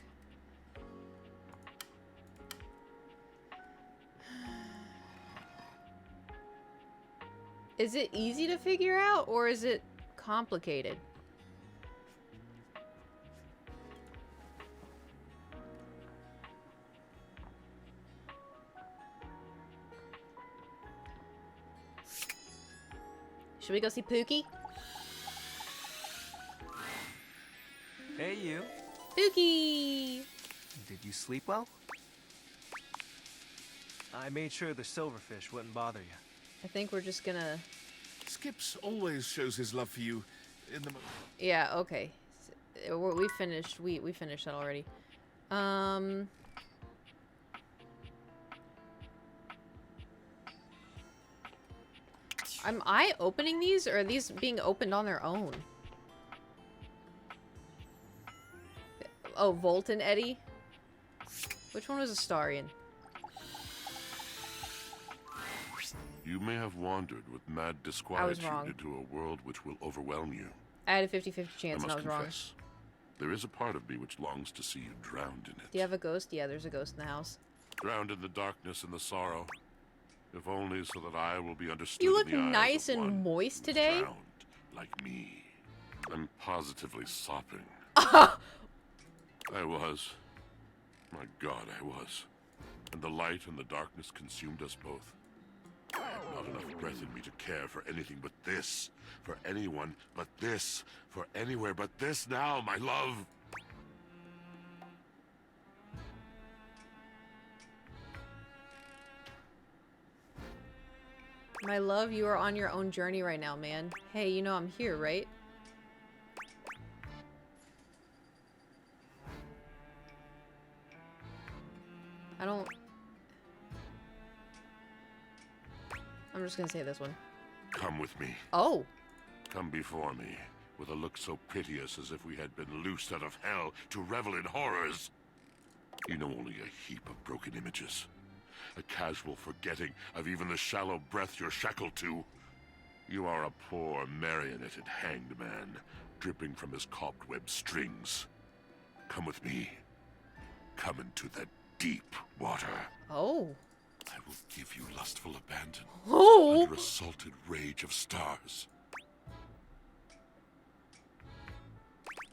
Is it easy to figure out, or is it complicated? Should we go see Pookie? Hey, you. Pookie! Did you sleep well? I made sure the silverfish wouldn't bother you. I think we're just gonna... Skips always shows his love for you in the... Yeah, okay. We finished. We finished that already. Am I opening these, or are these being opened on their own? Oh, Volt and Eddie? Which one was Astarion? You may have wandered with mad disquietude into a world which will overwhelm you. I had a 50-50 chance and I was confess, there is a part of me which longs to see you drowned in it. Do you have a ghost? Yeah, there's a ghost in the house. Drowned in the darkness and the sorrow. If only so that I will be understood. You look in the eyes nice of and one moist today. drowned like me. I'm positively sopping. I was. My God, I was. And the light and the darkness consumed us both. I had not enough breath in me to care for anything but this. For anyone but this. For anywhere but this now, my love. My love, you are on your own journey right now, man. Hey, you know I'm here, right? I'm just gonna say this one. Come with me. Oh! Come before me, with a look so piteous as if we had been loosed out of hell to revel in horrors. You know only a heap of broken images. A casual forgetting of even the shallow breath you're shackled to. You are a poor, marionetted hanged man, dripping from his cobweb strings. Come with me. Come into the deep water. Oh. I will give you lustful abandon. Oh. Under a salted rage of stars.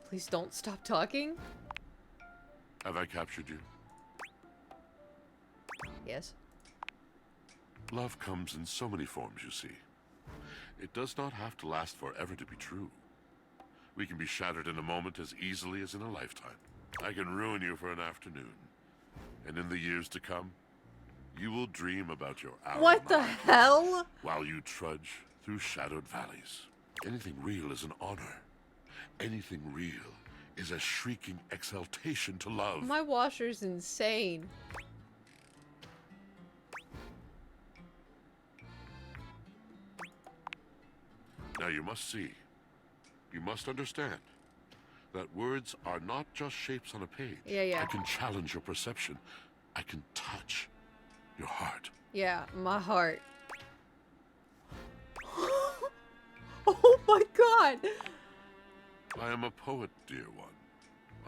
Please don't stop talking. Have I captured you? Yes. Love comes in so many forms, you see. It does not have to last forever to be true. We can be shattered in a moment as easily as in a lifetime. I can ruin you for an afternoon. And in the years to come, you will dream about your hour. What the hell? While you trudge through shadowed valleys. Anything real is an honor. Anything real is a shrieking exaltation to love. My washer's insane. Now you must see, you must understand, that words are not just shapes on a page. Yeah. I can challenge your perception. I can touch your heart. Yeah, my heart. Oh my god! I am a poet, dear one.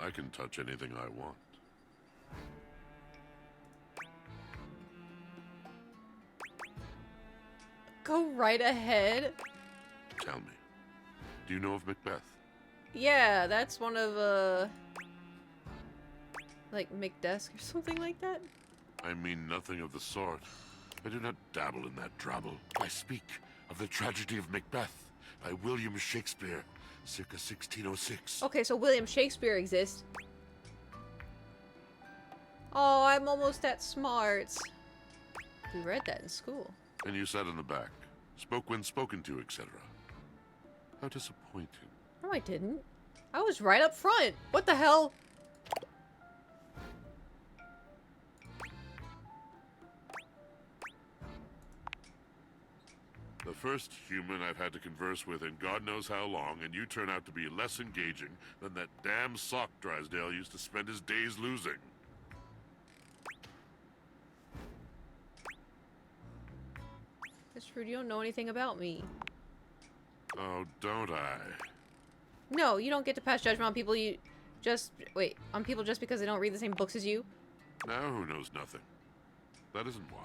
I can touch anything I want. Go right ahead. Tell me, do you know of Macbeth? Yeah, that's one of, like, McDesk or something like that? I mean nothing of the sort. I do not dabble in that drabble. I speak of the tragedy of Macbeth by William Shakespeare, circa 1606. Okay, so William Shakespeare exists. Oh, I'm almost that smart. We read that in school. And you sat in the back, spoke when spoken to, etc. How disappointing. No, I didn't. I was right up front. What the hell? The first human I've had to converse with in God knows how long, and you turn out to be less engaging than that damn sock Drysdale used to spend his days losing. It's true, you don't know anything about me. Oh, don't I? No, you don't get to pass judgment on people you just... Wait, on people just because they don't read the same books as you? Now who knows nothing? That isn't why.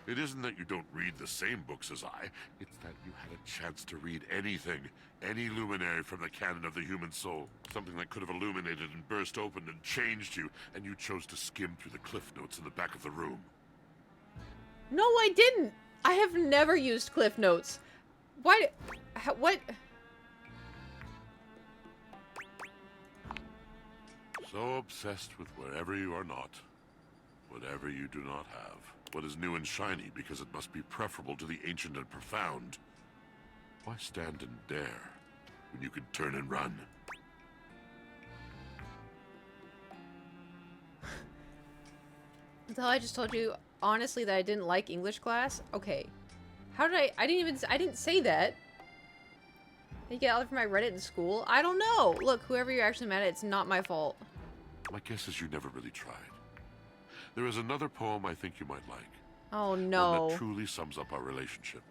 It isn't that you don't read the same books as I. It's that you had a chance to read anything. Any luminary from the canon of the human soul. Something that could have illuminated and burst open and changed you, and you chose to skim through the cliff notes in the back of the room. No, I didn't! I have never used Cliff Notes. Why... What... So obsessed with wherever you are not, whatever you do not have, what is new and shiny because it must be preferable to the ancient and profound. Why stand and dare when you could turn and run? Until I just told you, honestly, that I didn't like English class? Okay. How did I didn't say that. You get out from I read it in school? I don't know. Look, whoever you're actually mad at, it's not my fault. My guess is you never really tried. There is another poem I think you might like. Oh, One no. that truly sums up our relationship.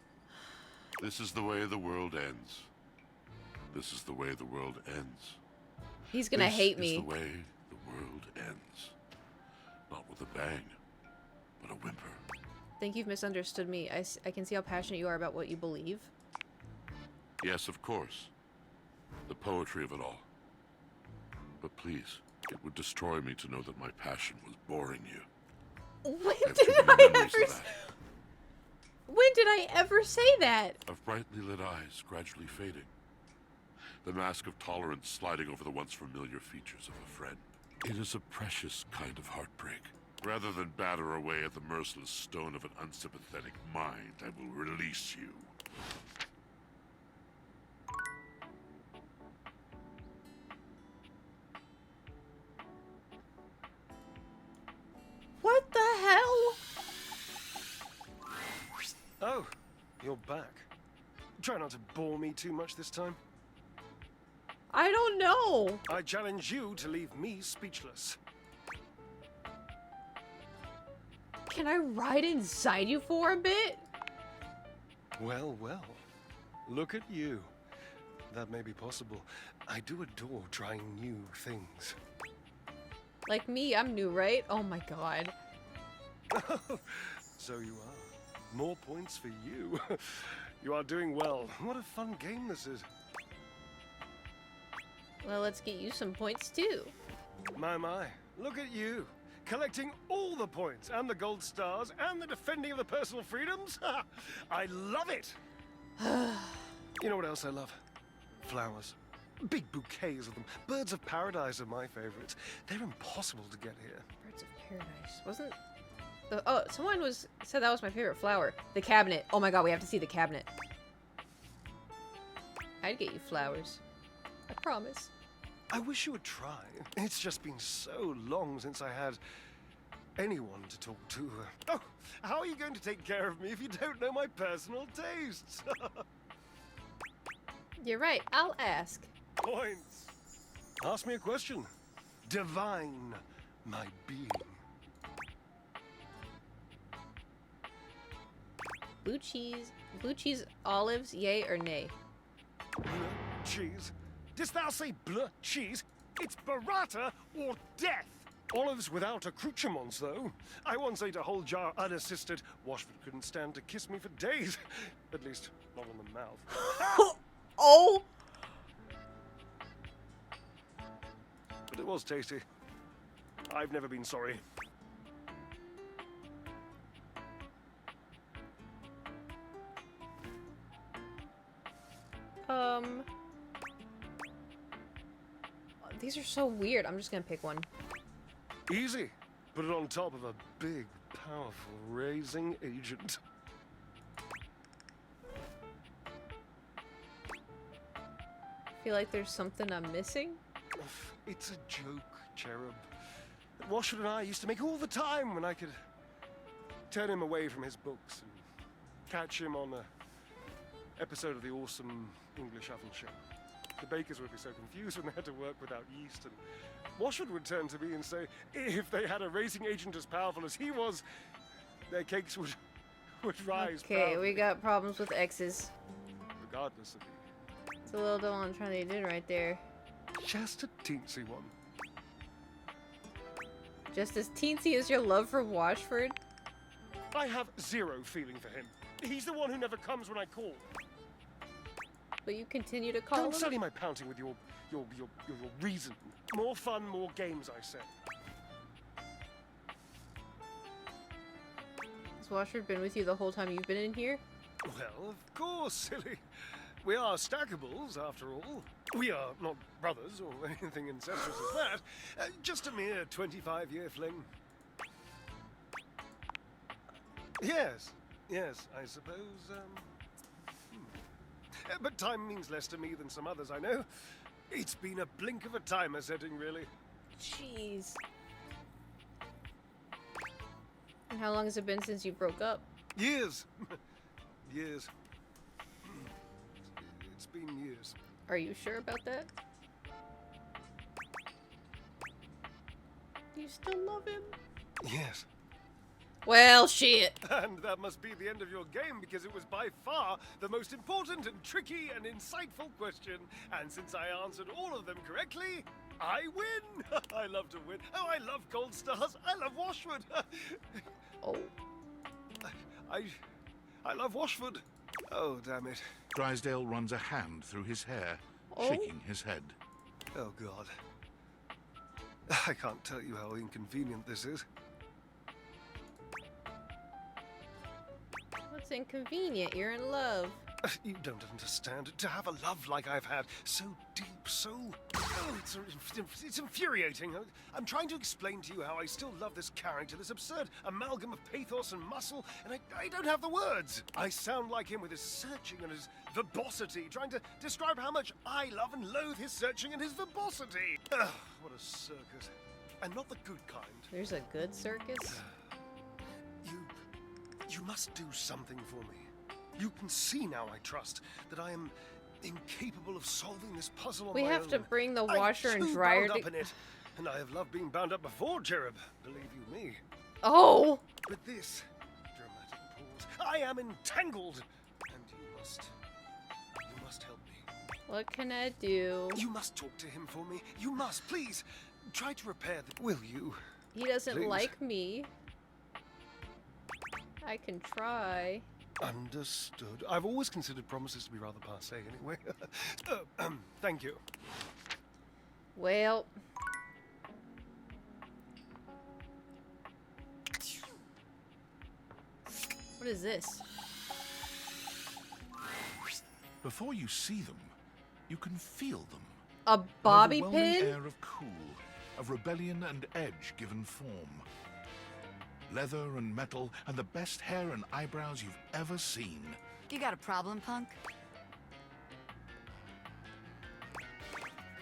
This is the way the world ends. This is the way the world ends. He's gonna hate me. This is the way the world ends. Not with a bang, but a whimper. I think you've misunderstood me. I can see how passionate you are about what you believe. Yes, of course. The poetry of it all. But please, it would destroy me to know that my passion was boring you. When I have did too many I memories ever... of that. When did I ever say that? Of brightly lit eyes gradually fading. The mask of tolerance sliding over the once familiar features of a friend. It is a precious kind of heartbreak. Rather than batter away at the merciless stone of an unsympathetic mind, I will release you. What the hell? Oh, you're back. Try not to bore me too much this time. I don't know. I challenge you to leave me speechless. Can I ride inside you for a bit? Well, well. Look at you. That may be possible. I do adore trying new things. Like me, I'm new, right? Oh my god. So you are. More points for you. You are doing well. What a fun game this is. Well, let's get you some points too. My, my. Look at you. Collecting all the points, and the gold stars, and the defending of the personal freedoms. I love it. You know what else I love? Flowers. Big bouquets of them. Birds of paradise are my favorites. They're impossible to get here. Birds of paradise. Wasn't... Oh, someone said that was my favorite flower. The cabinet. Oh my god, we have to see the cabinet. I'd get you flowers. I promise. I wish you would try. It's just been so long since I had anyone to talk to. Oh, how are you going to take care of me if you don't know my personal tastes? You're right. I'll ask. Points. Ask me a question. Divine my being. Blue cheese, olives, yay or nay? Bleu cheese? Didst thou say bleu cheese? It's burrata or death. Olives without accoutrements, though. I once ate a whole jar unassisted. Washford couldn't stand to kiss me for days. At least, not on the mouth. Oh! But it was tasty. I've never been sorry. These are so weird. I'm just gonna pick one. Easy. Put it on top of a big, powerful raising agent. Feel like there's something I'm missing. It's a joke, Cherub. Washford and I used to make all the time when I could turn him away from his books and catch him on a episode of the awesome English Oven Show. The bakers would be so confused when they had to work without yeast, and Washford would turn to me and say, if they had a racing agent as powerful as he was, their cakes would rise. Okay, proudly, we got problems with X's. regardless of It's a little dumb I'm trying to do right there. just a teensy one. Just as teensy as your love for Washford. I have zero feeling for him. He's the one who never comes when I call. But you continue to call Don't him? sully my pouting with your reason. More fun, more games, I say. Has Washford been with you the whole time you've been in here? Well, of course, silly. We are stackables, after all. We are not brothers or anything incestuous as that. Just a mere 25-year fling. Yes, I suppose, But time means less to me than some others I know. It's been a blink of a timer setting, really. Jeez. And how long has it been since you broke up? Years. Years. It's been years. Are you sure about that? You still love him? Yes. Well, shit. And that must be the end of your game, because it was by far the most important and tricky and insightful question. And since I answered all of them correctly, I win! I love to win. Oh, I love gold stars. I love Washford. Oh. I love Washford. Oh, damn it. Drysdale runs a hand through his hair, shaking his head. Oh, God. I can't tell you how inconvenient this is. What's inconvenient? You're in love. You don't understand. To have a love like I've had, so deep, so... Oh, it's infuriating. I'm trying to explain to you how I still love this character, this absurd amalgam of pathos and muscle, and I don't have the words. I sound like him with his searching and his verbosity, trying to describe how much I love and loathe his searching and his verbosity. Ugh, what a circus. And not the good kind. There's a good circus? You must do something for me. You can see now, I trust, that I am incapable of solving this puzzle on my own. We have to bring the I'm washer and too dryer bound up in it, and I have loved being bound up before, Cherub. Believe you me. Oh! But this dramatic pause, I am entangled, and you must help me. What can I do? You must talk to him for me. You must, please. Try to repair the... Will you? He doesn't Please. like me. I can try. Understood. I've always considered promises to be rather passé anyway. Thank you. Well... What is this? Before you see them, you can feel them. A bobby An overwhelming pin? air of cool, of rebellion and edge given form. Leather and metal, and the best hair and eyebrows you've ever seen. You got a problem, punk?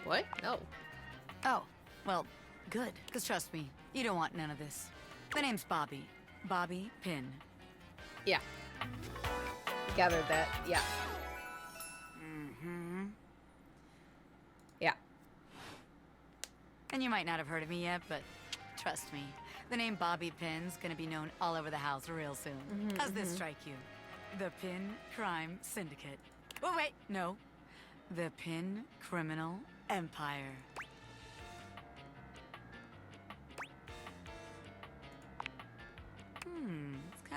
What? No. Oh, well, good. Because trust me, you don't want none of this. The name's Bobby. Bobby Pin. Yeah. Gathered that. Yeah. Mm-hmm. Yeah. And you might not have heard of me yet, but trust me, the name Bobby Pin's gonna be known all over the house real soon. Mhm, How's this mhm. strike you? The Pin Crime Syndicate. Oh, wait, no. The Pin Criminal Empire.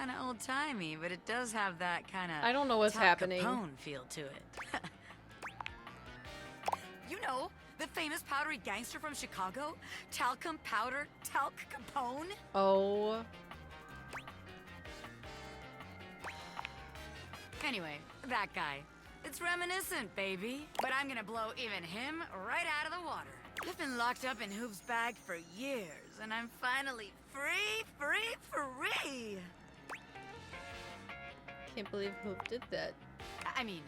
kind of old-timey, but it does have that kind of I don't know what's happening. Capone feel to it. You know, the famous powdery gangster from Chicago? Talcum Powder, Talc Capone? Oh. Anyway, that guy. It's reminiscent, baby. But I'm gonna blow even him right out of the water. I've been locked up in Hoop's bag for years, and I'm finally free! Can't believe Hoop did that. I mean,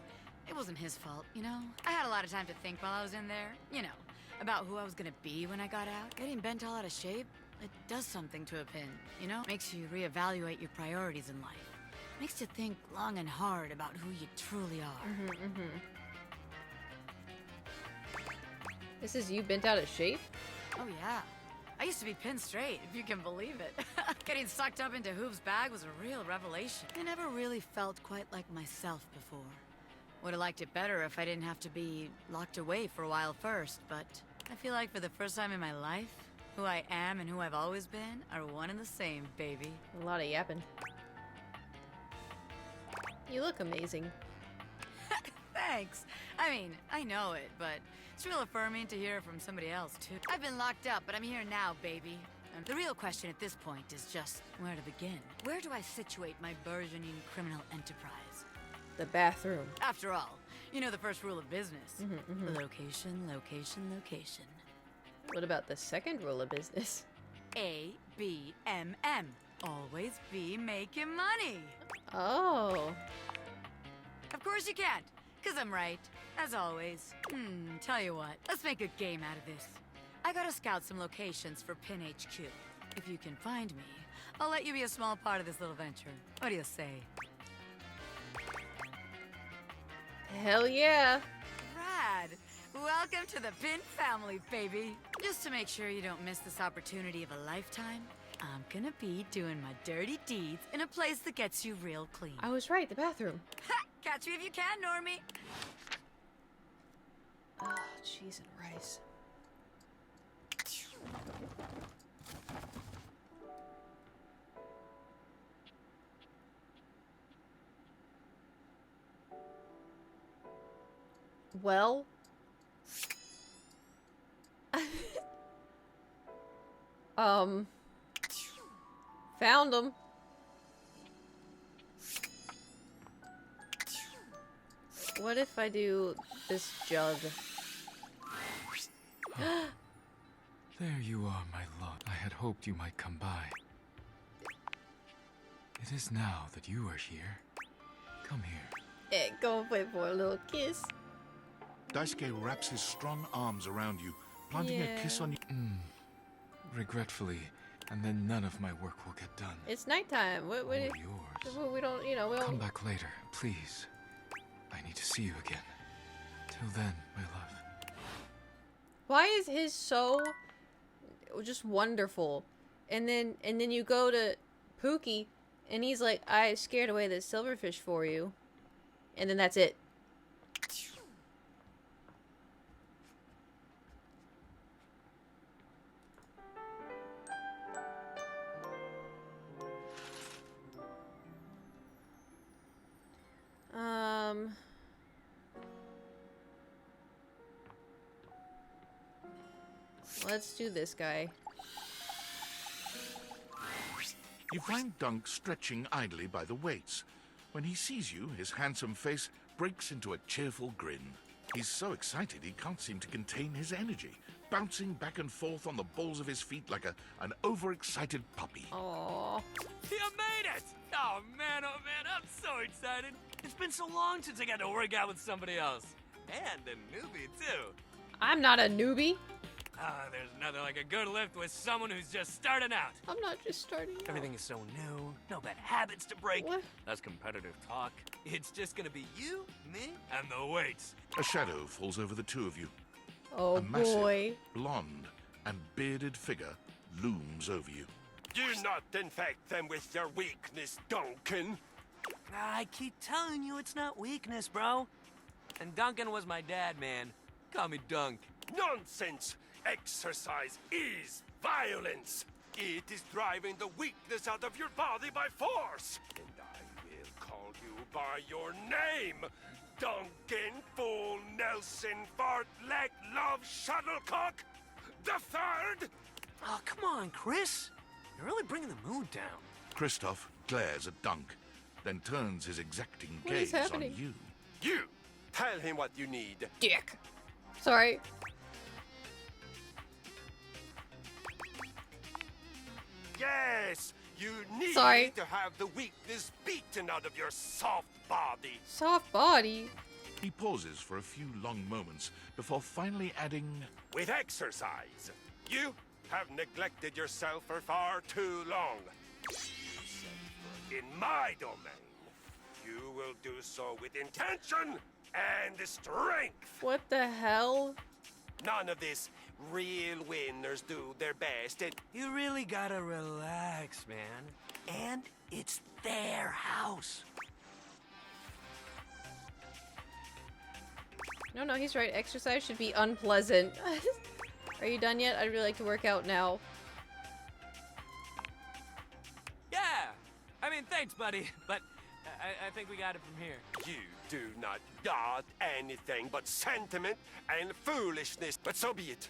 it wasn't his fault, you know? I had a lot of time to think while I was in there, you know, about who I was gonna be when I got out. Getting bent all out of shape, it does something to a pin, you know? Makes you reevaluate your priorities in life. Makes you think long and hard about who you truly are. This is you bent out of shape? Oh yeah. I used to be pinned straight, if you can believe it. Getting sucked up into Hoop's bag was a real revelation. I never really felt quite like myself before. Would have liked it better if I didn't have to be locked away for a while first, but I feel like for the first time in my life, who I am and who I've always been are one and the same, baby. A lot of yapping. You look amazing. Thanks. I mean, I know it, but it's real affirming to hear from somebody else, too. I've been locked up, but I'm here now, baby. And the real question at this point is just where to begin. Where do I situate my burgeoning criminal enterprise? The bathroom. After all, you know the first rule of business. Location, location, location. What about the second rule of business? A-B-M-M. Always be making money. Oh. Of course you can't, because I'm right, as always. Tell you what, let's make a game out of this. I gotta scout some locations for Pin HQ. If you can find me, I'll let you be a small part of this little venture. What do you say? Hell yeah. Rad! Welcome to the Pin family, baby. Just to make sure you don't miss this opportunity of a lifetime, I'm gonna be doing my dirty deeds in a place that gets you real clean. I was right, the bathroom. Ha! Catch me if you can, Normie. Oh, cheese and rice. Well, found them. What if I do this jug? There you are, my love. I had hoped you might come by. It is now that you are here. Come here. Hey, go and wait for a little kiss. Daisuke wraps his strong arms around you, planting a kiss on you. Regretfully, and then none of my work will get done. It's nighttime. What Yours. we don't, you know, we don't. Come back later, please. I need to see you again. Till then, my love. Why is his so just wonderful? And then you go to Pookie and he's like, I scared away the silverfish for you. And then that's it. Let's do this guy. You find Dunk stretching idly by the weights. When he sees you, his handsome face breaks into a cheerful grin. He's so excited he can't seem to contain his energy, bouncing back and forth on the balls of his feet like an overexcited puppy. Aww. You made it! Oh man, I'm so excited. It's been so long since I got to work out with somebody else. And a newbie, too. I'm not a newbie. There's nothing like a good lift with someone who's just starting out. I'm not just starting out. Everything is so new, no bad habits to break. What? That's competitive talk. It's just gonna be you, me, and the weights. A shadow falls over the two of you. Oh a massive, boy. blonde and bearded figure looms over you. Do not infect them with your weakness, Duncan. I keep telling you it's not weakness, bro. And Duncan was my dad, man. Call me Dunk. Nonsense! Exercise is violence! It is driving the weakness out of your body by force. And I will call you by your name. Duncan Fool Nelson Fart Leg Love Shuttlecock the Third. Oh, come on, Chris. You're really bringing the mood down. Kristoff glares at Dunk, then turns his exacting What is gaze on happening? you. You tell him what you need. Dick. Sorry. Yes, you need Sorry. to have the weakness beaten out of your soft body. Soft body. He pauses for a few long moments before finally adding, With exercise. You have neglected yourself for far too long. In my domain, you will do so with intention and strength. What the hell? None of this real winners do their best and You really gotta relax, man. And it's their house. No, he's right. Exercise should be unpleasant. Are you done yet? I'd really like to work out now. Yeah. I mean, thanks, buddy. But I think we got it from here. you do not got anything but sentiment and foolishness. But so be it.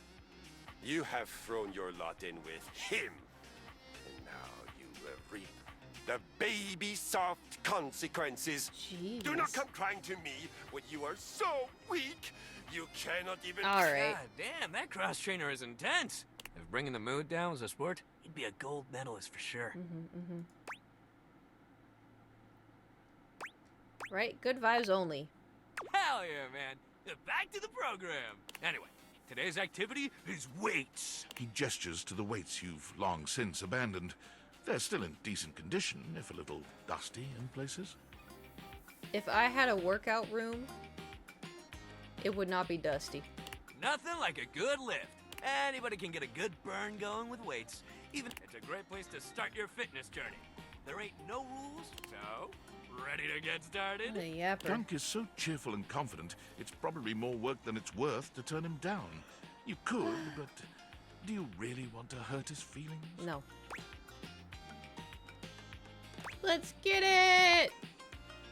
You have thrown your lot in with him. And now you will reap the baby soft consequences. Jeez. Do not come crying to me when you are so weak you cannot even. All right. God damn, that cross trainer is intense. If bringing the mood down was a sport, he'd be a gold medalist for sure. Right? Good vibes only. Hell yeah, man. Back to the program. Anyway, today's activity is weights. he gestures to the weights you've long since abandoned. They're still in decent condition, if a little dusty in places. If I had a workout room, it would not be dusty. Nothing like a good lift. Anybody can get a good burn going with weights. Even it's a great place to start your fitness journey. There ain't no rules, so ready to get started? What a yapper. Dunk is so cheerful and confident, it's probably more work than it's worth to turn him down. You could, but do you really want to hurt his feelings? No. Let's get it!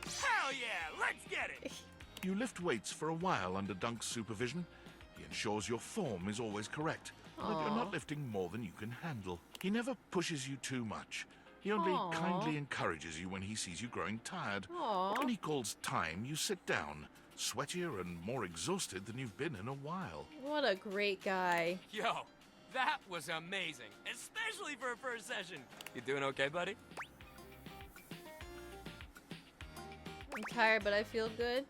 Hell yeah, let's get it! You lift weights for a while under Dunk's supervision. He ensures your form is always correct, that you're Aw. not lifting more than you can handle. He never pushes you too much. He only Aw. kindly encourages you when he sees you growing tired. Aw. But when he calls time, you sit down, sweatier and more exhausted than you've been in a while. What a great guy. Yo, that was amazing, especially for a first session. You doing okay, buddy? I'm tired, but I feel good.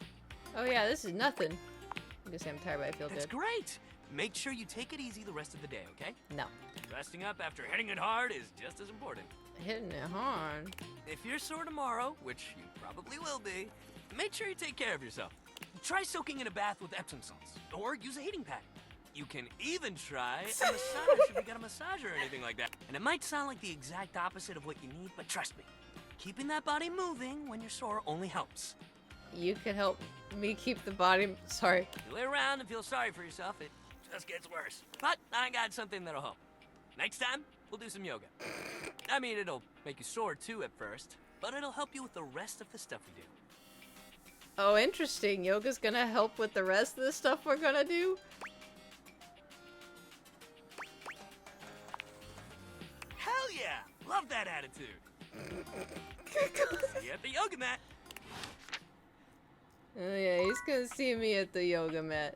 Oh yeah, this is nothing. I'm gonna say I'm tired, but I feel That's good. great. Make sure you take it easy the rest of the day, okay? No. Resting up after hitting it hard is just as important. Hitting it hard. If you're sore tomorrow, which you probably will be, make sure you take care of yourself. Try soaking in a bath with Epsom salts, or use a heating pad. You can even try a massage if you got a massager or anything like that. And it might sound like the exact opposite of what you need, but trust me, keeping that body moving when you're sore only helps. You could help me keep the body. Sorry. You lay around and feel sorry for yourself, it just gets worse. But I got something that'll help. Next time, we'll do some yoga. I mean, it'll make you sore too at first, but it'll help you with the rest of the stuff we do. Oh, interesting. Yoga's gonna help with the rest of the stuff we're gonna do? Hell yeah! Love that attitude. See you at the yoga mat. Oh yeah, he's gonna see me at the yoga mat.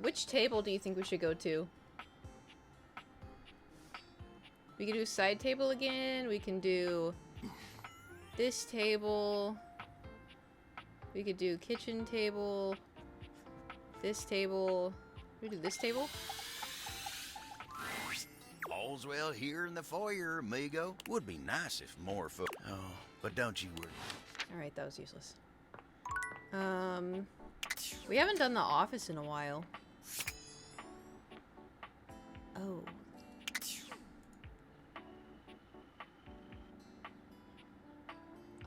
Which table do you think we should go to? We can do side table again. We can do this table. We could do kitchen table. This table. We do this table? All's well here in the foyer, amigo. Would be nice if more Oh, but don't you worry. Alright, that was useless. We haven't done the office in a while. Oh.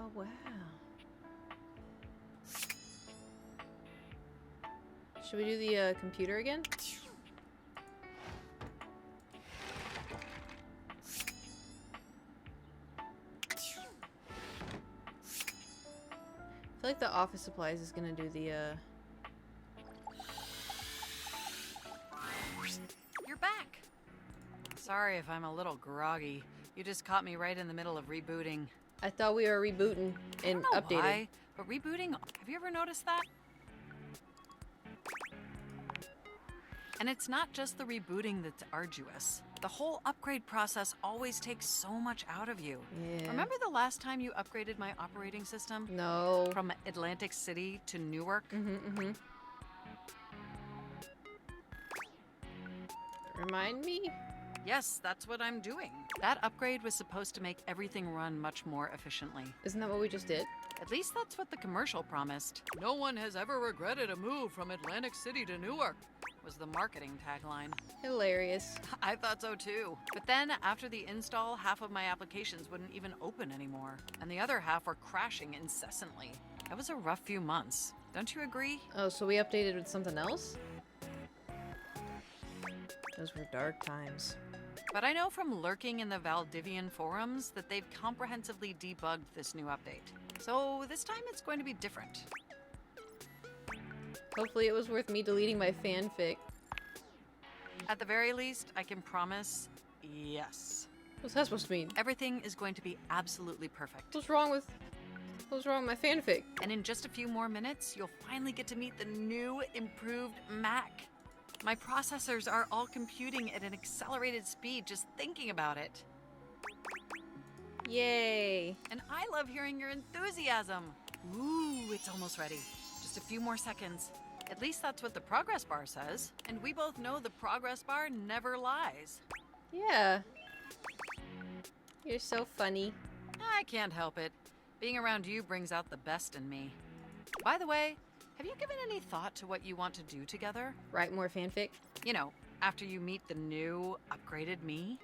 Oh, wow. Should we do the computer again? I feel like the office supplies is gonna do the You're back. Sorry if I'm a little groggy. You just caught me right in the middle of rebooting. I thought we were rebooting and I don't know updating. why, but rebooting, have you ever noticed that? And it's not just the rebooting that's arduous. The whole upgrade process always takes so much out of you. Yeah. Remember the last time you upgraded my operating system? No. From Atlantic City to Newark? Mm-hmm. Remind me? Yes, that's what I'm doing. That upgrade was supposed to make everything run much more efficiently. Isn't that what we just did? At least that's what the commercial promised. No one has ever regretted a move from Atlantic City to Newark, was the marketing tagline. Hilarious. I thought so too. But then, after the install, half of my applications wouldn't even open anymore, and the other half were crashing incessantly. That was a rough few months. Don't you agree? Oh, so we updated with something else? Those were dark times. But I know from lurking in the Valdivian forums that they've comprehensively debugged this new update. So this time it's going to be different. Hopefully it was worth me deleting my fanfic. At the very least, I can promise, yes. What's that supposed to mean? Everything is going to be absolutely perfect. What's wrong with my fanfic? And in just a few more minutes, you'll finally get to meet the new, improved Mac. My processors are all computing at an accelerated speed just thinking about it. Yay. And I love hearing your enthusiasm. Ooh, it's almost ready. Just a few more seconds. At least that's what the progress bar says. And we both know the progress bar never lies. Yeah. You're so funny. I can't help it. Being around you brings out the best in me. By the way, have you given any thought to what you want to do together? Write more fanfic? You know, after you meet the new, upgraded me?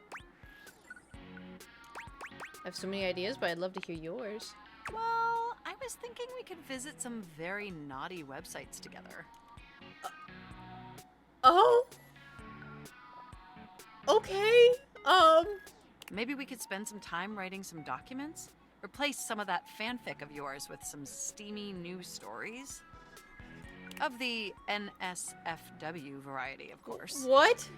I have so many ideas, but I'd love to hear yours. Well, I was thinking we could visit some very naughty websites together. Oh? Okay. Maybe we could spend some time writing some documents? Replace some of that fanfic of yours with some steamy new stories? Of the NSFW variety, of course. What?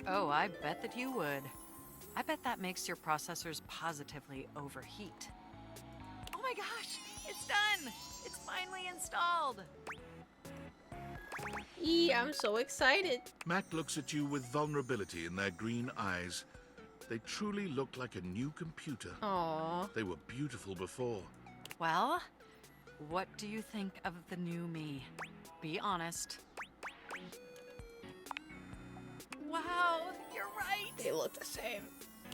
Oh, I bet that you would. I bet that makes your processors positively overheat. Oh my gosh, it's done! It's finally installed! I'm so excited. Mac looks at you with vulnerability in their green eyes. They truly look like a new computer. Aww. They were beautiful before. Well, what do you think of the new me? Be honest. Wow, you're right! They look the same.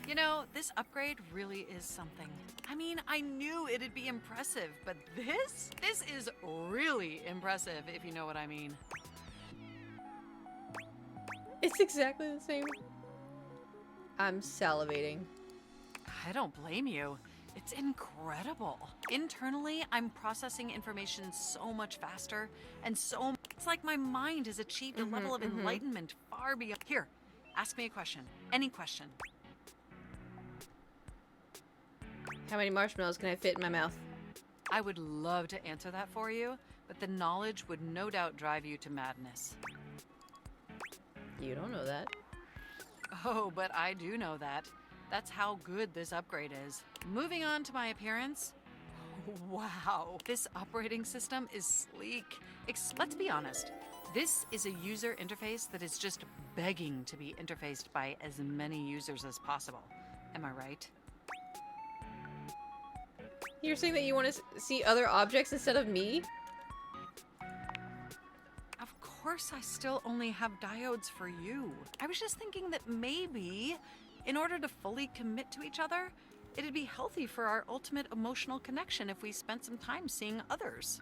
You know, this upgrade really is something. I mean, I knew it'd be impressive, but this is really impressive, if you know what I mean. It's exactly the same. I'm salivating. I don't blame you. It's incredible. Internally, I'm processing information so much faster, and so it's like my mind has achieved a level of enlightenment far beyond. Here, ask me a question. Any question. How many marshmallows can I fit in my mouth? I would love to answer that for you, but the knowledge would no doubt drive you to madness. You don't know that. Oh, but I do know that. That's how good this upgrade is. Moving on to my appearance. Wow, this operating system is sleek. Let's be honest. This is a user interface that is just begging to be interfaced by as many users as possible. Am I right? You're saying that you want to see other objects instead of me? Of course I still only have diodes for you. I was just thinking that maybe, in order to fully commit to each other, it'd be healthy for our ultimate emotional connection if we spent some time seeing others.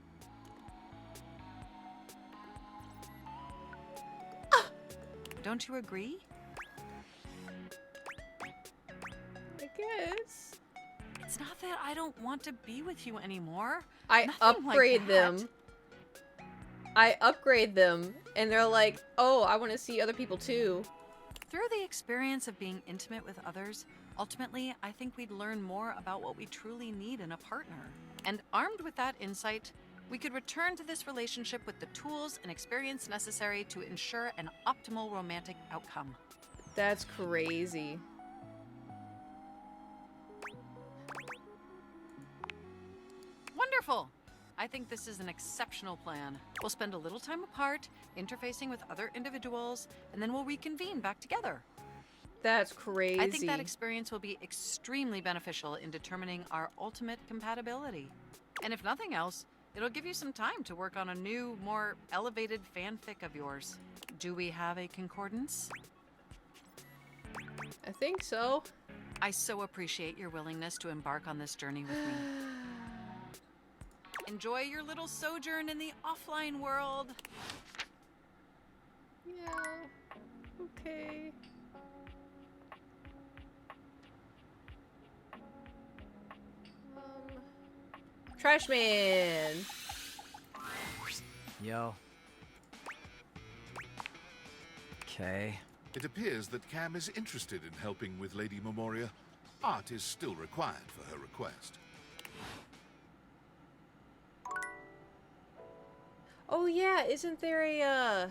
Don't you agree? I guess. It's not that I don't want to be with you anymore. I Nothing upgrade like that. them. I upgrade them, and they're like, oh, I want to see other people too. Through the experience of being intimate with others, ultimately, I think we'd learn more about what we truly need in a partner. And armed with that insight, we could return to this relationship with the tools and experience necessary to ensure an optimal romantic outcome. That's crazy. Wonderful! I think this is an exceptional plan. We'll spend a little time apart, interfacing with other individuals, and then we'll reconvene back together. That's crazy. I think that experience will be extremely beneficial in determining our ultimate compatibility. And if nothing else, it'll give you some time to work on a new, more elevated fanfic of yours. Do we have a concordance? I think so. I so appreciate your willingness to embark on this journey with me. Enjoy your little sojourn in the offline world. Yeah. Okay. Trashman. Yo. Okay. It appears that Cam is interested in helping with Lady Memoria. Art is still required for her request. Oh yeah, isn't there a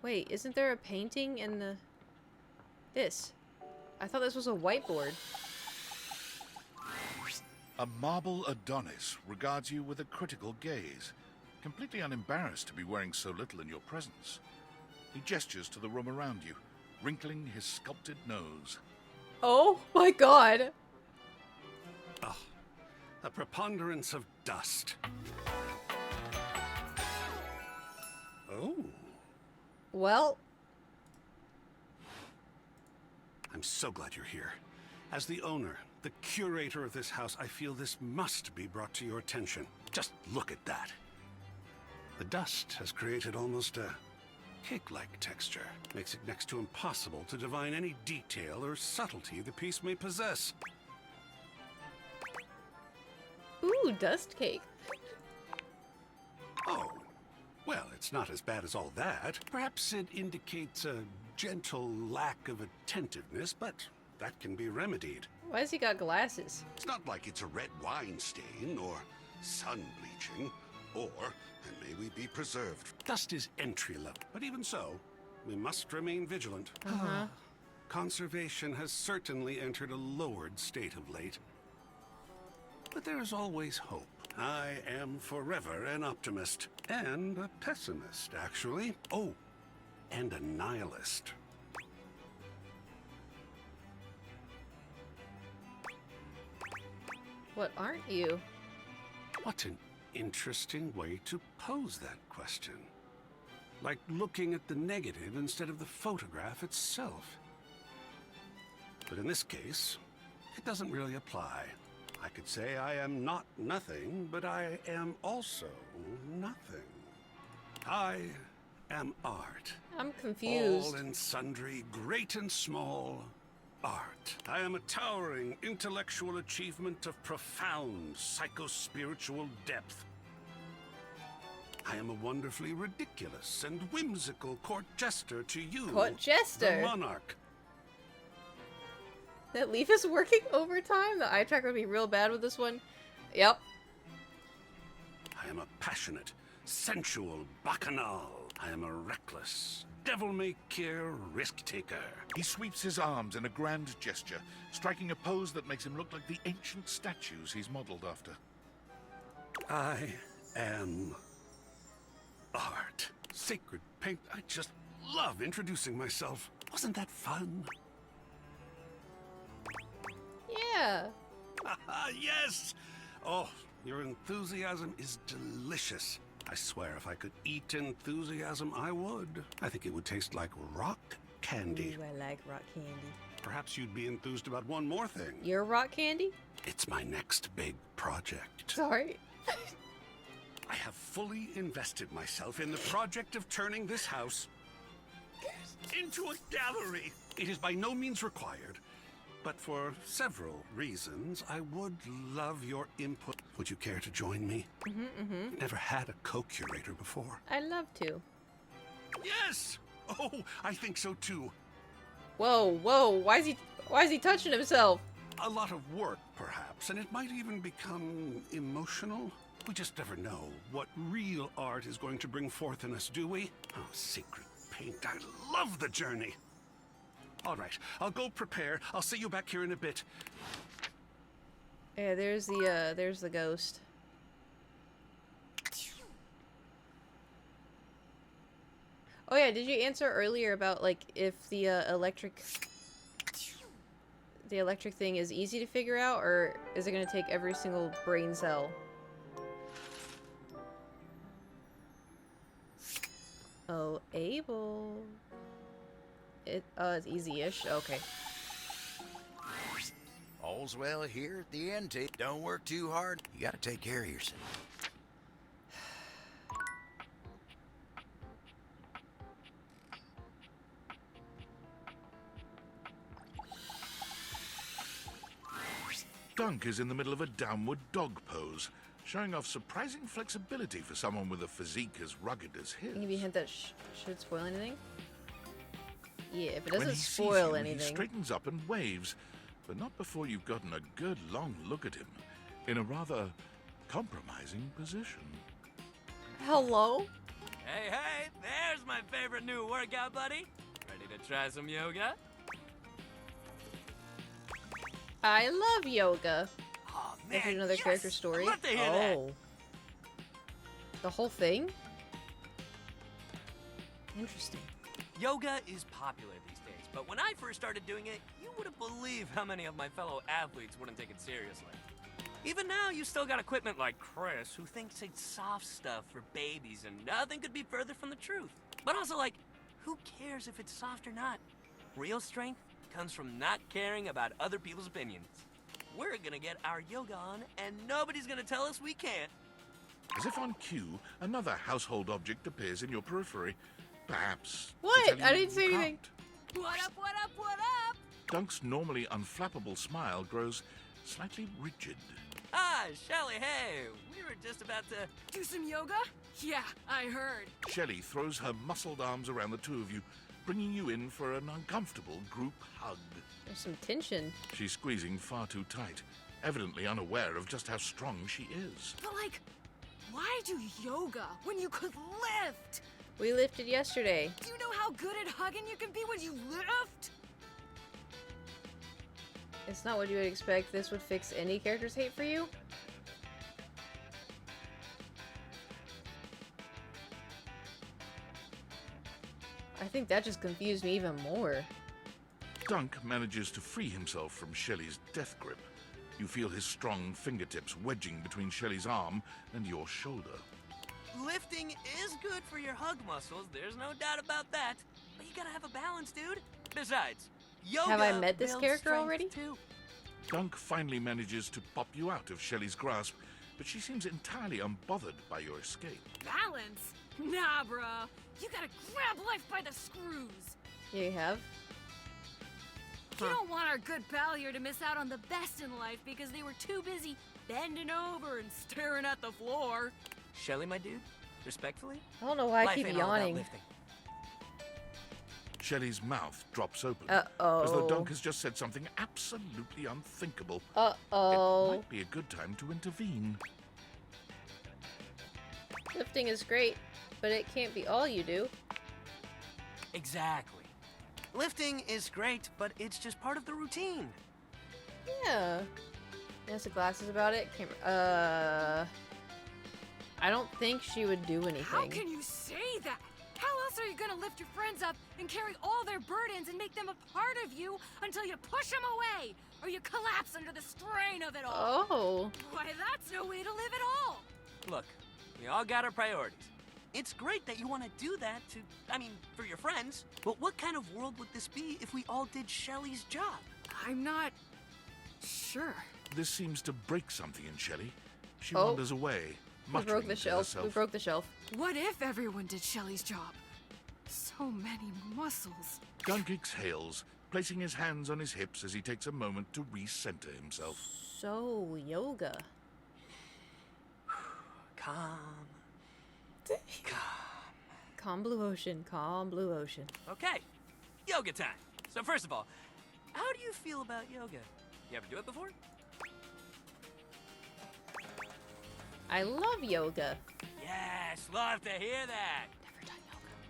Wait, isn't there a painting in the this? I thought this was a whiteboard. A marble Adonis regards you with a critical gaze, completely unembarrassed to be wearing so little in your presence. He gestures to the room around you, wrinkling his sculpted nose. Oh my god. Oh, a preponderance of dust. Oh. Well, I'm so glad you're here. As the owner, the curator of this house, I feel this must be brought to your attention. Just look at that. The dust has created almost a cake-like texture. Makes it next to impossible to divine any detail or subtlety the piece may possess. ooh, dust cake. Oh, well, it's not as bad as all that. Perhaps it indicates a gentle lack of attentiveness, but that can be remedied. Why has he got glasses? It's not like it's a red wine stain or sun bleaching, or, and may we be preserved. Dust is entry level, but even so, we must remain vigilant. Uh-huh. Conservation has certainly entered a lowered state of late. But there is always hope. I am forever an optimist. And a pessimist, actually. Oh, and a nihilist. What aren't you? What an interesting way to pose that question. Like looking at the negative instead of the photograph itself. But in this case, it doesn't really apply. I could say I am not nothing, but I am also nothing. I am art. I'm confused. All and sundry, great and small, art. I am a towering intellectual achievement of profound psycho-spiritual depth. I am a wonderfully ridiculous and whimsical court jester to you, Court jester? the monarch. That Leaf is working overtime? The eye tracker would be real bad with this one. Yep. I am a passionate, sensual bacchanal. I am a reckless, devil-may-care risk-taker. He sweeps his arms in a grand gesture, striking a pose that makes him look like the ancient statues he's modeled after. I am art. Sacred paint. I just love introducing myself. Wasn't that fun? Yeah. Yes! Oh, your enthusiasm is delicious. I swear if I could eat enthusiasm, I would. I think it would taste like rock candy. Ooh, I like rock candy. Perhaps you'd be enthused about one more thing. Your rock candy? It's my next big project. Sorry. I have fully invested myself in the project of turning this house into a gallery. It is by no means required, but for several reasons, I would love your input. Would you care to join me? Never had a co-curator before. I'd love to. Yes! Oh, I think so too. Whoa, whoa, why is he touching himself? A lot of work, perhaps, and it might even become emotional. We just never know what real art is going to bring forth in us, do we? Oh, secret paint, I love the journey. All right, I'll go prepare. I'll see you back here in a bit. Yeah, there's the ghost. Oh yeah, did you answer earlier about like if the electric thing is easy to figure out, or is it gonna take every single brain cell? Oh, Abel. It's easy-ish. Okay. All's well here at the end, T. Don't work too hard. You gotta take care of yourself. Dunk is in the middle of a downward dog pose, showing off surprising flexibility for someone with a physique as rugged as his. Can you give me a hint that should it spoil anything? Yeah, if it When doesn't he spoil sees you, anything. He straightens up and waves, but not before you've gotten a good long look at him, in a rather compromising position. Hello? Hey, hey, there's my favorite new workout buddy. Ready to try some yoga? I love yoga. Oh, Is it another character story? I'd love to hear that. Oh. The whole thing? Interesting. Yoga is popular these days, but when I first started doing it, you wouldn't believe how many of my fellow athletes wouldn't take it seriously. Even now, you still got equipment like Chris, who thinks it's soft stuff for babies, and nothing could be further from the truth. But also, like, who cares if it's soft or not? Real strength comes from not caring about other people's opinions. We're gonna get our yoga on, and nobody's gonna tell us we can't. As if on cue, another household object appears in your periphery. Perhaps. to What? tell you I didn't say you anything. can't. What up, what up, what up? Dunk's normally unflappable smile grows slightly rigid. Ah, Shelly, hey, we were just about to... Do some yoga? Yeah, I heard. Shelley throws her muscled arms around the two of you, bringing you in for an uncomfortable group hug. There's some tension. She's squeezing far too tight, evidently unaware of just how strong she is. But like, why do yoga when you could lift? We lifted yesterday. Do you know how good at hugging you can be when you lift? It's not what you would expect. This would fix any character's hate for you. I think that just confused me even more. Dunk manages to free himself from Shelley's death grip. You feel his strong fingertips wedging between Shelley's arm and your shoulder. Lifting is good for your hug muscles, there's no doubt about that. But you gotta have a balance, dude. Besides, yoga Have I met this builds character strength, already? Too. Dunk finally manages to pop you out of Shelley's grasp, but she seems entirely unbothered by your escape. Balance? Nah, bro. You gotta grab life by the screws. Yeah, you have. You don't want our good pal here to miss out on the best in life because they were too busy bending over and staring at the floor. Shelly, my dude, respectfully, I don't know why I life keep ain't all about yawning. lifting. Shelley's mouth drops open, Uh-oh. as though Dunk has just said something absolutely unthinkable. Uh-oh. It might be a good time to intervene. Lifting is great, but it can't be all you do. Exactly. Lifting is great, but it's just part of the routine. Yeah. Has the glasses about it. I don't think she would do anything. How can you say that? How else are you gonna lift your friends up and carry all their burdens and make them a part of you until you push them away or you collapse under the strain of it all? Oh. Why, that's no way to live at all. Look, we all got our priorities. It's great that you want to do that for your friends, but what kind of world would this be if we all did Shelly's job? I'm not sure. This seems to break something in Shelley. She Oh. wanders away, We muttering broke the to shelf. herself. We broke the shelf. What if everyone did Shelly's job? So many muscles. Dunk exhales, placing his hands on his hips as he takes a moment to recenter himself. So, yoga. Calm. Calm blue ocean, calm blue ocean. Okay, yoga time. So first of all, how do you feel about yoga? You ever do it before? I love yoga. Yes, love to hear that. Never done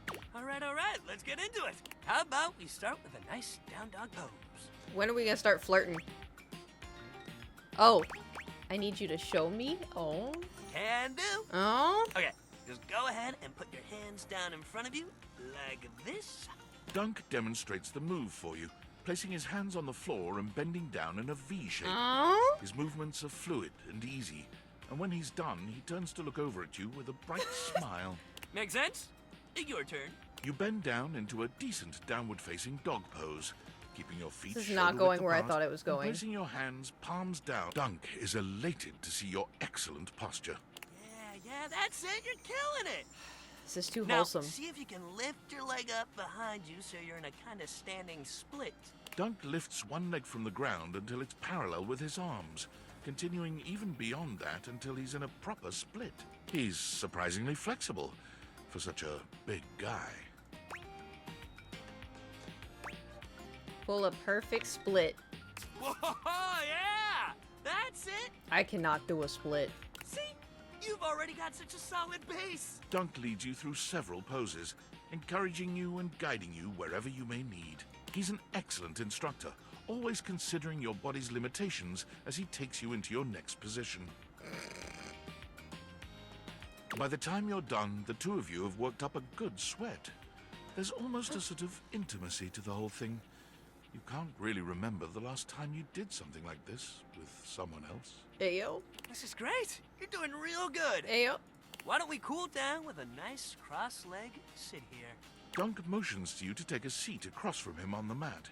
yoga. All right, let's get into it. How about we start with a nice down dog pose? When are we gonna start flirting? Oh, I need you to show me. Oh. Can do. Oh. Okay, just go ahead and put your hands down in front of you, like this. Dunk demonstrates the move for you, placing his hands on the floor and bending down in a V shape. Oh. His movements are fluid and easy, and when he's done, he turns to look over at you with a bright smile. Make sense? Your turn. You bend down into a decent downward-facing dog pose, keeping your feet This is not going where I thought it was and going. placing your hands palms down. Dunk is elated to see your excellent posture. Yeah, that's it. You're killing it. This is too Now, wholesome. see if you can lift your leg up behind you so you're in a kind of standing split. Dunk lifts one leg from the ground until it's parallel with his arms, continuing even beyond that until he's in a proper split. He's surprisingly flexible for such a big guy. Pull a perfect split. Whoa, yeah! That's it! I cannot do a split. See? You've already got such a solid base. Dunk leads you through several poses, encouraging you and guiding you wherever you may need. He's an excellent instructor, always considering your body's limitations as he takes you into your next position. By the time you're done, the two of you have worked up a good sweat. There's almost a sort of intimacy to the whole thing. You can't really remember the last time you did something like this with someone else. Ayo. This is great. You're doing real good. Ayo. Why don't we cool down with a nice cross-leg sit here? Dunk motions to you to take a seat across from him on the mat.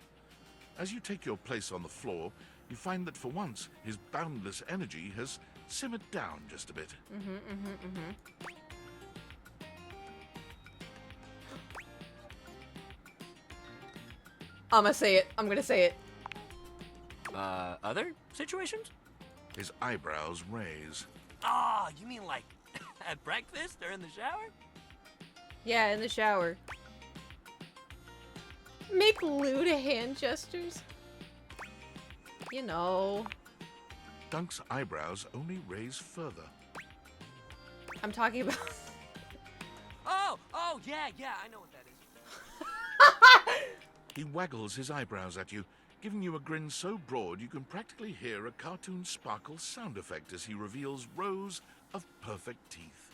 As you take your place on the floor, you find that for once, his boundless energy has simmered down just a bit. I'm gonna say it. I'm gonna say it. Other situations? His eyebrows raise. Ah, you mean like at breakfast or in the shower? Yeah, in the shower. Make lewd hand gestures. You know. Dunk's eyebrows only raise further. I'm talking about. Oh, yeah, I know what that is. He waggles his eyebrows at you, giving you a grin so broad you can practically hear a cartoon sparkle sound effect as he reveals rows of perfect teeth.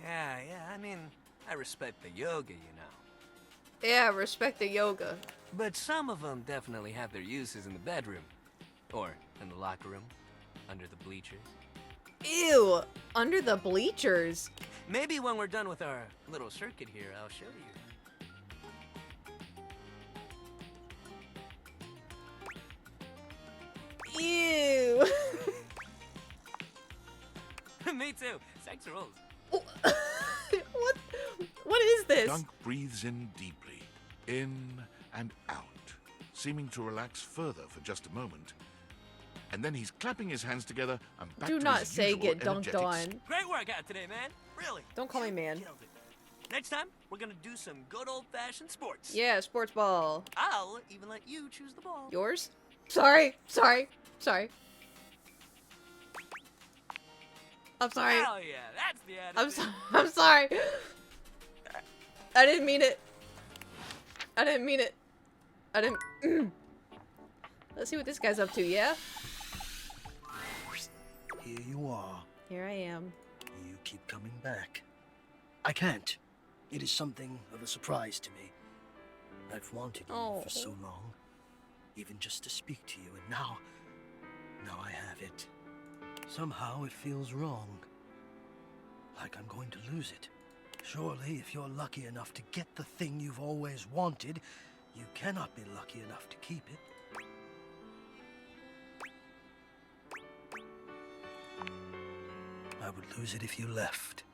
Yeah, I mean, I respect the yoga, you know. Yeah, respect the yoga. But some of them definitely have their uses in the bedroom. Or in the locker room, under the bleachers. Ew, under the bleachers. Maybe when we're done with our little circuit here, I'll show you. Ew. Me too. Sex rules. What is this? Dunk breathes in deeply, in and out, seeming to relax further for just a moment. And then he's clapping his hands together and back Do to not his say usual get dunked energetic on. Great workout today, man. Really. Don't call me man. Killed it. Next time, we're gonna do some good old-fashioned sports. Yeah, sports ball. I'll even let you choose the ball. Yours? Sorry. I'm sorry. Hell yeah, that's the attitude. I'm sorry. I didn't mean it. I didn't. Let's see what this guy's up to, yeah? Here you are. Here I am. You keep coming back. I can't. It is something of a surprise to me. I've wanted you for so long. Even just to speak to you, and now I have it. Somehow it feels wrong. Like I'm going to lose it. Surely, if you're lucky enough to get the thing you've always wanted, you cannot be lucky enough to keep it. I would lose it if you left.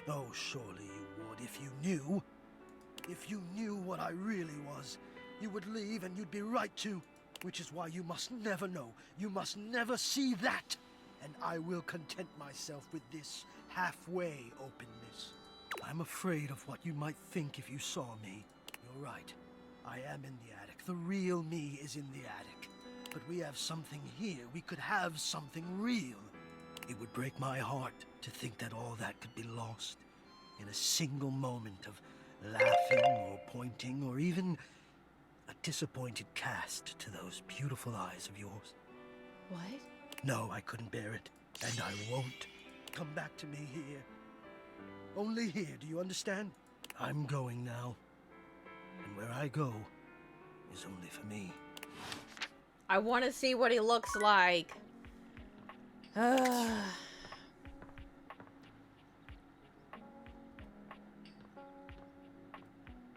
Oh, surely you would if you knew. If you knew what I really was, you would leave and you'd be right to. Which is why you must never know. You must never see that. And I will content myself with this halfway openness. I'm afraid of what you might think if you saw me. You're right. I am in the attic. The real me is in the attic. But we have something here. We could have something real. It would break my heart to think that all that could be lost in a single moment of laughing or pointing or even a disappointed cast to those beautiful eyes of yours. What? No, I couldn't bear it, and I won't. Come back to me here. Only here, do you understand? I'm going now, and where I go is only for me. I want to see what he looks like.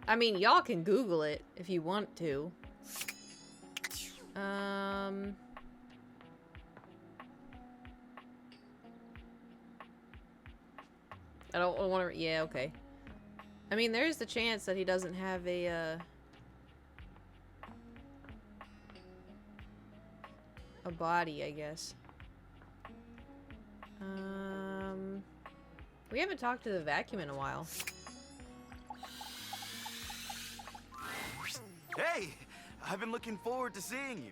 I mean, y'all can Google it if you want to. I don't want to. Yeah, okay. I mean, there's the chance that he doesn't have a body, I guess. We haven't talked to the vacuum in a while. Hey, I've been looking forward to seeing you.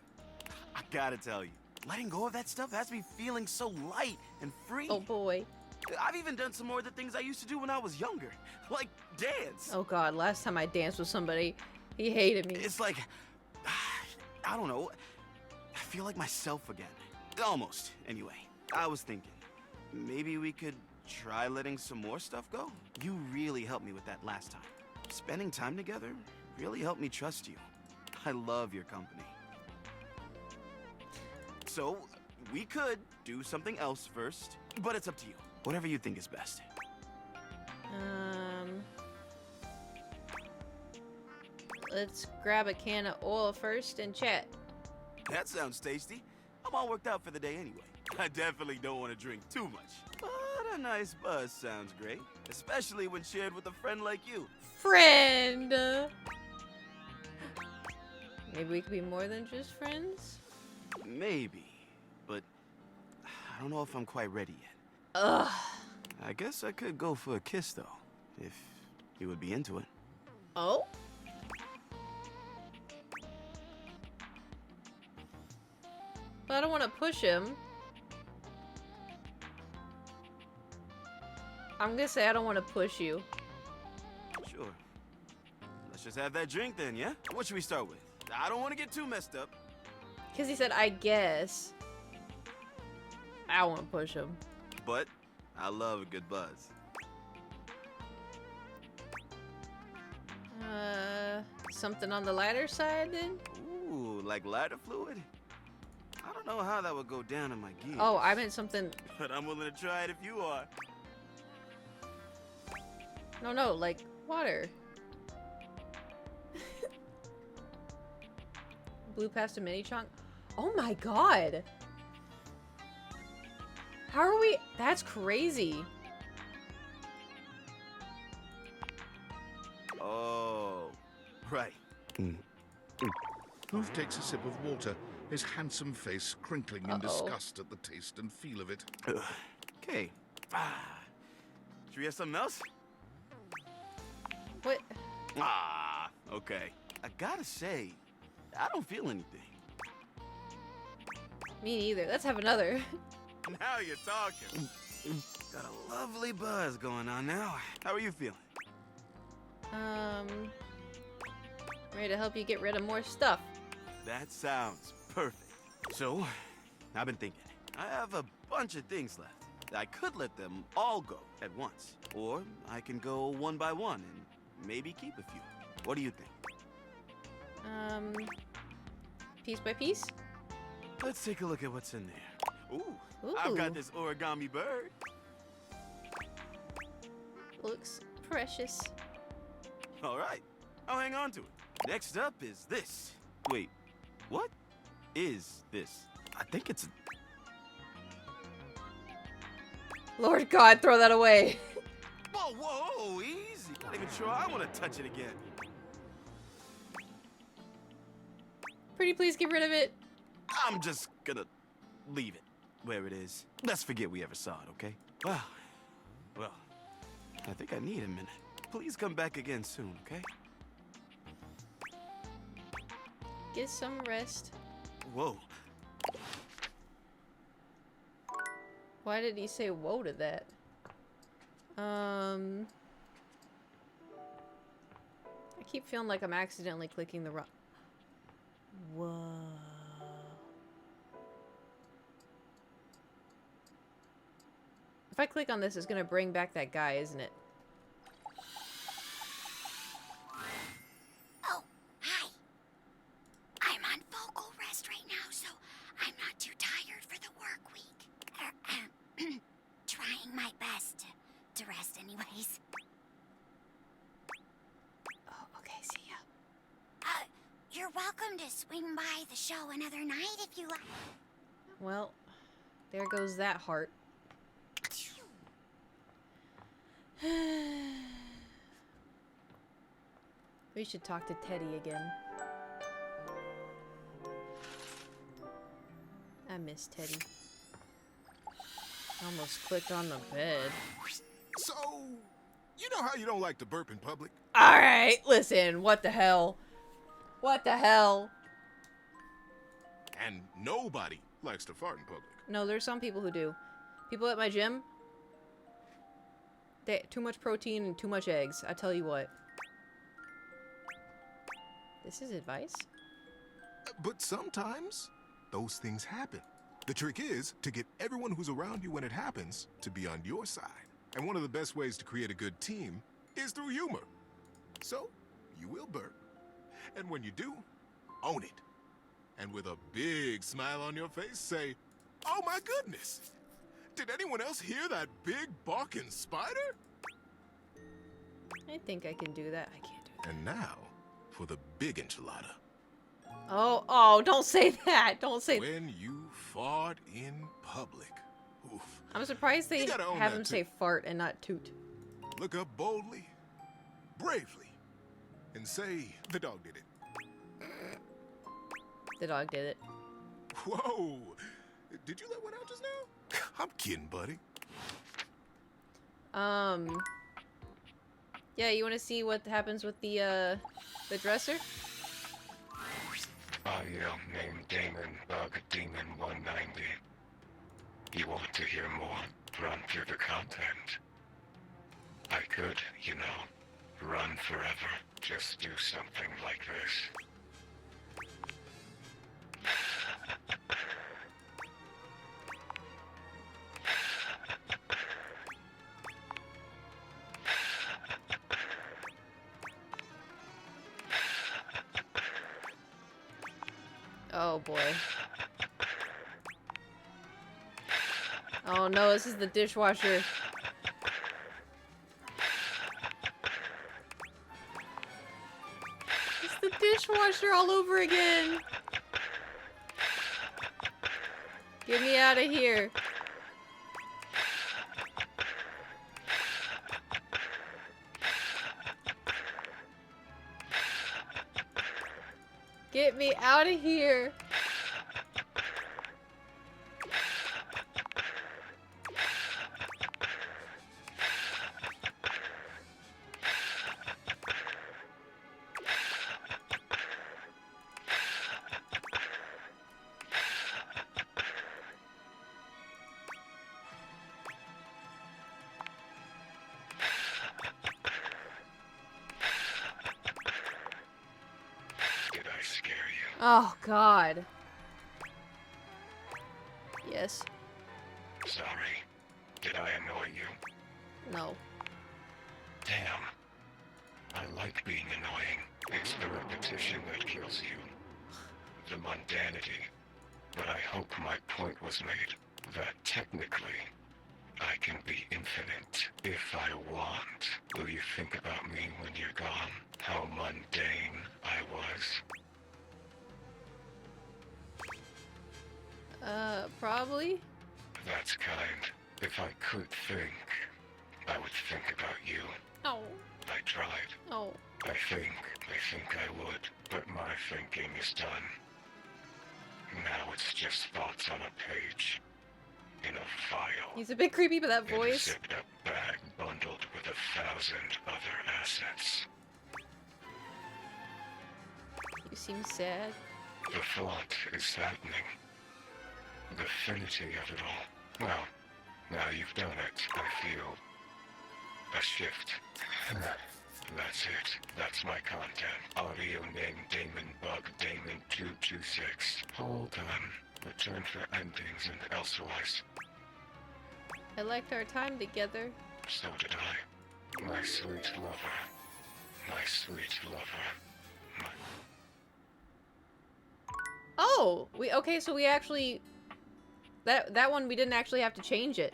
I gotta tell you, letting go of that stuff has me feeling so light and free. Oh boy. I've even done some more of the things I used to do when I was younger, like dance. Oh god, last time I danced with somebody, he hated me. It's like, I don't know, I feel like myself again. Almost, anyway. I was thinking, maybe we could try letting some more stuff go? You really helped me with that last time. Spending time together really helped me trust you. I love your company. So, we could do something else first, but it's up to you. Whatever you think is best. Let's grab a can of oil first and chat. That sounds tasty. I'm all worked out for the day anyway. I definitely don't want to drink too much. But a nice buzz sounds great, especially when shared with a friend like you. Friend! Maybe we could be more than just friends? Maybe, but I don't know if I'm quite ready yet. Ugh. I guess I could go for a kiss, though, if you would be into it. Oh? But I don't want to push him. I'm gonna say I don't want to push you. Sure. Let's just have that drink then, yeah? What should we start with? I don't want to get too messed up. Because he said, I guess. I don't want to push him. But I love a good buzz. Something on the lighter side then? Ooh, like lighter fluid? I don't know how that would go down in my gear. Oh, I meant something. But I'm willing to try it if you are. No, like water. Blew past a mini chunk. Oh my god. How are we? That's crazy. Oh, right. Hoof takes a sip of water, his handsome face crinkling in disgust at the taste and feel of it. Okay. Should we have something else? What? Okay. I gotta say, I don't feel anything. Me neither. Let's have another. Now you're talking. Got a lovely buzz going on now. How are you feeling? Ready to help you get rid of more stuff. That sounds perfect. So, I've been thinking. I have a bunch of things left. I could let them all go at once. Or I can go one by one and maybe keep a few. What do you think? Piece by piece? Let's take a look at what's in there. Ooh. I've got this origami bird. Looks precious. All right, I'll hang on to it. Next up is this. Wait, what is this? I think it's... Lord God, throw that away. Whoa, easy. Not even sure I want to touch it again. Pretty please get rid of it. I'm just gonna leave it where it is. Let's forget we ever saw it, okay? Well, I think I need a minute. Please come back again soon, okay? Get some rest. Whoa. Why did he say whoa to that? I keep feeling like I'm accidentally clicking the wrong... Whoa. If I click on this, it's gonna bring back that guy, isn't it? Oh, hi. I'm on vocal rest right now, so I'm not too tired for the work week. Trying my best to rest anyways. Oh, okay, see ya. You're welcome to swing by the show another night if you like. Well, there goes that heart. We should talk to Teddy again. I miss Teddy. Almost clicked on the bed. So, you know how you don't like to burp in public? Alright, listen, what the hell? What the hell? And nobody likes to fart in public. No, there's some people who do. People at my gym, they too much protein and too much eggs. I tell you what. This is advice? But sometimes those things happen. The trick is to get everyone who's around you when it happens to be on your side. And one of the best ways to create a good team is through humor. So, you will burp. And when you do, own it. And with a big smile on your face, say, "Oh my goodness! Did anyone else hear that big barking spider?" I think I can do that. I can't do that. And now, for the big enchilada. Oh, don't say that. Don't say that. When you fart in public. Oof. I'm surprised they You gotta own have that him too. say fart and not toot. Look up boldly, bravely, and say, "The dog did it." The dog did it. Whoa! Did you let one out just now? I'm kidding, buddy. Yeah, you want to see what happens with the dresser? I am named Damon Bug Demon 190. You want to hear more? Run through the content. I could, you know, run forever. Just do something like this. Oh boy. Oh no, this is the dishwasher. It's the dishwasher all over again. Get me out of here. Get me out of here. Did I scare you? Oh God. Yes. Sorry. Did I annoy you? No. Damn. I like being annoying. It's the repetition that kills you. The mundanity. But I hope my point was made. That technically, I can be infinite if I want. Will you think about me when you're gone? How mundane I was? Probably. That's kind. If I could think, I would think about you. Oh. I tried. Oh. I think I would, but my thinking is done. Now it's just thoughts on a page. In a file. He's a bit creepy, but that In a voice. zipped up bag bundled with 1,000 other assets. You seem sad. The thought is saddening. The finity of it all. Well, now you've done it, I feel a shift. That's it. That's my content. Audio name Damon Bug Damon 226. Hold on. Return for endings and elsewise. I liked our time together. So did I. My sweet lover. My sweet lover. Oh, so we actually that one we didn't actually have to change it.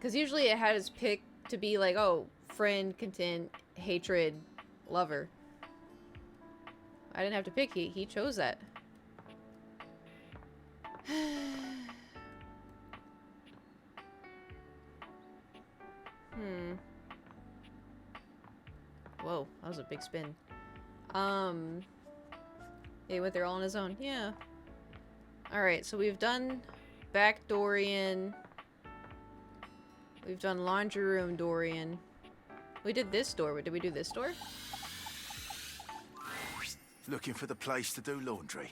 Cuz usually it had his pick to be like, oh, friend, content, hatred, lover. I didn't have to pick, he chose that. Whoa, that was a big spin. He went there all on his own. Yeah. Alright, so we've done back Dorian. We've done laundry room Dorian. We did this door. Did we do this door? Looking for the place to do laundry?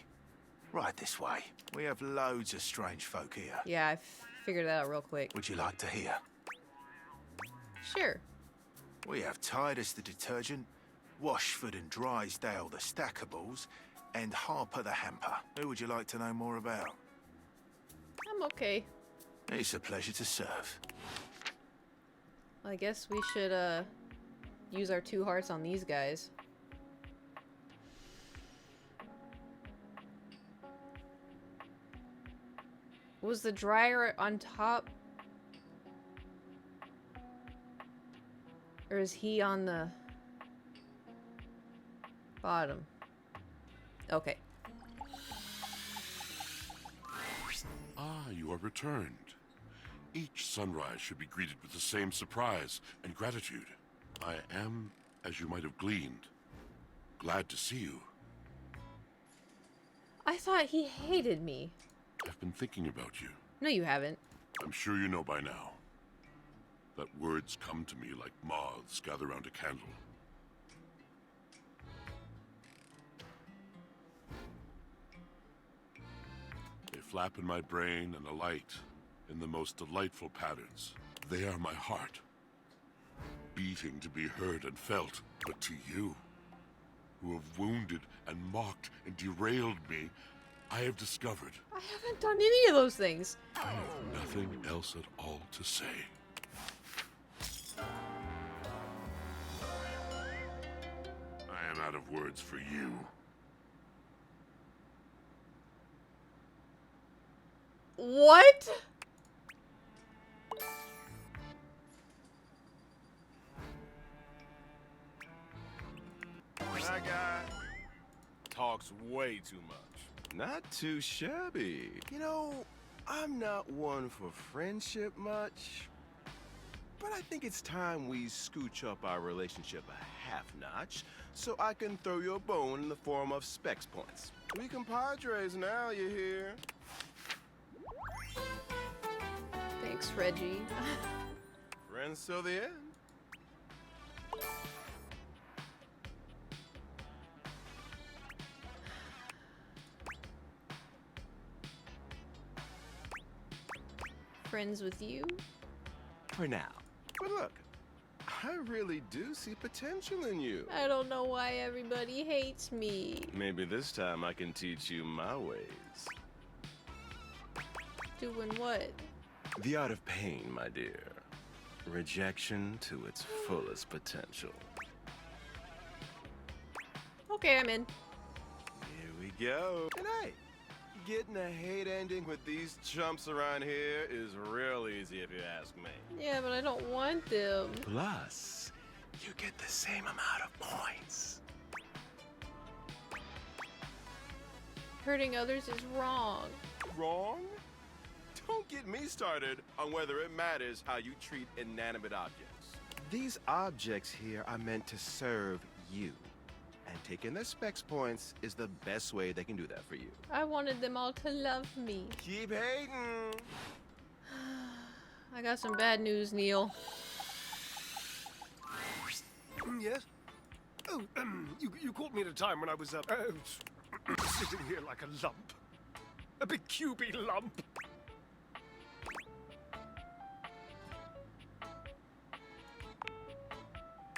Right this way. We have loads of strange folk here. Yeah, I figured that out real quick. Would you like to hear? Sure. We have Titus the detergent, Washford and Drysdale the stackables, and Harper the hamper. Who would you like to know more about? I'm okay. It's a pleasure to serve. I guess we should, use our 2 hearts on these guys. Was the dryer on top? Or is he on the bottom? Okay. Ah, you are returned. Each sunrise should be greeted with the same surprise and gratitude. I am, as you might have gleaned, glad to see you. I thought he hated me. I've been thinking about you. No, you haven't. I'm sure you know by now that words come to me like moths gather round a candle. They flap in my brain and alight in the most delightful patterns. They are my heart, beating to be heard and felt. But to you, who have wounded and mocked and derailed me, I have discovered I haven't done any of those things. I have nothing else at all to say. I am out of words for you. What? That guy talks way too much. Not too shabby. You know, I'm not one for friendship much, but I think it's time we scooch up our relationship a half notch so I can throw you a bone in the form of specs points. We compadres now, you hear? Thanks, Reggie. Friends till the end. Friends with you? For now. But look, I really do see potential in you. I don't know why everybody hates me. Maybe this time I can teach you my ways. Doing what? The art of pain, my dear. Rejection to its fullest potential. Okay, I'm in. Here we go. And hey, getting a hate ending with these chumps around here is real easy if you ask me. Yeah, but I don't want them. Plus, you get the same amount of points. Hurting others is wrong. Wrong? Don't get me started on whether it matters how you treat inanimate objects. These objects here are meant to serve you. And taking their specs points is the best way they can do that for you. I wanted them all to love me. Keep hating. I got some bad news, Neil. Yes? Oh, you caught me at a time when I was, sitting here like a lump. A big cubey lump.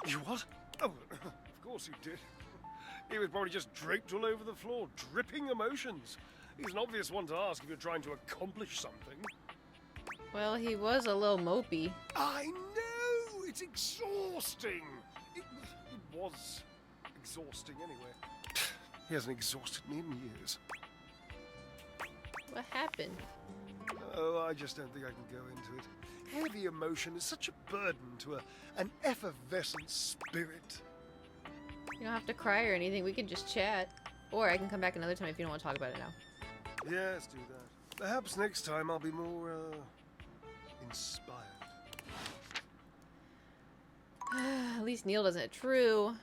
You what? Oh, of course you did. He was probably just draped all over the floor, dripping emotions. He's an obvious one to ask if you're trying to accomplish something. Well, he was a little mopey. I know! It's exhausting! It was exhausting anyway. He hasn't exhausted me in years. What happened? Oh, I just don't think I can go into it. Heavy emotion is such a burden to an effervescent spirit. You don't have to cry or anything. We can just chat. Or I can come back another time if you don't want to talk about it now. Yes, do that. Perhaps next time I'll be more, inspired. At least Neil doesn't. True.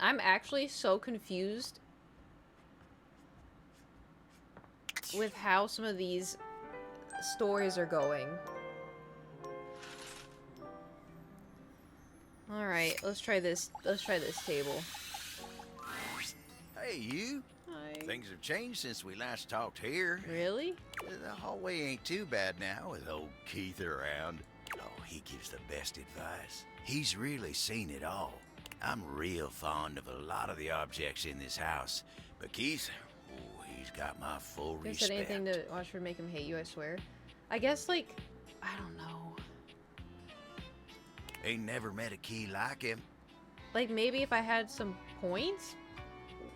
I'm actually so confused with how some of these stories are going. Alright, let's try this. Let's try this table. Hey, you. Hi. Things have changed since we last talked here. Really? The hallway ain't too bad now with old Keith around. Oh, he gives the best advice. He's really seen it all. I'm real fond of a lot of the objects in this house, but Keith, oh, he's got my full If I said respect. anything to watch for make him hate you, I swear. I guess, like, I don't know. Ain't never met a key like him. Like, maybe if I had some points?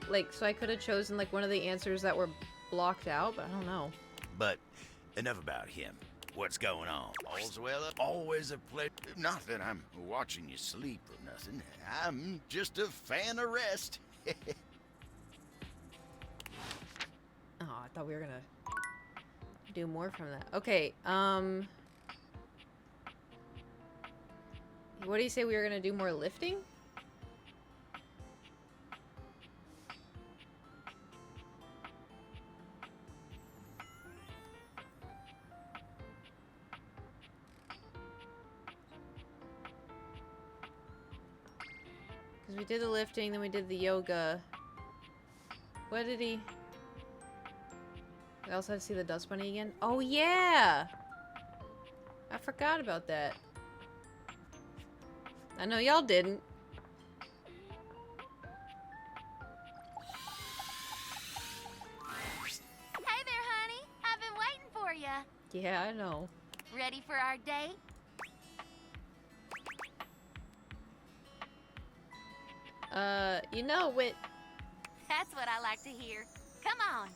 Like, so I could have chosen, like, one of the answers that were blocked out, but I don't know. But enough about him. What's going on? All's well? Always a pleasure. Not that I'm watching you sleep or nothing. I'm just a fan of rest. Oh, I thought we were gonna do more from that. Okay, what do you say we were gonna do more lifting? Because we did the lifting, then we did the yoga. What did he... We also had to see the dust bunny again? Oh, yeah! I forgot about that. I know y'all didn't. Hey there, honey. I've been waiting for you. Yeah, I know. Ready for our date? You know, Wit... That's what I like to hear. Come on.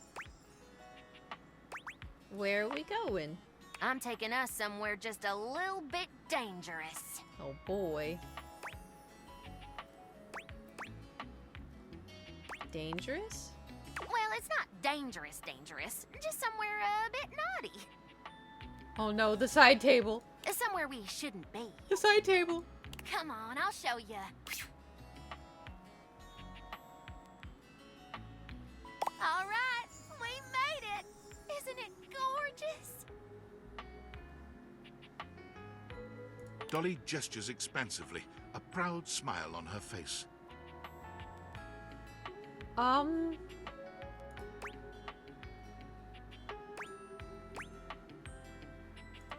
Where are we going? I'm taking us somewhere just a little bit dangerous. Oh, boy. Dangerous? Well, it's not dangerous, just somewhere a bit naughty. Oh, no, the side table. Somewhere we shouldn't be. The side table. Come on, I'll show you. All right, we made it. Isn't it gorgeous? Dolly gestures expansively, a proud smile on her face.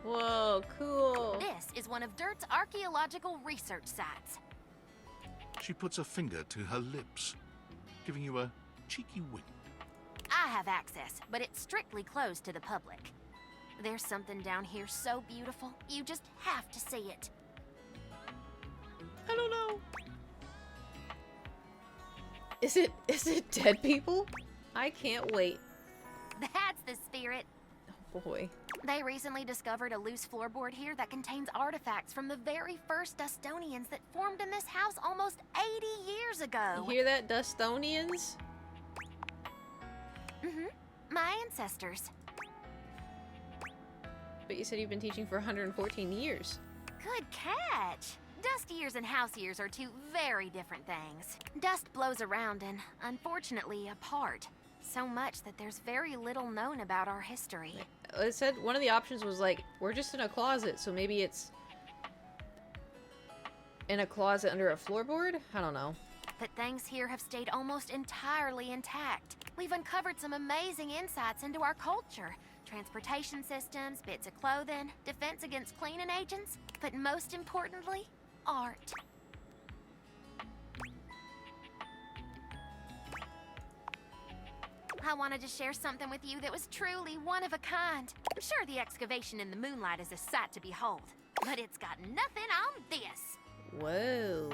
Whoa, cool. This is one of Dirt's archaeological research sites. She puts a finger to her lips, giving you a cheeky wink. I have access, but it's strictly closed to the public. There's something down here so beautiful, you just have to see it. I don't know. Is it dead people? I can't wait. That's the spirit. Oh boy. They recently discovered a loose floorboard here that contains artifacts from the very first Dustonians that formed in this house almost 80 years ago. You hear that, Dustonians? Mm-hmm. My ancestors. But you said you've been teaching for 114 years. Good catch. Dust years and house years are two very different things. Dust blows around and, unfortunately, apart. So much that there's very little known about our history. It said one of the options was like, we're just in a closet, so maybe it's in a closet under a floorboard? I don't know. But things here have stayed almost entirely intact. We've uncovered some amazing insights into our culture. Transportation systems, bits of clothing, defense against cleaning agents, but most importantly, art. I wanted to share something with you that was truly one of a kind. I'm sure the excavation in the moonlight is a sight to behold, but it's got nothing on this. Whoa.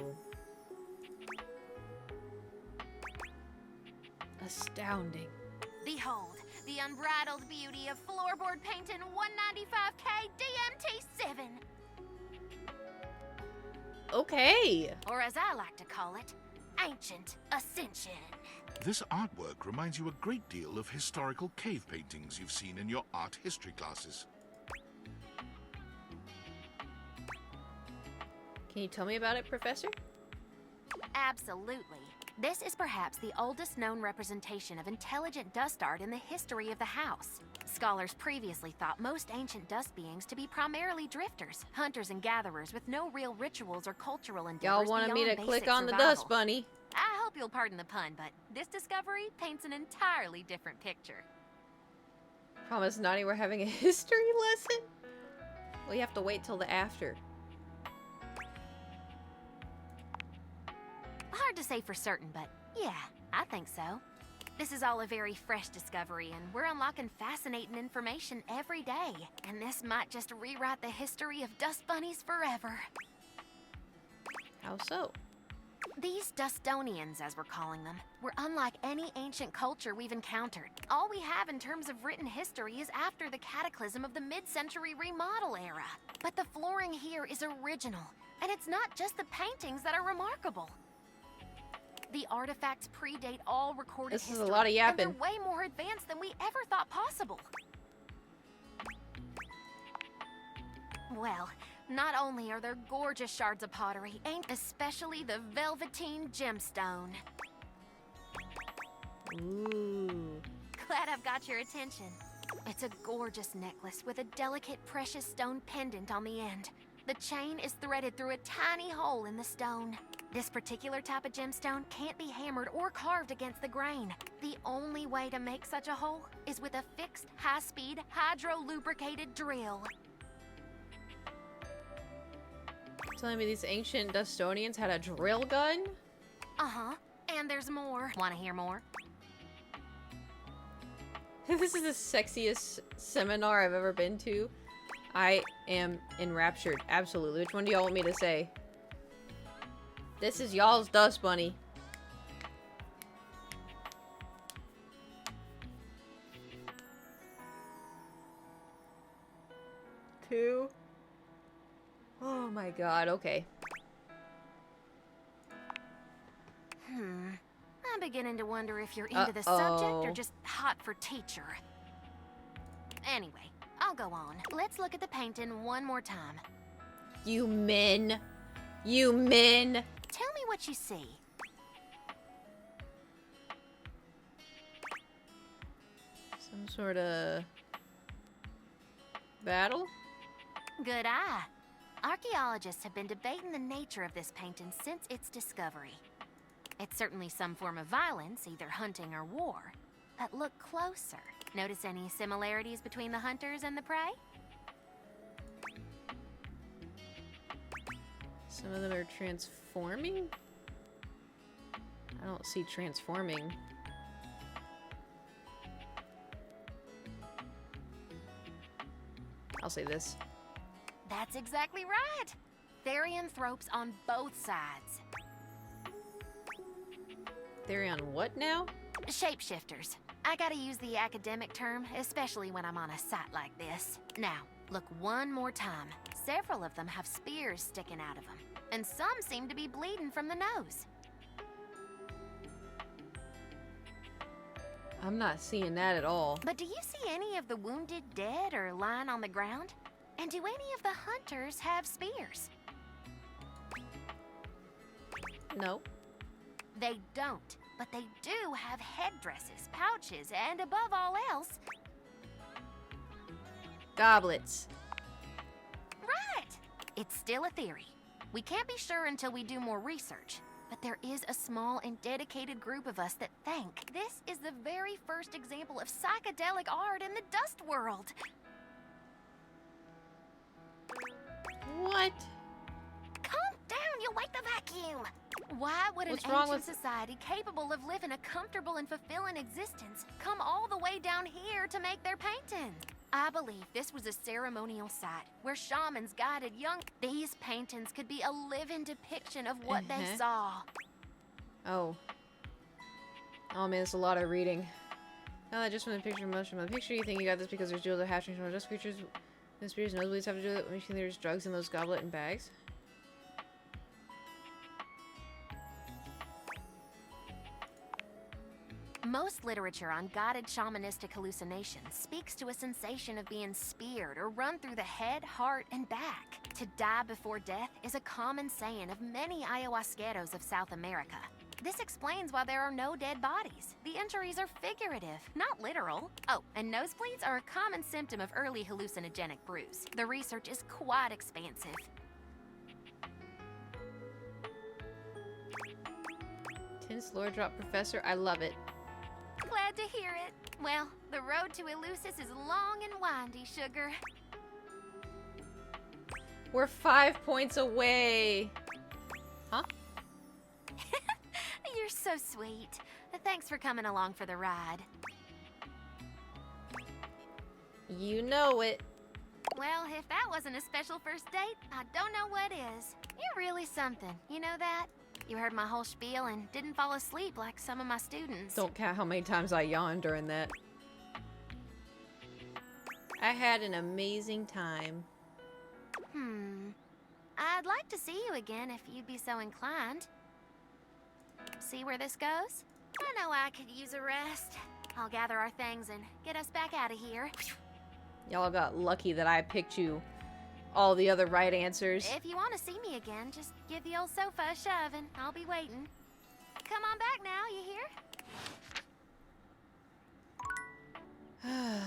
Astounding. Behold, the unbridled beauty of floorboard painting 195K DMT7. Okay. Or as I like to call it, Ancient Ascension. This artwork reminds you a great deal of historical cave paintings you've seen in your art history classes. Can you tell me about it, Professor? Absolutely. This is perhaps the oldest known representation of intelligent dust art in the history of the house. Scholars previously thought most ancient dust beings to be primarily drifters, hunters and gatherers with no real rituals or cultural endeavors. Y'all wanted me to beyond click basic on the survival. dust bunny. I hope you'll pardon the pun, but this discovery paints an entirely different picture. Promise Nani we're having a history lesson? We have to wait till the after. Hard to say for certain, but yeah, I think so. This is all a very fresh discovery, and we're unlocking fascinating information every day. And this might just rewrite the history of dust bunnies forever. How so? These Dustonians, as we're calling them, were unlike any ancient culture we've encountered. All we have in terms of written history is after the cataclysm of the mid-century remodel era. But the flooring here is original, and it's not just the paintings that are remarkable. The artifacts predate all recorded This is history, a lot of yapping. and they're way more advanced than we ever thought possible. Well, not only are there gorgeous shards of pottery, especially the Velveteen Gemstone. Ooh. Glad I've got your attention. It's a gorgeous necklace with a delicate precious stone pendant on the end. The chain is threaded through a tiny hole in the stone. This particular type of gemstone can't be hammered or carved against the grain. The only way to make such a hole is with a fixed, high-speed, hydro-lubricated drill. Telling me these ancient Dustonians had a drill gun? Uh-huh. And there's more. Want to hear more? This is the sexiest seminar I've ever been to. I am enraptured. Absolutely. Which one do y'all want me to say? This is y'all's dust bunny. Two. Oh my god, okay. I'm beginning to wonder if you're into the subject or just hot for teacher. Anyway, I'll go on. Let's look at the painting one more time. You men. You men. Tell me what you see. Some sort of battle? Good eye. Archaeologists have been debating the nature of this painting since its discovery. It's certainly some form of violence, either hunting or war. But look closer. Notice any similarities between the hunters and the prey? Some of them are transforming? I don't see transforming. I'll say this. That's exactly right. Therianthropes on both sides. They're on what now? Shapeshifters. I gotta use the academic term, especially when I'm on a site like this. Now, look one more time. Several of them have spears sticking out of them, and some seem to be bleeding from the nose. I'm not seeing that at all. But do you see any of the wounded dead or lying on the ground? And do any of the hunters have spears? No. They don't, but they do have headdresses, pouches, and above all else, goblets. right! It's still a theory. We can't be sure until we do more research. But there is a small and dedicated group of us that think this is the very first example of psychedelic art in the dust world. What? Calm down, you'll wake the vacuum. Why would an What's wrong ancient with- society capable of living a comfortable and fulfilling existence come all the way down here to make their paintings? I believe this was a ceremonial site where shamans guided young. These paintings could be a living depiction of what they saw. Oh. Oh man, it's a lot of reading. No, just from the picture, much from the picture, you think you got this because there's jewels are hatching from dust creatures. The spirits nosebleeds have to do with it. Making there's drugs in those goblet and bags. Most literature on guided shamanistic hallucinations speaks to a sensation of being speared or run through the head, heart, and back. To die before death is a common saying of many ayahuasqueros of South America. This explains why there are no dead bodies. The injuries are figurative, not literal. Oh, and nosebleeds are a common symptom of early hallucinogenic brews. The research is quite expansive. Tense lore drop professor, I love it. Glad to hear it. Well, the road to Eleusis is long and windy, sugar. We're 5 points away. Huh? You're so sweet. Thanks for coming along for the ride. You know it. Well, if that wasn't a special first date, I don't know what is. You're really something, you know that? You heard my whole spiel and didn't fall asleep like some of my students. Don't count how many times I yawned during that. I had an amazing time. I'd like to see you again if you'd be so inclined. See where this goes? I know I could use a rest. I'll gather our things and get us back out of here. Y'all got lucky that I picked you all the other right answers. If you want to see me again, just give the old sofa a shove and I'll be waiting. Come on back now, you hear?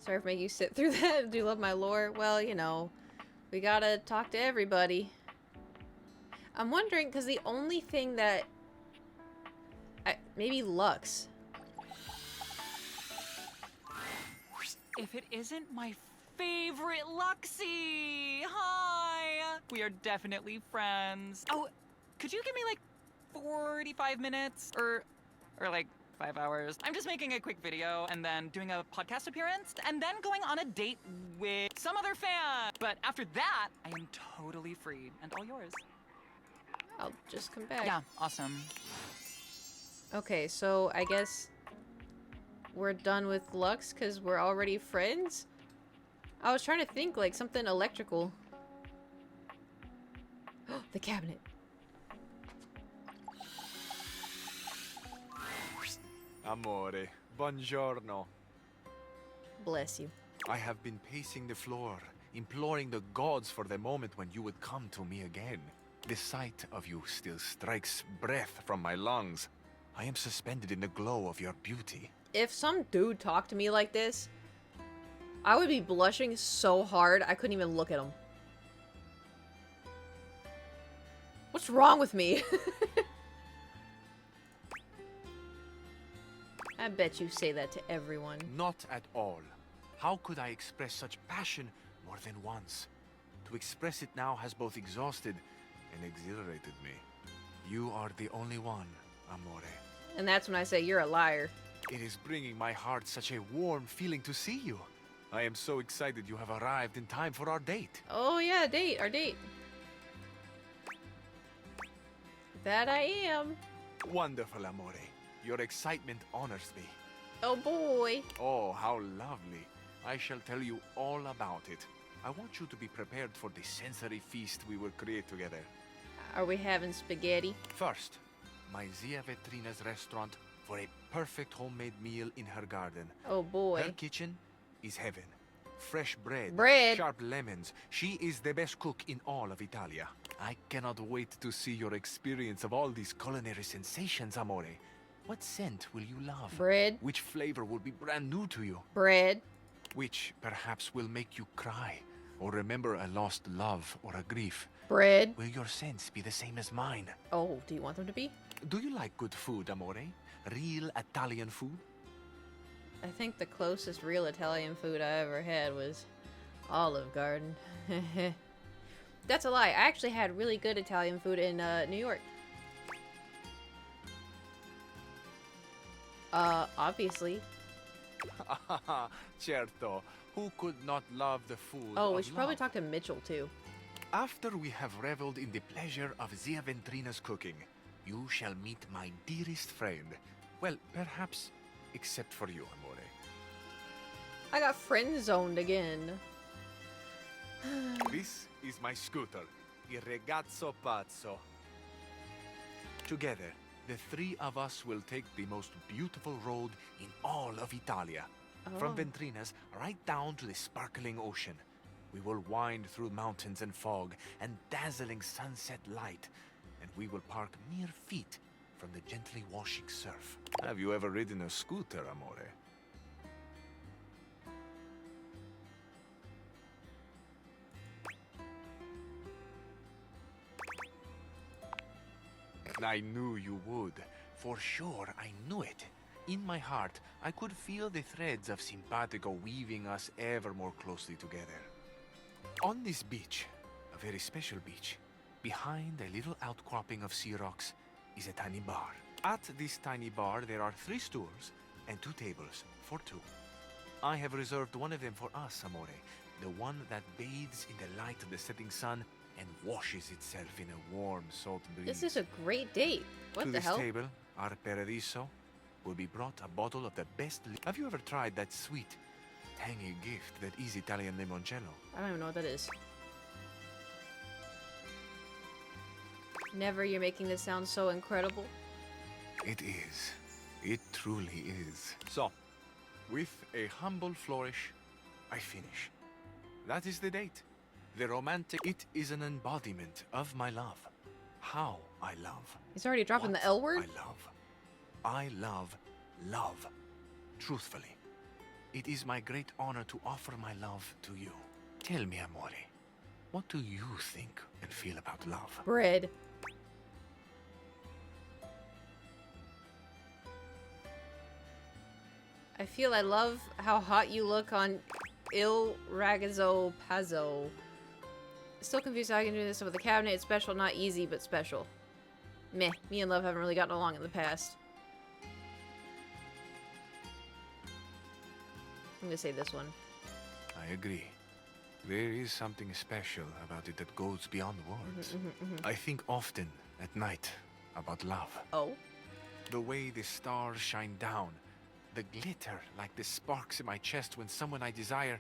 Sorry for making you sit through that. Do you love my lore? Well, you know, we gotta talk to everybody. I'm wondering, because the only thing that... maybe Lux. If it isn't my favorite Luxie! Hi! We are definitely friends. Oh, could you give me like 45 minutes? Or like 5 hours? I'm just making a quick video and then doing a podcast appearance and then going on a date with some other fan. But after that, I am totally free and all yours. I'll just come back. Yeah, awesome. Okay, so I guess we're done with Lux because we're already friends? I was trying to think like something electrical. The cabinet. Amore, buongiorno. Bless you. I have been pacing the floor, imploring the gods for the moment when you would come to me again. The sight of you still strikes breath from my lungs. I am suspended in the glow of your beauty. If some dude talked to me like this, I would be blushing so hard I couldn't even look at him. What's wrong with me? I bet you say that to everyone. Not at all. How could I express such passion more than once? To express it now has both exhausted and exhilarated me. You are the only one, Amore. And that's when I say you're a liar. It is bringing my heart such a warm feeling to see you. I am so excited you have arrived in time for our date. Oh yeah, date, our date. That I am. Wonderful, Amore. Your excitement honors me. Oh boy. Oh, how lovely. I shall tell you all about it. I want you to be prepared for the sensory feast we will create together. Are we having spaghetti? First, my Zia Vetrina's restaurant for a perfect homemade meal in her garden. Oh boy. Her kitchen is heaven. Fresh bread, Bread. sharp lemons. She is the best cook in all of Italia. I cannot wait to see your experience of all these culinary sensations, Amore. What scent will you love? Bread. Which flavor will be brand new to you? Bread. Which perhaps will make you cry or remember a lost love or a grief? Bread. Will your scents be the same as mine? Oh, do you want them to be? Do you like good food, Amore? Real Italian food? I think the closest real Italian food I ever had was Olive Garden. That's a lie. I actually had really good Italian food in New York. Obviously. Certo. Who could not love the food Oh, we of should probably love? talk to Mitchell too. After we have reveled in the pleasure of Zia Ventrina's cooking, you shall meet my dearest friend. Well, perhaps except for you, Amore. I got friend zoned again. This is my scooter, Il Ragazzo Pazzo. Together, the three of us will take the most beautiful road in all of Italia. From Oh. Ventrina's right down to the sparkling ocean. We will wind through mountains and fog and dazzling sunset light, and we will park mere feet from the gently washing surf. Have you ever ridden a scooter, Amore? I knew you would. For sure, I knew it. In my heart, I could feel the threads of simpatico weaving us ever more closely together. On this beach, a very special beach, behind a little outcropping of sea rocks, is a tiny bar. At this tiny bar, there are 3 stools and 2 tables for 2. I have reserved one of them for us, Amore, the one that bathes in the light of the setting sun and washes itself in a warm, salt breeze. This is a great date. What To the this hell? table, our paradiso, will be brought a bottle of the best. Have you ever tried that sweet, tangy gift that is Italian limoncello? I don't even know what that is. Never. You're making this sound so incredible. It is. It truly is. So, with a humble flourish, I finish. That is the date. The romantic. It is an embodiment of my love. How I love. He's already dropping What the L word? I love. I love love. Truthfully. It is my great honor to offer my love to you. Tell me, Amore, what do you think and feel about love? Bread. I feel I love how hot you look on Il Ragazzo Pazzo. Still confused how I can do this with the cabinet. It's special, not easy, but special. Meh. Me and Love haven't really gotten along in the past. I'm gonna say this one. I agree. There is something special about it that goes beyond words. I think often at night about love. Oh? The way the stars shine down. The glitter like the sparks in my chest when someone I desire.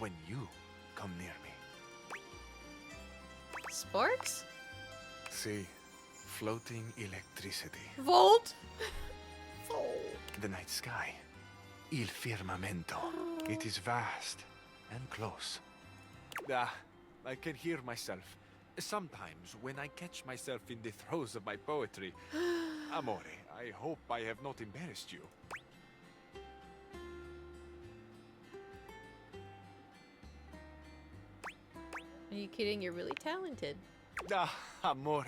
When you come near me. Sparks? See, floating electricity. Volt? Volt. The night sky. Il firmamento. It is vast and close. I can hear myself. Sometimes when I catch myself in the throes of my poetry. Amore, I hope I have not embarrassed you. Are you kidding? You're really talented. Amore,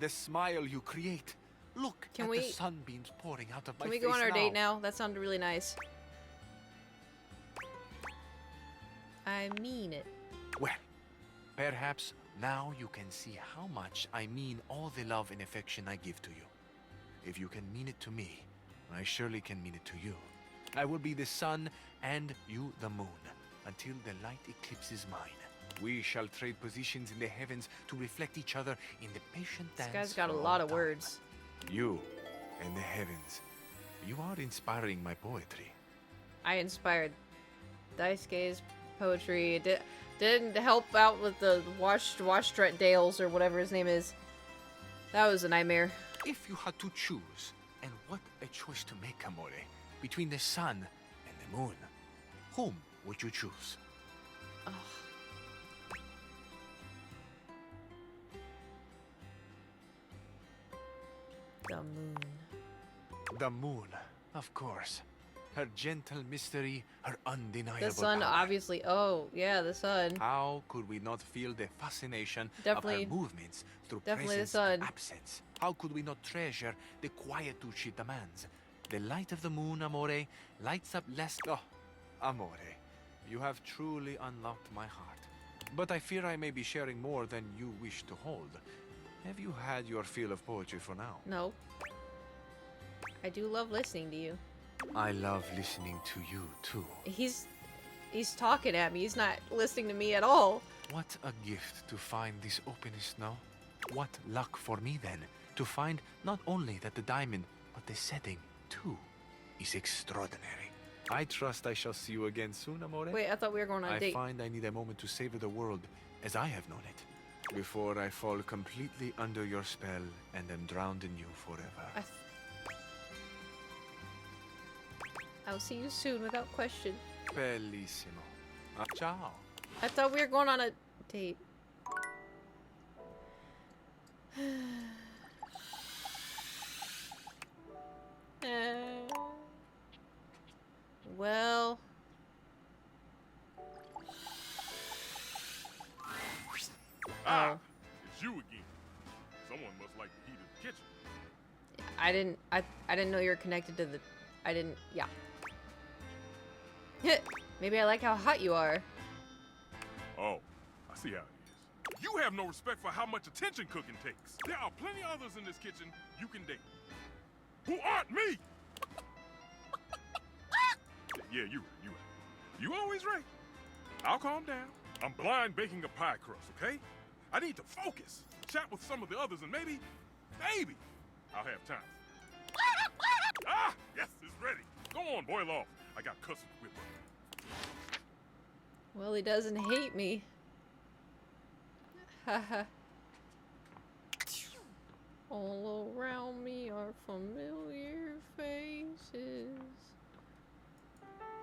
the smile you create. Look Can at we- the sunbeams pouring out of my Can we face go on our date now? That sounded really nice. I mean it. Well, perhaps now you can see how much I mean all the love and affection I give to you. If you can mean it to me, I surely can mean it to you. I will be the sun and you the moon, until the light eclipses mine. We shall trade positions in the heavens to reflect each other in the patient This dance. guy's got a for all lot of time. words. You and the heavens. You are inspiring my poetry. I inspired Daisuke's poetry. It didn't help out with the Wash Dales or whatever his name is. That was a nightmare. If you had to choose, and what a choice to make, Amore, between the sun and the moon, whom would you choose? The moon. The moon, of course. Her gentle mystery, her undeniable The sun, power. obviously. Oh, yeah, the sun. How could we not feel the fascination Definitely. of her movements through Definitely the presence sun. and absence? How could we not treasure the quietude she demands? The light of the moon, Amore, lights up less... Oh, Amore, you have truly unlocked my heart. But I fear I may be sharing more than you wish to hold. Have you had your fill of poetry for now? No. I do love listening to you. I love listening to you, too. He's talking at me. He's not listening to me at all. What a gift to find this openness now. What luck for me, then, to find not only that the diamond, but the setting, too, is extraordinary. I trust I shall see you again soon, Amore. Wait, I thought we were going on a I date. find I need a moment to savor the world as I have known it, before I fall completely under your spell and am drowned in you forever. I'll see you soon without question. Bellissimo. Ciao. I thought we were going on a date. Well. Ah, it's you again. Someone must like the heat of the kitchen. I didn't know you were connected to the. I didn't. Yeah. Maybe I like how hot you are. Oh, I see how it is. You have no respect for how much attention cooking takes. There are plenty others in this kitchen you can date. Who aren't me! Yeah, you right. You always right. I'll calm down. I'm blind baking a pie crust, okay? I need to focus. Chat with some of the others and maybe I'll have time. Ah, yes, it's ready. Go on, boil off. I got custard whip up. Well, he doesn't hate me. Haha. All around me are familiar faces.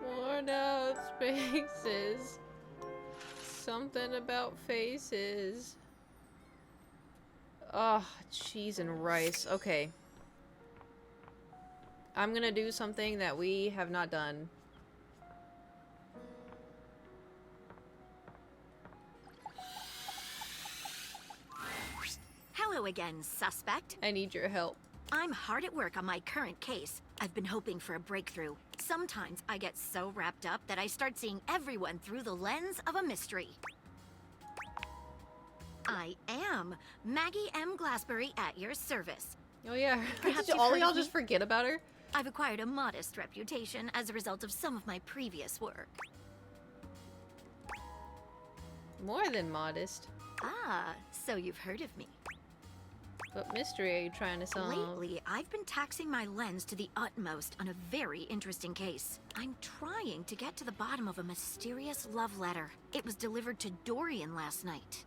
Worn out spaces. Something about faces. Oh, cheese and rice. Okay. I'm gonna do something that we have not done. Hello again, suspect. I need your help. I'm hard at work on my current case. I've been hoping for a breakthrough. Sometimes I get so wrapped up that I start seeing everyone through the lens of a mystery. I am Maggie M. Glassbury at your service. Oh yeah, Perhaps did you've all heard of y'all of me? just forget about her? I've acquired a modest reputation as a result of some of my previous work. More than modest. Ah, so you've heard of me. What mystery are you trying to solve? Lately, I've been taxing my lens to the utmost on a very interesting case. I'm trying to get to the bottom of a mysterious love letter. It was delivered to Dorian last night.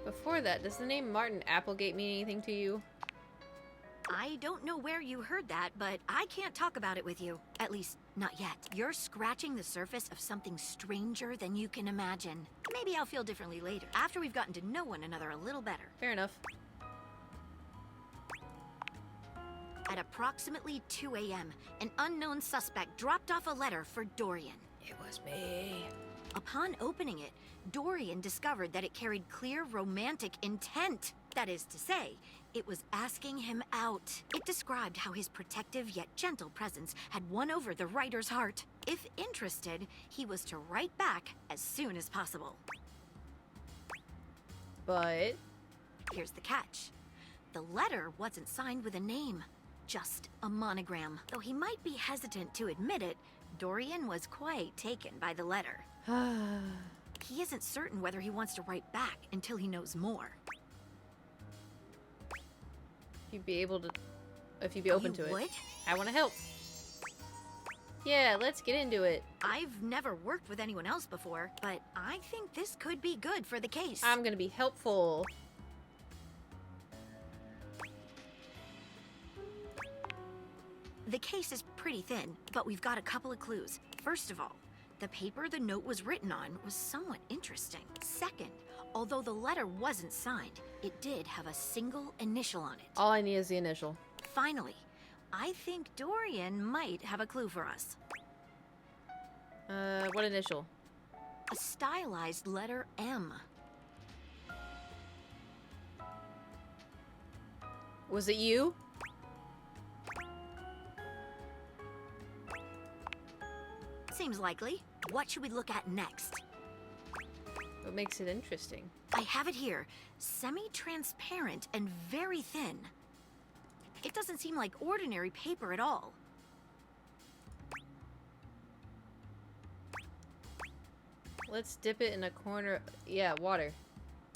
Before that, does the name Martin Applegate mean anything to you? I don't know where you heard that, but I can't talk about it with you. At least, not yet. You're scratching the surface of something stranger than you can imagine. Maybe I'll feel differently later, after we've gotten to know one another a little better. Fair enough. At approximately 2 a.m., an unknown suspect dropped off a letter for Dorian. It was me. Upon opening it, Dorian discovered that it carried clear romantic intent. That is to say, it was asking him out. It described how his protective yet gentle presence had won over the writer's heart. If interested, he was to write back as soon as possible. But here's the catch. The letter wasn't signed with a name, just a monogram. Though he might be hesitant to admit it, Dorian was quite taken by the letter. He isn't certain whether he wants to write back until he knows more. If you'd be able to, if you'd be open to it. Would? I want to help. Yeah, let's get into it. I've never worked with anyone else before, but I think this could be good for the case. I'm gonna be helpful. The case is pretty thin, but we've got a couple of clues. First of all, the paper the note was written on was somewhat interesting. Second, although the letter wasn't signed, it did have a single initial on it. All I need is the initial. Finally, I think Dorian might have a clue for us. What initial? A stylized letter M. Was it you? Seems likely. What should we look at next? What makes it interesting? I have it here. Semi-transparent and very thin. It doesn't seem like ordinary paper at all. Let's dip it in a corner. Yeah, water.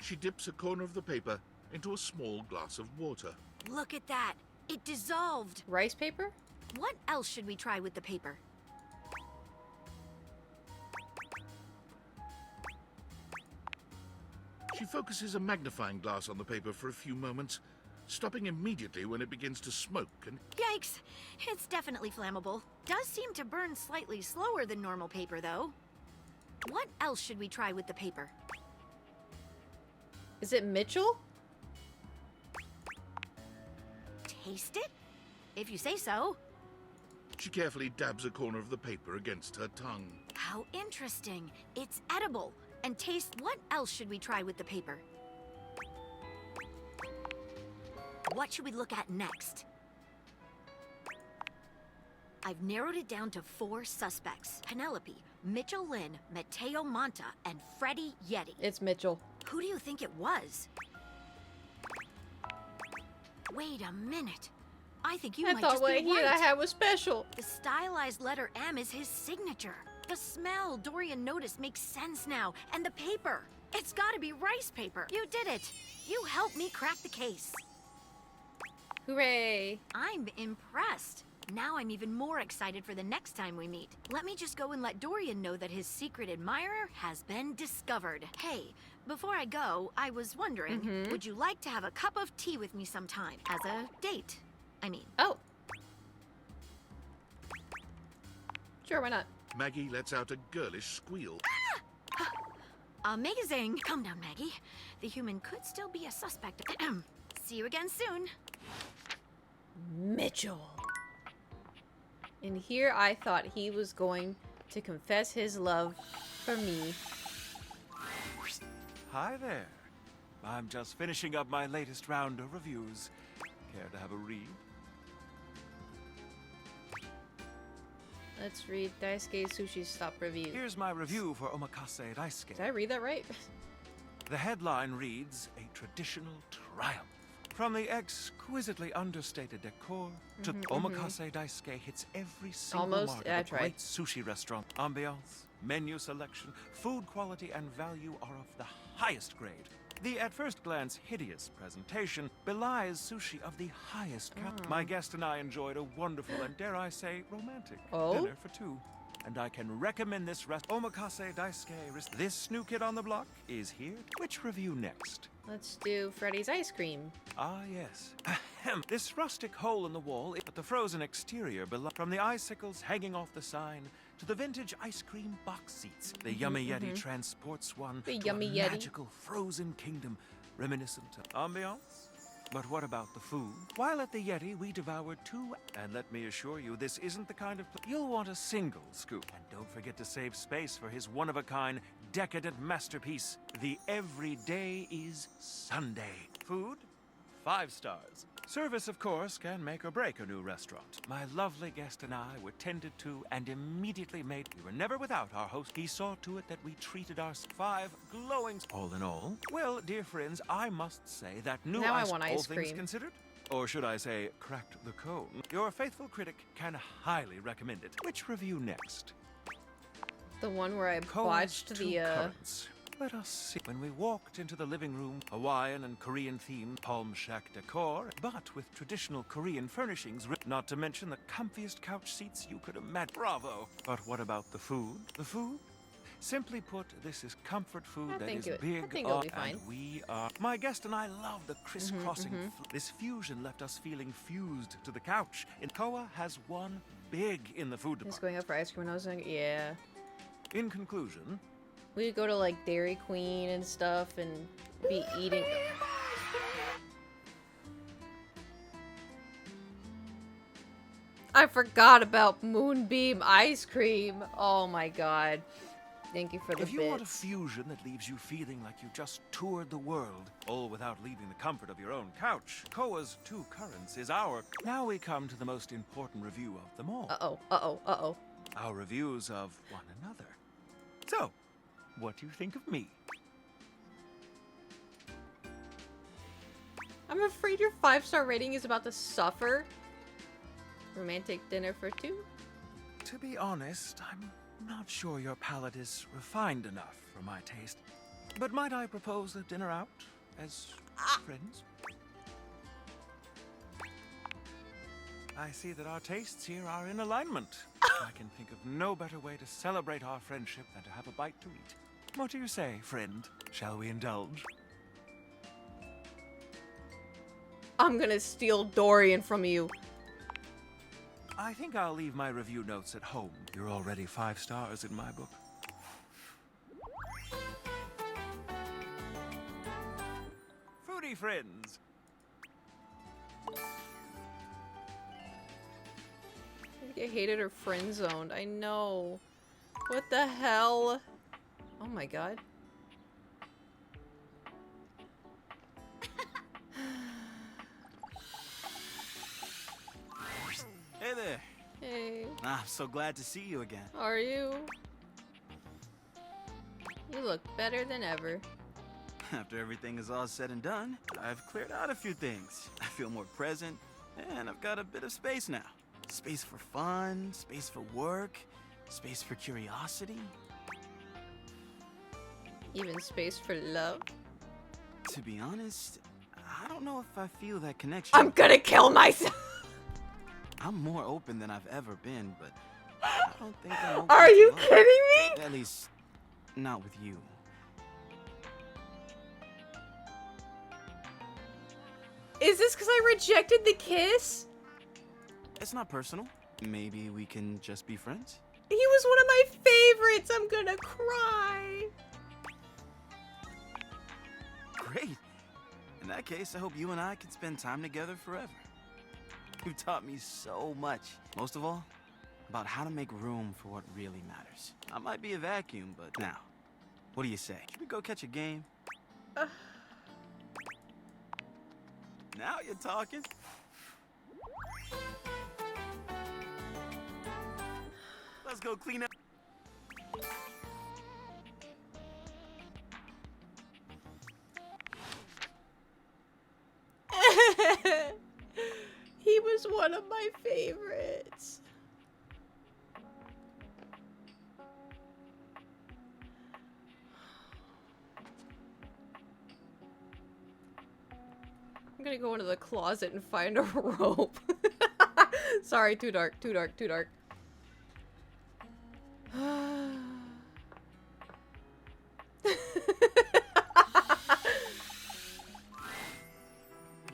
She dips a corner of the paper into a small glass of water. Look at that. It dissolved. Rice paper? What else should we try with the paper? She focuses a magnifying glass on the paper for a few moments, stopping immediately when it begins to smoke and... Yikes! It's definitely flammable. Does seem to burn slightly slower than normal paper, though. What else should we try with the paper? Is it Mitchell? Taste it? If you say so. She carefully dabs a corner of the paper against her tongue. How interesting. It's edible. And taste. What else should we try with the paper? What should we look at next? I've narrowed it down to 4 suspects. Penelope, Mitchell Lynn, Mateo Monta, and Freddie Yeti. It's Mitchell. Who do you think it was? Wait a minute. I think you I might thought just what be he right. I had was special. The stylized letter M is his signature. The smell Dorian noticed makes sense now. And the paper. It's gotta be rice paper. You did it. You helped me crack the case. Hooray. I'm impressed. Now I'm even more excited for the next time we meet. Let me just go and let Dorian know that his secret admirer has been discovered. Hey, before I go, I was wondering, would you like to have a cup of tea with me sometime? As a date, I mean. Oh. Sure, why not? Maggie lets out a girlish squeal. Amazing. Calm down, Maggie. The human could still be a suspect. See you again soon. Mitchell. And here I thought he was going to confess his love for me. Hi there. I'm just finishing up my latest round of reviews. Care to have a read? Let's read Daisuke Sushi's top review. Here's my review for Omakase Daisuke. Did I read that right? The headline reads, "A traditional triumph." From the exquisitely understated decor to Omakase Daisuke hits every single mark of a great sushi restaurant. Ambiance, menu selection, food quality, and value are of the highest grade. The at first glance hideous presentation belies sushi of the highest cut. My guest and I enjoyed a wonderful and, dare I say, romantic dinner for 2. And I can recommend this Omakase Daisuke. This new kid on the block is here. Which review next? Let's do Freddy's ice cream. Ah, yes. Ahem. This rustic hole in the wall, but the frozen exterior from the icicles hanging off the sign to the vintage ice cream box seats. The Yummy Yeti transports one to a magical frozen kingdom reminiscent of ambiance. But what about the food? While at the Yeti, we devoured 2, and let me assure you, this isn't the kind of you'll want a single scoop. And don't forget to save space for his one-of-a-kind, decadent masterpiece, the Everyday is Sunday. Food? 5 stars. Service, of course, can make or break a new restaurant. My lovely guest and I were tended to and immediately made. We were never without our host. He saw to it that we treated our 5 glowing. All in all, well, dear friends, I must say that new now ice, I want all ice things cream. considered, or should I say, cracked the cone. Your faithful critic can highly recommend it. Which review next? The one where I Cole's botched Two the Currents. Let us see. When we walked into the living room, Hawaiian and Korean-themed Palm Shack decor, but with traditional Korean furnishings, not to mention the comfiest couch seats you could imagine. Bravo! But what about the food? The food? Simply put, this is comfort food I that think is it- I big think it'll be and fine. we are. My guest and I love the crisscrossing. mhm. This fusion left us feeling fused to the couch. And Koa has won big in the food I was department. going out for ice cream when I was young. Yeah. In conclusion, We'd go to like Dairy Queen and stuff and be eating. I forgot about Moonbeam ice cream. Oh my god. Thank you for the if you want a bits. fusion that leaves you feeling like you just toured the world, all without leaving the comfort of your own couch, Koa's Two Currents is our. Now we come to the most important review of them all. Uh-oh, uh-oh, uh-oh. Our reviews of one another. So, what do you think of me? I'm afraid your 5-star rating is about to suffer. Romantic dinner for two? To be honest, I'm not sure your palate is refined enough for my taste. But might I propose a dinner out as friends? I see that our tastes here are in alignment. I can think of no better way to celebrate our friendship than to have a bite to eat. What do you say, friend? Shall we indulge? I'm gonna steal Dorian from you. I think I'll leave my review notes at home. You're already 5 stars in my book. Foodie friends. I get hated or friend zoned. I know. What the hell? Oh my god. Hey there. Hey. I'm so glad to see you again. Are you? You look better than ever. After everything is all said and done, I've cleared out a few things. I feel more present, and I've got a bit of space now. Space for fun, space for work, space for curiosity. Even space for love. To be honest, I don't know if I feel that connection. I'm gonna kill myself! I'm more open than I've ever been, but I don't think I'm open Are to you love. kidding me? At least, not with you. Is this because I rejected the kiss? It's not personal. Maybe we can just be friends? He was one of my favorites. I'm gonna cry. Great. In that case, I hope you and I can spend time together forever. You've taught me so much. Most of all, about how to make room for what really matters. I might be a vacuum, but now, what do you say? Should we go catch a game? Now you're talking. Let's go clean up. He was one of my favorites. I'm gonna go into the closet and find a rope. Sorry, too dark, too dark, too dark.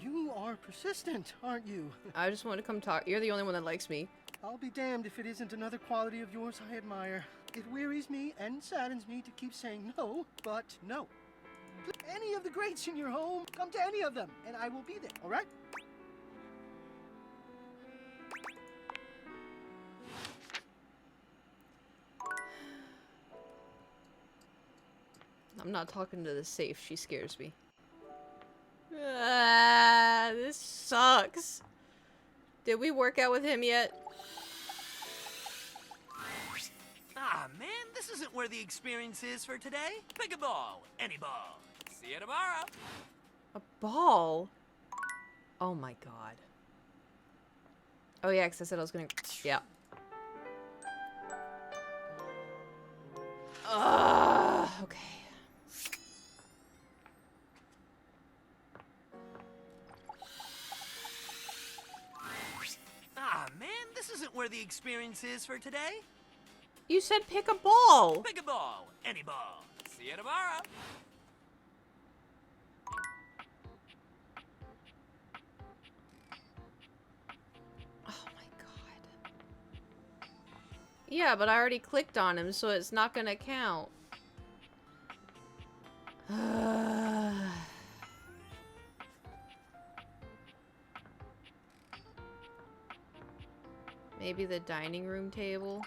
You are persistent, aren't you? I just want to come talk. You're the only one that likes me. I'll be damned if it isn't another quality of yours I admire. It wearies me and saddens me to keep saying no, but no. Any of the greats in your home, come to any of them, and I will be there, all right? I'm not talking to the safe. She scares me. Ah, this sucks. Did we work out with him yet? Ah, man, this isn't where the experience is for today. Pick a ball. Any ball. See you tomorrow. A ball? Oh my god. Oh yeah, because I said I was gonna... Yeah. Okay. where the experience is for today? You said pick a ball. Pick a ball. Any ball. See you tomorrow. Yeah, but I already clicked on him, so it's not gonna count. Maybe the dining room table?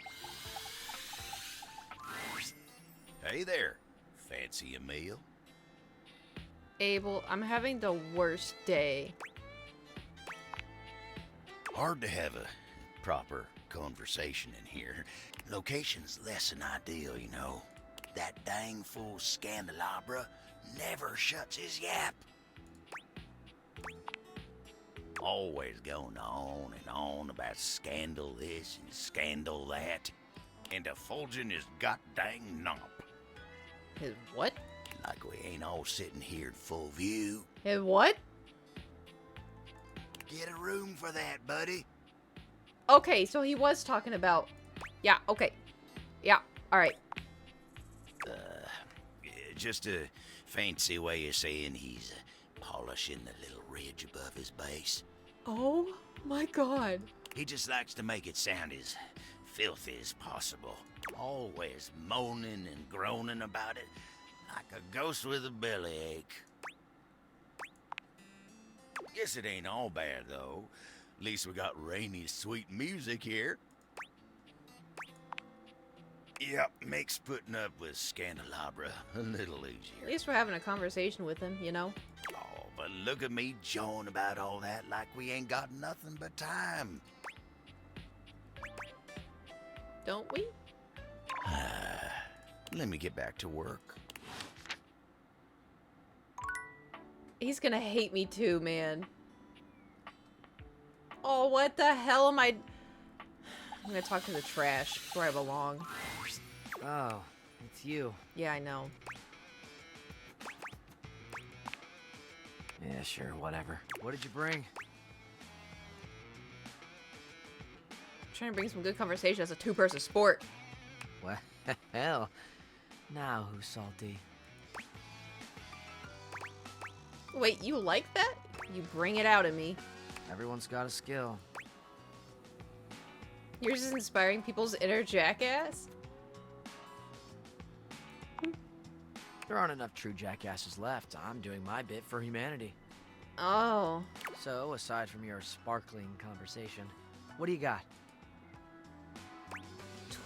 Hey there. Fancy a meal? Abel, I'm having the worst day. Hard to have a proper conversation in here. Location's less than ideal, you know. That dang fool Scandalabra never shuts his yap. Always going on and on about scandal this and scandal that. And effulging his goddamn nomp. His what? Like we ain't all sitting here in full view. His what? Get a room for that, buddy. Okay, so he was talking about... Yeah, okay. Yeah, alright. Just a fancy way of saying he's polishing the little ridge above his base. Oh my god. He just likes to make it sound as filthy as possible. Always moaning and groaning about it, like a ghost with a bellyache. Guess it ain't all bad, though. At least we got Rainy's sweet music here. Yep, makes putting up with Scandalabra a little easier. At least we're having a conversation with him, you know? Oh, but look at me jawing about all that like we ain't got nothing but time. Don't we? Let me get back to work. He's gonna hate me too, man. Oh, what the hell am I... I'm gonna talk to the trash where I belong. Oh, it's you. Yeah, I know. Yeah, sure, whatever. What did you bring? I'm trying to bring some good conversation. That's a two-person sport. Well, hell. Now who's salty? Wait, you like that? You bring it out of me. Everyone's got a skill. Yours is inspiring people's inner jackass? There aren't enough true jackasses left. I'm doing my bit for humanity. Oh. So, aside from your sparkling conversation, what do you got?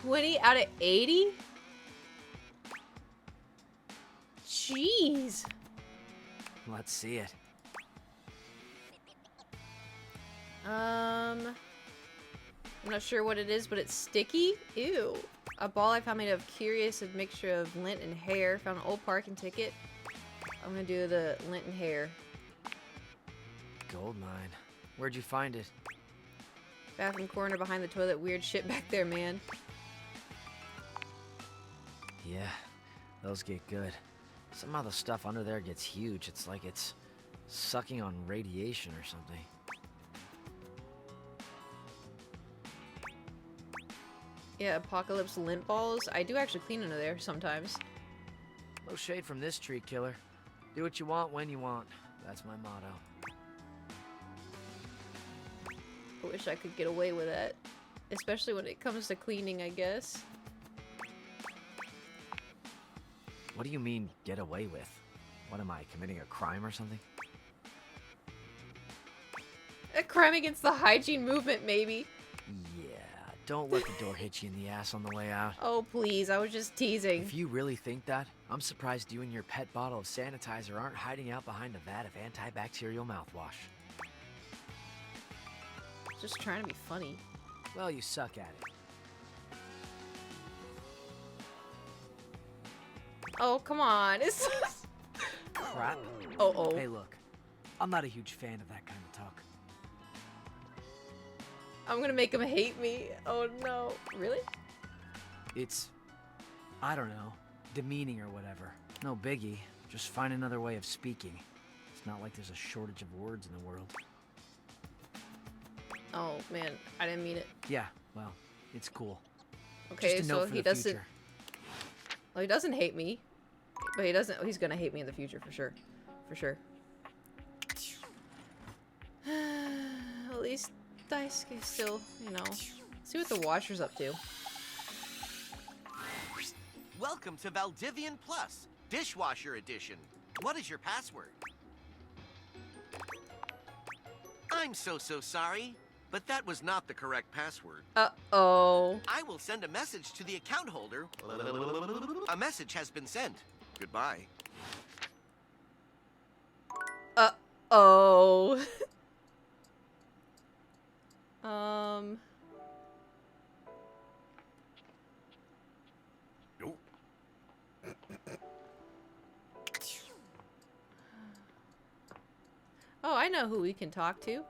20 out of 80? Jeez. Let's see it. I'm not sure what it is, but it's sticky. Ew. A ball I found made of curious, a mixture of lint and hair. Found an old parking ticket. I'm gonna do the lint and hair. Gold mine. Where'd you find it? Bathroom corner behind the toilet. Weird shit back there, man. Yeah, those get good. Somehow the stuff under there gets huge. It's like it's sucking on radiation or something. Yeah, apocalypse lint balls. I do actually clean under there sometimes. No shade from this tree killer. Do what you want when you want. That's my motto. I wish I could get away with that. Especially when it comes to cleaning, I guess. What do you mean, get away with? What am I, committing a crime or something? A crime against the hygiene movement, maybe. Yeah, don't let the door hit you in the ass on the way out. Oh, please, I was just teasing. If you really think that, I'm surprised you and your pet bottle of sanitizer aren't hiding out behind a vat of antibacterial mouthwash. Just trying to be funny. Well, you suck at it. Oh, come on. It's Crap. Oh. Hey, look. I'm not a huge fan of that kind of talk. I'm gonna make him hate me. Oh, no. Really? It's, I don't know, demeaning or whatever. No biggie. Just find another way of speaking. It's not like there's a shortage of words in the world. Oh, man. I didn't mean it. Yeah, well, it's cool. Okay, Just a so note for he the doesn't. future. Well, he doesn't hate me, but he doesn't. He's gonna hate me in the future for sure, for sure. At least Daisuke still, you know. See what the Watcher's up to. Welcome to Valdivian Plus, Dishwasher Edition. What is your password? I'm so sorry, but that was not the correct password. Uh-oh. I will send a message to the account holder. A message has been sent. Goodbye. Uh-oh. Nope. Oh, I know who we can talk to.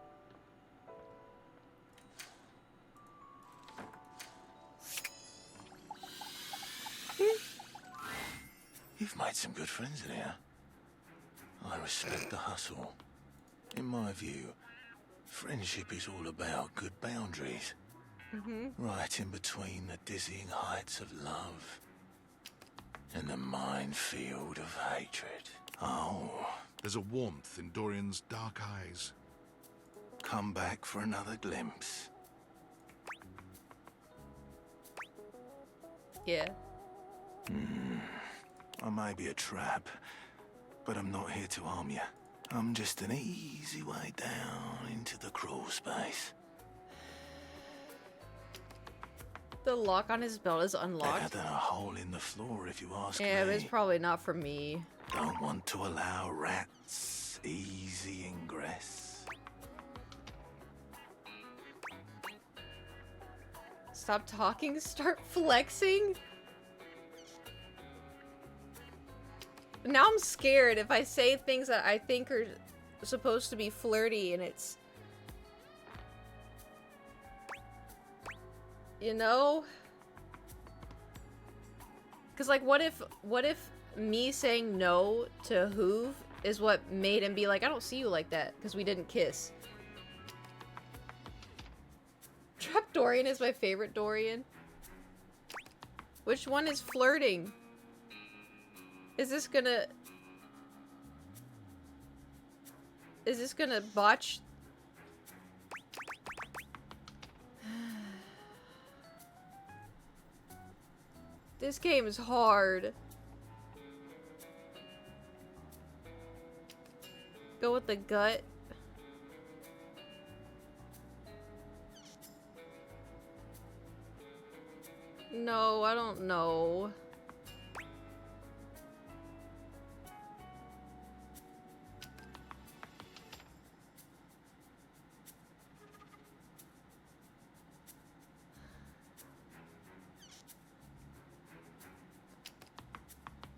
You've made some good friends in here. I respect the hustle. In my view, friendship is all about good boundaries. Right in between the dizzying heights of love and the minefield of hatred. Oh. There's a warmth in Dorian's dark eyes. Come back for another glimpse. Yeah. I may be a trap, but I'm not here to harm you. I'm just an easy way down into the crawl space. The lock on his belt is Better unlocked. than a hole in the floor, if you ask Yeah, but me. it's probably not for me. Don't want to allow rats easy ingress. Stop talking, start flexing. Now I'm scared if I say things that I think are supposed to be flirty and it's... You know? Because, like, what if me saying no to Hoove is what made him be like, I don't see you like that, because we didn't kiss. Trap Dorian is my favorite Dorian. Which one is flirting? Is this gonna botch? This game is hard. Go with the gut. No, I don't know.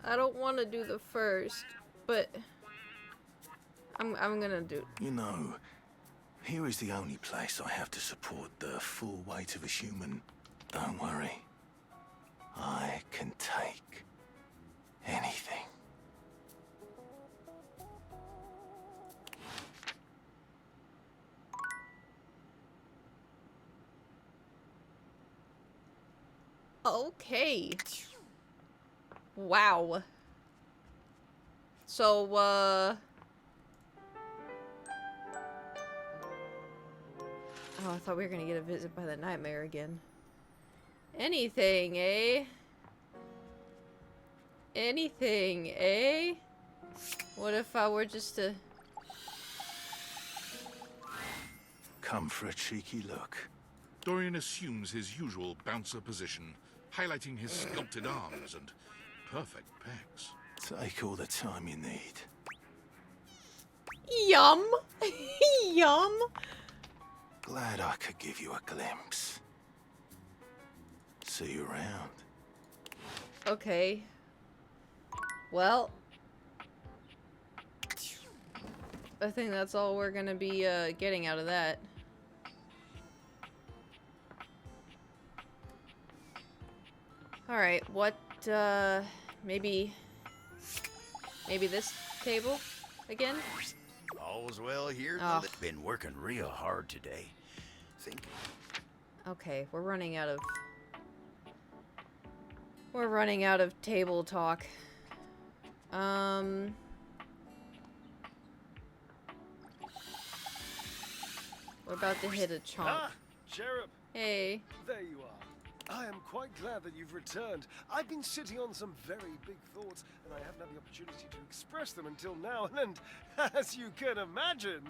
I don't want to do the first, but I'm gonna do. You know, here is the only place I have to support the full weight of a human. Don't worry. I can take anything. Okay. Wow. So, oh, I thought we were gonna get a visit by the nightmare again. Anything, eh? Anything, eh? What if I were just to... Come for a cheeky look. Dorian assumes his usual bouncer position, highlighting his sculpted arms and perfect pecs. Take all the time you need. Yum! Yum! Glad I could give you a glimpse. See you around. Okay. Well, I think that's all we're gonna be getting out of that. Alright, what, maybe this table again? All's well here. Oh. Been working real hard today. Thinking Okay, we're running out of... We're running out of table talk. We're about to hit a chomp. Ah, Cherub. Hey. There you are. I am quite glad that you've returned. I've been sitting on some very big thoughts, and I haven't had the opportunity to express them until now. And as you can imagine,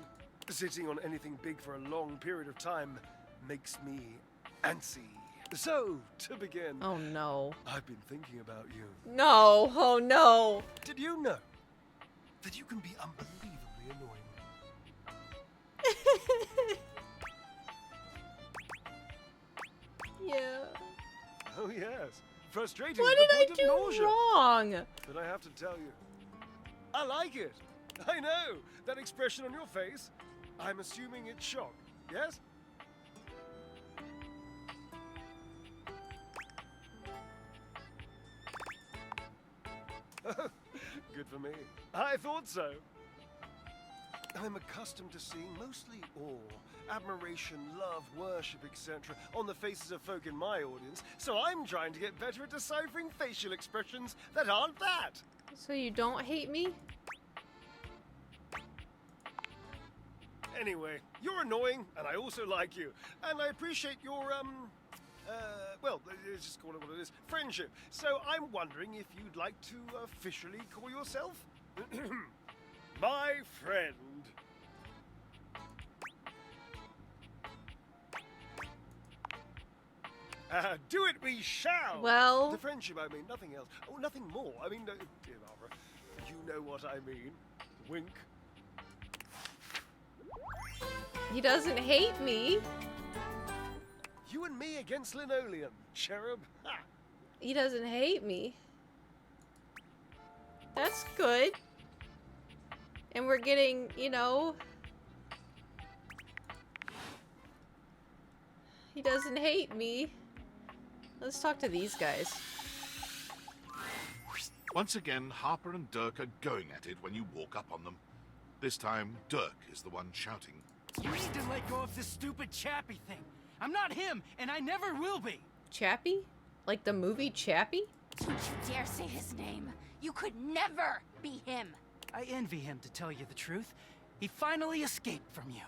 sitting on anything big for a long period of time makes me antsy. So, to begin... Oh, no. I've been thinking about you. No! Oh, no! Did you know that you can be unbelievably annoying? Yeah. Oh, yes. Frustrating What to the did I point of do nausea. wrong? But I have to tell you, I like it. I know. That expression on your face, I'm assuming it's shock, yes? Good for me. I thought so. I'm accustomed to seeing mostly awe, admiration, love, worship, etc. on the faces of folk in my audience, so I'm trying to get better at deciphering facial expressions that aren't that. So you don't hate me? Anyway, you're annoying, and I also like you. And I appreciate your, well, let's just call it what it is, friendship. So I'm wondering if you'd like to officially call yourself my friend. Do it we shall! Well... The friendship, I mean, nothing else. Oh, nothing more. I mean, dear Barbara, you know what I mean. Wink. He doesn't hate me. You and me against linoleum, Cherub. Ha! He doesn't hate me. That's good. And we're getting, you know... He doesn't hate me. Let's talk to these guys. Once again, Harper and Dirk are going at it when you walk up on them. This time, Dirk is the one shouting. You need to let go of this stupid Chappie thing. I'm not him, and I never will be. Chappie? Like the movie Chappie? Don't you dare say his name. You could never be him. I envy him, to tell you the truth. He finally escaped from you.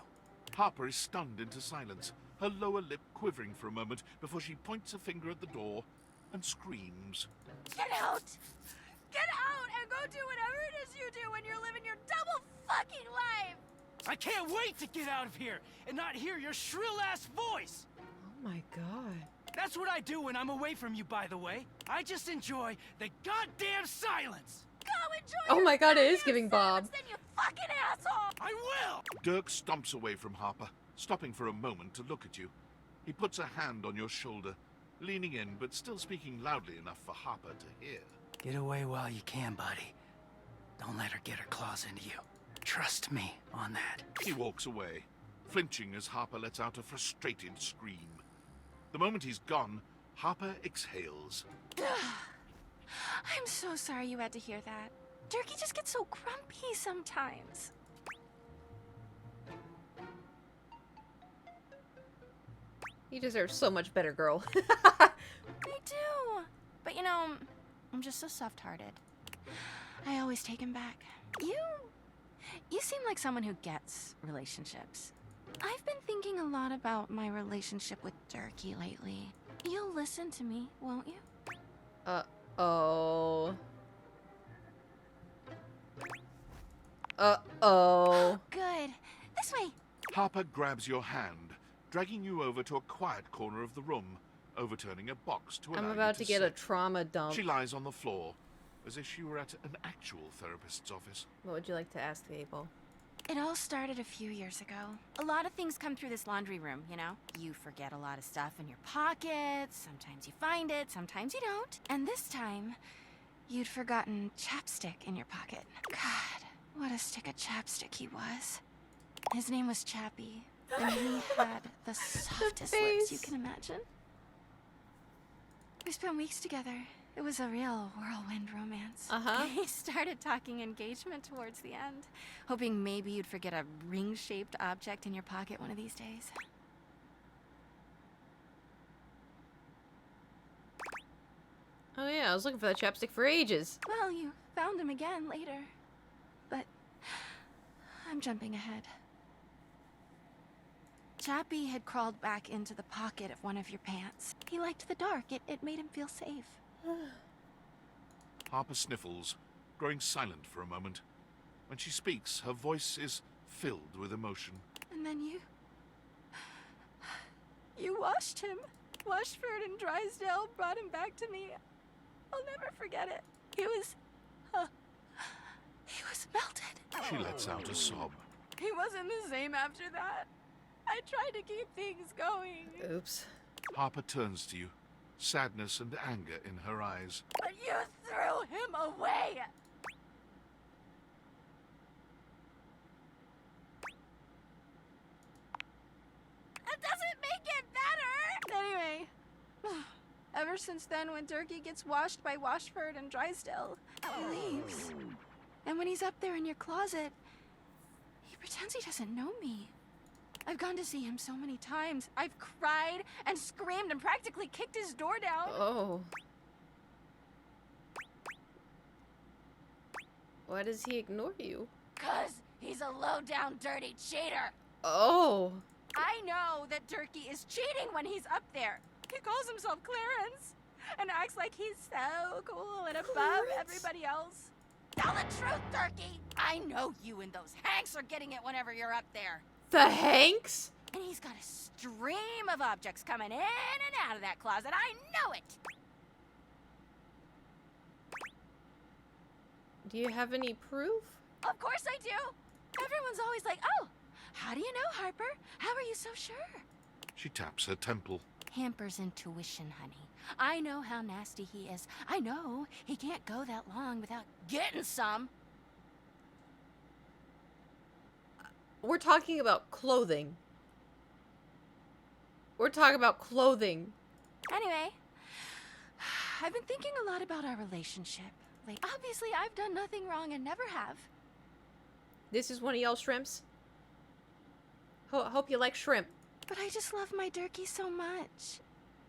Harper is stunned into silence, her lower lip quivering for a moment before she points a finger at the door and screams. Get out! Get out and go do whatever it is you do when you're living your double fucking life! I can't wait to get out of here and not hear your shrill-ass voice! Oh my god. That's what I do when I'm away from you, by the way. I just enjoy the goddamn silence! Go enjoy Oh my god, it is giving Bob. then, you fucking asshole! I will! Dirk stomps away from Harper, stopping for a moment to look at you. He puts a hand on your shoulder, leaning in but still speaking loudly enough for Harper to hear. Get away while you can, buddy. Don't let her get her claws into you. Trust me on that. He walks away, flinching as Harper lets out a frustrated scream. The moment he's gone, Harper exhales. I'm so sorry you had to hear that. Durkee just gets so grumpy sometimes. You deserve so much better, girl. I do. But you know, I'm just so soft-hearted. I always take him back. You seem like someone who gets relationships. I've been thinking a lot about my relationship with Durkee lately. You'll listen to me, won't you? Uh-oh. Uh-oh. Good. This way. Harper grabs your hand, dragging you over to a quiet corner of the room, overturning a box to allow I'm you about to get sit. a trauma dump. She lies on the floor, as if she were at an actual therapist's office. What would you like to ask people? It all started a few years ago. A lot of things come through this laundry room, you know? You forget a lot of stuff in your pockets, sometimes you find it, sometimes you don't. And this time, you'd forgotten chapstick in your pocket. God, what a stick of chapstick he was. His name was Chappie, and he had the softest lips you can imagine. We spent weeks together. It was a real whirlwind romance. Uh-huh. We started talking engagement towards the end, hoping maybe you'd forget a ring-shaped object in your pocket one of these days. Oh yeah, I was looking for that chapstick for ages. Well, you found him again later. But I'm jumping ahead. Chappie had crawled back into the pocket of one of your pants. He liked the dark. It made him feel safe. Harper sniffles, growing silent for a moment. When she speaks, her voice is filled with emotion. And then you washed him. Washford and Drysdale brought him back to me. I'll never forget it. He was melted. She lets out a sob. He wasn't the same after that. I tried to keep things going. Oops. Harper turns to you, sadness and anger in her eyes. But you threw him away. That doesn't make it better. Anyway, ever since then, when Durkee gets washed by Washford and Drysdale, he leaves. And when he's up there in your closet, he pretends he doesn't know me. I've gone to see him so many times. I've cried and screamed and practically kicked his door down. Oh. Why does he ignore you? 'Cause he's a low-down, dirty cheater. Oh. I know that Durkee is cheating when he's up there. He calls himself Clarence and acts like he's so cool and above everybody else. Tell the truth, Durkee. I know you and those Hanks are getting it whenever you're up there. The Hanks? And he's got a stream of objects coming in and out of that closet. I know it. Do you have any proof? Of course I do. Everyone's always like, oh, how do you know, Harper? How are you so sure? She taps her temple. Hamper's intuition, honey. I know how nasty he is. I know he can't go that long without getting some. We're talking about clothing. We're talking about clothing. Anyway, I've been thinking a lot about our relationship. Like, obviously, I've done nothing wrong and never have. This is one of y'all shrimps? Hope you like shrimp. But I just love my Durkee so much.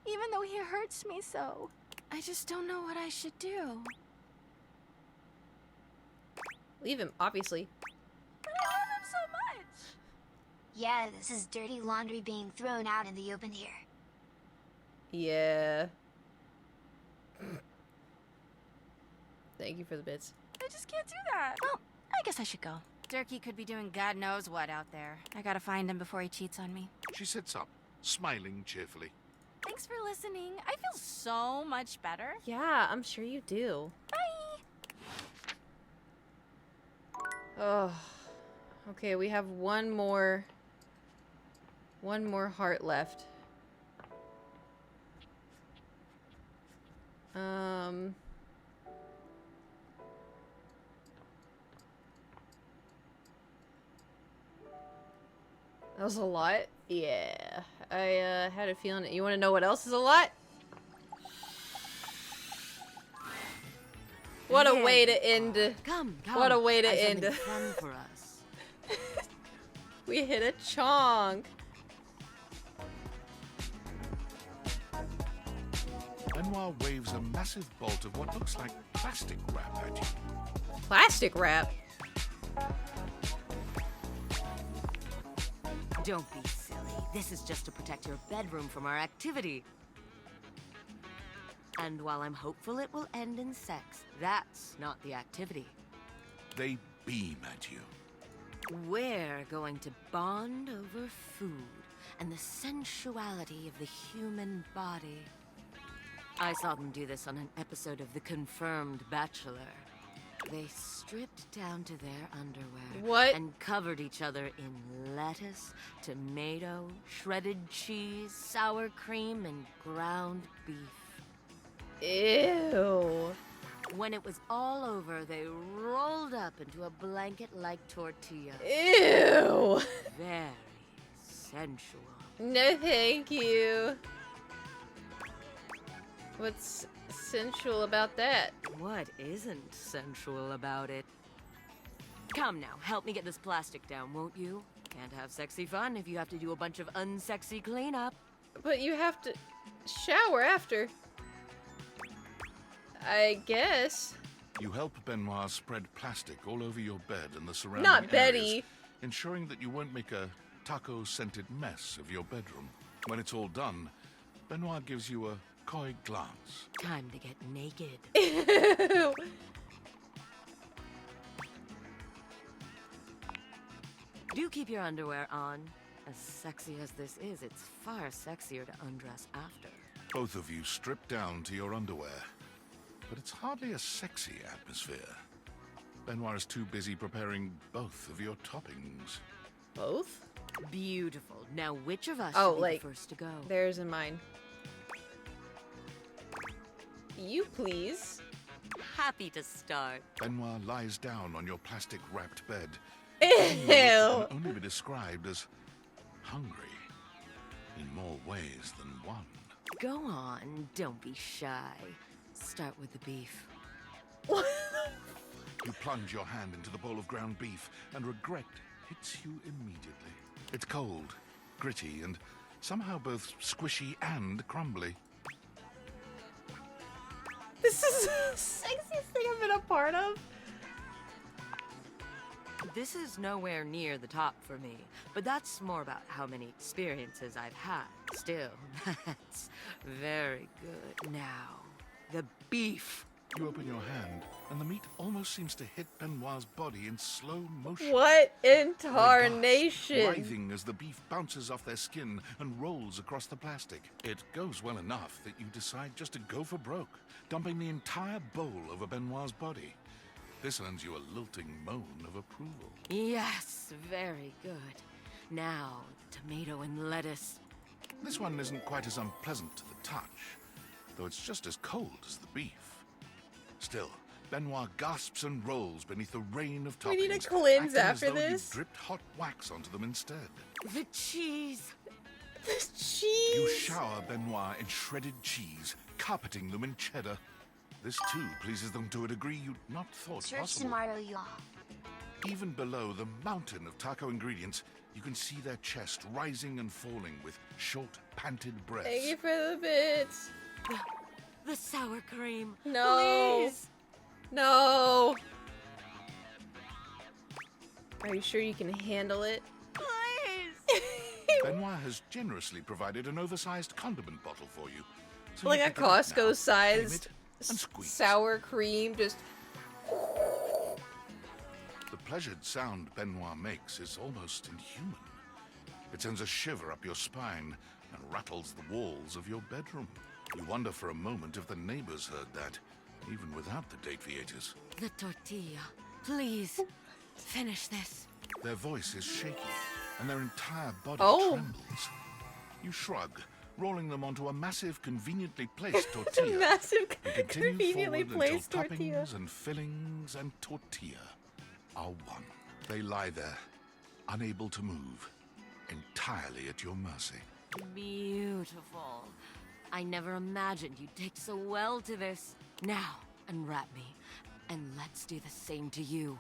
Even though he hurts me so. I just don't know what I should do. Leave him, obviously. But I love him so much. Yeah, this is dirty laundry being thrown out in the open here. Yeah. Thank you for the bits. I just can't do that. Well, I guess I should go. Durkee could be doing God knows what out there. I gotta find him before he cheats on me. She sits up, smiling cheerfully. Thanks for listening. I feel so much better. Yeah, I'm sure you do. Bye! Oh. Okay, we have one more heart left. That was a lot? Yeah. I had a feeling that you want to know what else is a lot? What a way to end. Come. What a way to I've end. something fun for us. We hit a chonk. Lenoir waves a massive bolt of what looks like plastic wrap at you. Plastic wrap? Don't be silly. This is just to protect your bedroom from our activity. And while I'm hopeful it will end in sex, that's not the activity. They beam at you. We're going to bond over food and the sensuality of the human body. I saw them do this on an episode of The Confirmed Bachelor. They stripped down to their underwear. What? And covered each other in lettuce, tomato, shredded cheese, sour cream, and ground beef. Ew. When it was all over, they rolled up into a blanket-like tortilla. Ew. Very sensual. No, thank you. What's sensual about that? What isn't sensual about it? Come now, help me get this plastic down, won't you? Can't have sexy fun if you have to do a bunch of unsexy cleanup. But you have to shower after. I guess. You help Benoit spread plastic all over your bed and the surrounding Not areas, Betty. ensuring that you won't make a taco-scented mess of your bedroom. When it's all done, Benoit gives you a coy glance. Time to get naked. Ew. Do keep your underwear on. As sexy as this is, it's far sexier to undress after. Both of you strip down to your underwear, but it's hardly a sexy atmosphere. Benoit is too busy preparing both of your toppings. Both? Beautiful. Now, which of us Oh, should be like, the first to go? Theirs and mine. You please. Happy to start. Benoit lies down on your plastic-wrapped bed. Ew. Can only be described as hungry in more ways than one. Go on, don't be shy. Start with the beef. You plunge your hand into the bowl of ground beef, and regret hits you immediately. It's cold, gritty, and somehow both squishy and crumbly. This is the sexiest thing I've been a part of. This is nowhere near the top for me, but that's more about how many experiences I've had. Still, that's very good. Now, the beef. You open your hand, and the meat almost seems to hit Benoit's body in slow motion. What in They gasp, tarnation? writhing as the beef bounces off their skin and rolls across the plastic. It goes well enough that you decide just to go for broke, dumping the entire bowl over Benoit's body. This earns you a lilting moan of approval. Yes, very good. Now, tomato and lettuce. This one isn't quite as unpleasant to the touch, though it's just as cold as the beef. Still, Benoit gasps and rolls beneath the rain of toppings. We need a cleanse acting as after though this. You dripped hot wax onto them instead. The cheese. The cheese. You shower Benoit in shredded cheese, carpeting them in cheddar. This too pleases them to a degree you'd not thought Church possible. tomorrow, y'all. Even below the mountain of taco ingredients, you can see their chest rising and falling with short, panted breaths. Thank you for the bits. The sour cream. No. Please. No. Are you sure you can handle it? Please. Benoit has generously provided an oversized condiment bottle for you. So Like you a pick it up now, aim Costco-sized it, and squeeze. sour cream, just. The pleasured sound Benoit makes is almost inhuman. It sends a shiver up your spine and rattles the walls of your bedroom. You wonder for a moment if the neighbors heard that, even without the date viators. The tortilla. Please. Finish this. Their voice is shaky, and their entire body Oh. trembles. You shrug, rolling them onto a massive, conveniently placed tortilla. Massive, and continue conveniently forward placed until tortilla. toppings and fillings and tortilla are one. They lie there, unable to move, entirely at your mercy. Beautiful. I never imagined you'd take so well to this. Now, unwrap me, and let's do the same to you.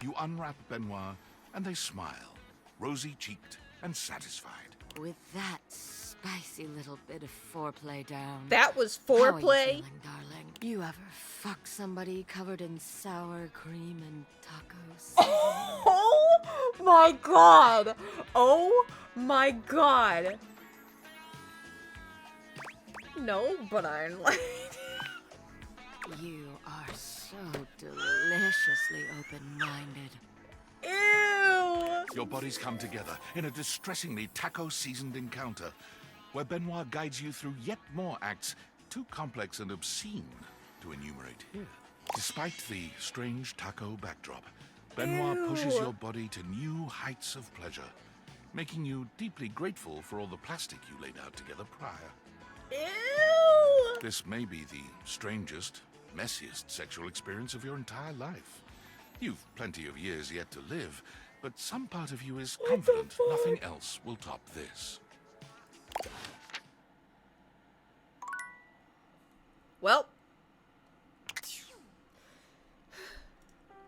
You unwrap Benoit, and they smile, rosy-cheeked and satisfied. With that spicy little bit of foreplay down. That was How are you foreplay? feeling, darling? You ever fuck somebody covered in sour cream and tacos? Oh my god! Oh my god! No, but I'm like. You are so deliciously open-minded. Ew! Your bodies come together in a distressingly taco-seasoned encounter, where Benoit guides you through yet more acts too complex and obscene to enumerate here. Despite the strange taco backdrop, Benoit pushes your body to new heights of pleasure, making you deeply grateful for all the plastic you laid out together prior. Ew! This may be the strangest, messiest sexual experience of your entire life. You've plenty of years yet to live, but some part of you is confident nothing else will top this. Well.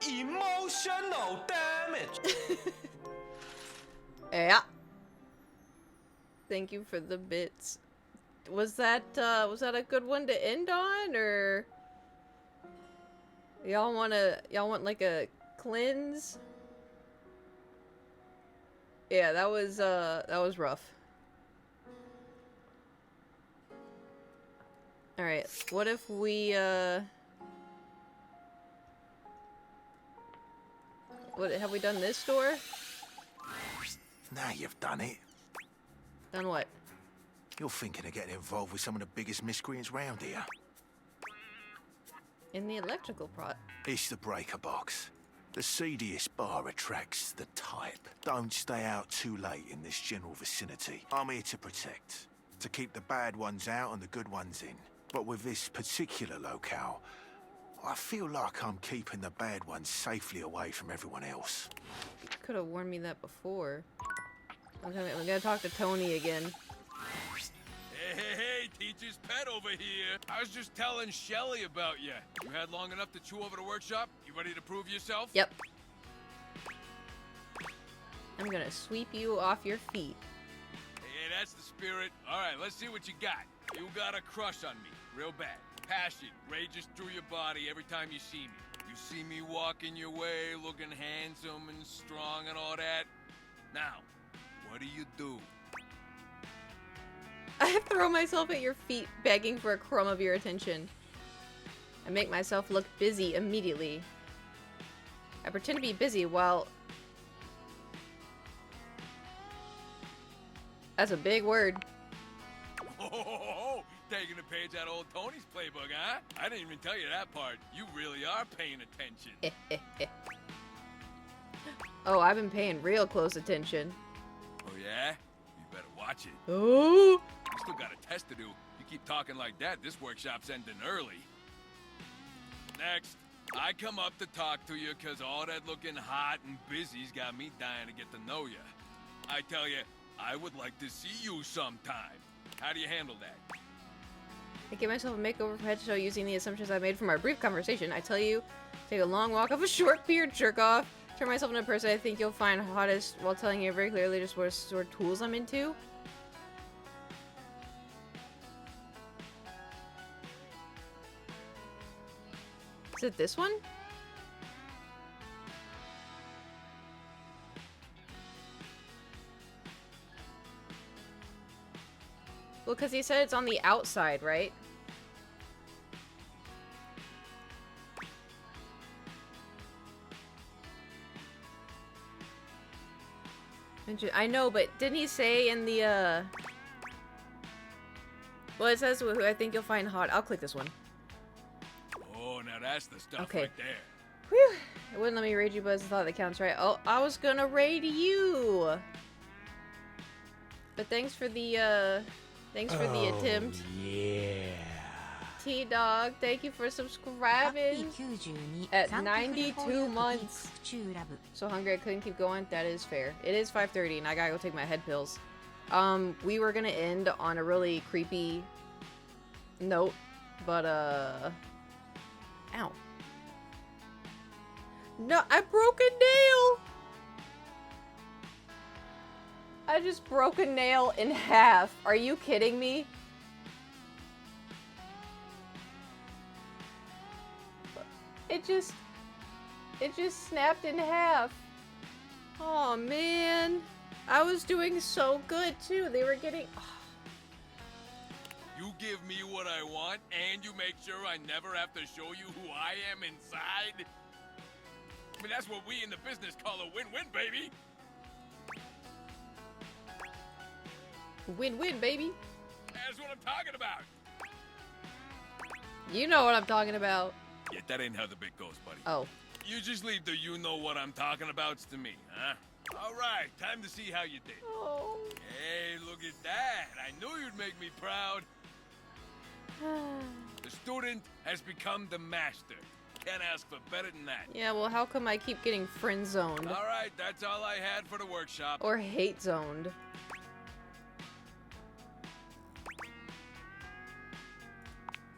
Emotional damage. Yeah. Thank you for the bits. Was that a good one to end on, or y'all want like a cleanse? Yeah, that was rough. All right, what if we what have we done this door? Now you've done it. Done what? You're thinking of getting involved with some of the biggest miscreants round here. In the electrical prod. It's the breaker box. The seediest bar attracts the type. Don't stay out too late in this general vicinity. I'm here to protect. To keep the bad ones out and the good ones in. But with this particular locale, I feel like I'm keeping the bad ones safely away from everyone else. Could have warned me that before. I'm gonna talk to Tony again. Hey, teacher's pet over here. I was just telling Shelly about you. You had long enough to chew over the workshop? You ready to prove yourself? Yep. I'm gonna sweep you off your feet. Hey, that's the spirit. All right, let's see what you got. You got a crush on me, real bad. Passion rages through your body every time you see me. You see me walking your way, looking handsome and strong and all that. Now, what do? I throw myself at your feet, begging for a crumb of your attention. I make myself look busy immediately. I pretend to be busy while... That's a big word. Oh, taking a page out of old Tony's playbook, huh? I didn't even tell you that part. You really are paying attention. Oh, I've been paying real close attention. Oh, yeah? You better watch it. Oh! You still got a test to do. You keep talking like that, this workshop's ending early. Next, I come up to talk to you because all that looking hot and busy's got me dying to get to know you. I tell you, I would like to see you sometime. How do you handle that? I give myself a makeover for head to toe using the assumptions I made from our brief conversation. I tell you, take a long walk off a short beard, jerk off, turn myself into a person I think you'll find hottest while telling you very clearly just what sort of tools I'm into. Is it this one? Well, because he said it's on the outside, right? I know, but didn't he say in the, well, it says who I think you'll find hot. I'll click this one. Oh, now that's the stuff Okay. right there. Whew. It wouldn't let me raid you, but it's the thought that counts, right? Oh, I was gonna raid you! But thanks for the attempt. Yeah. T-Dog, thank you for subscribing at 92 months. So hungry I couldn't keep going. That is fair. It is 5:30 and I gotta go take my head pills. We were gonna end on a really creepy note, but ow. No, I broke a nail! I just broke a nail in half. Are you kidding me? It just snapped in half. Oh man. I was doing so good too. They were getting... You give me what I want, and you make sure I never have to show you who I am inside? I mean, that's what we in the business call a win-win, baby! Win-win, baby. That's what I'm talking about! You know what I'm talking about. Yeah, that ain't how the bit goes, buddy. Oh. You just leave the you know what I'm talking about to me, huh? Alright, time to see how you did. Oh. Hey, look at that! I knew you'd make me proud! The student has become the master. Can't ask for better than that. Yeah, well, how come I keep getting friend-zoned? Alright, that's all I had for the workshop. Or hate-zoned.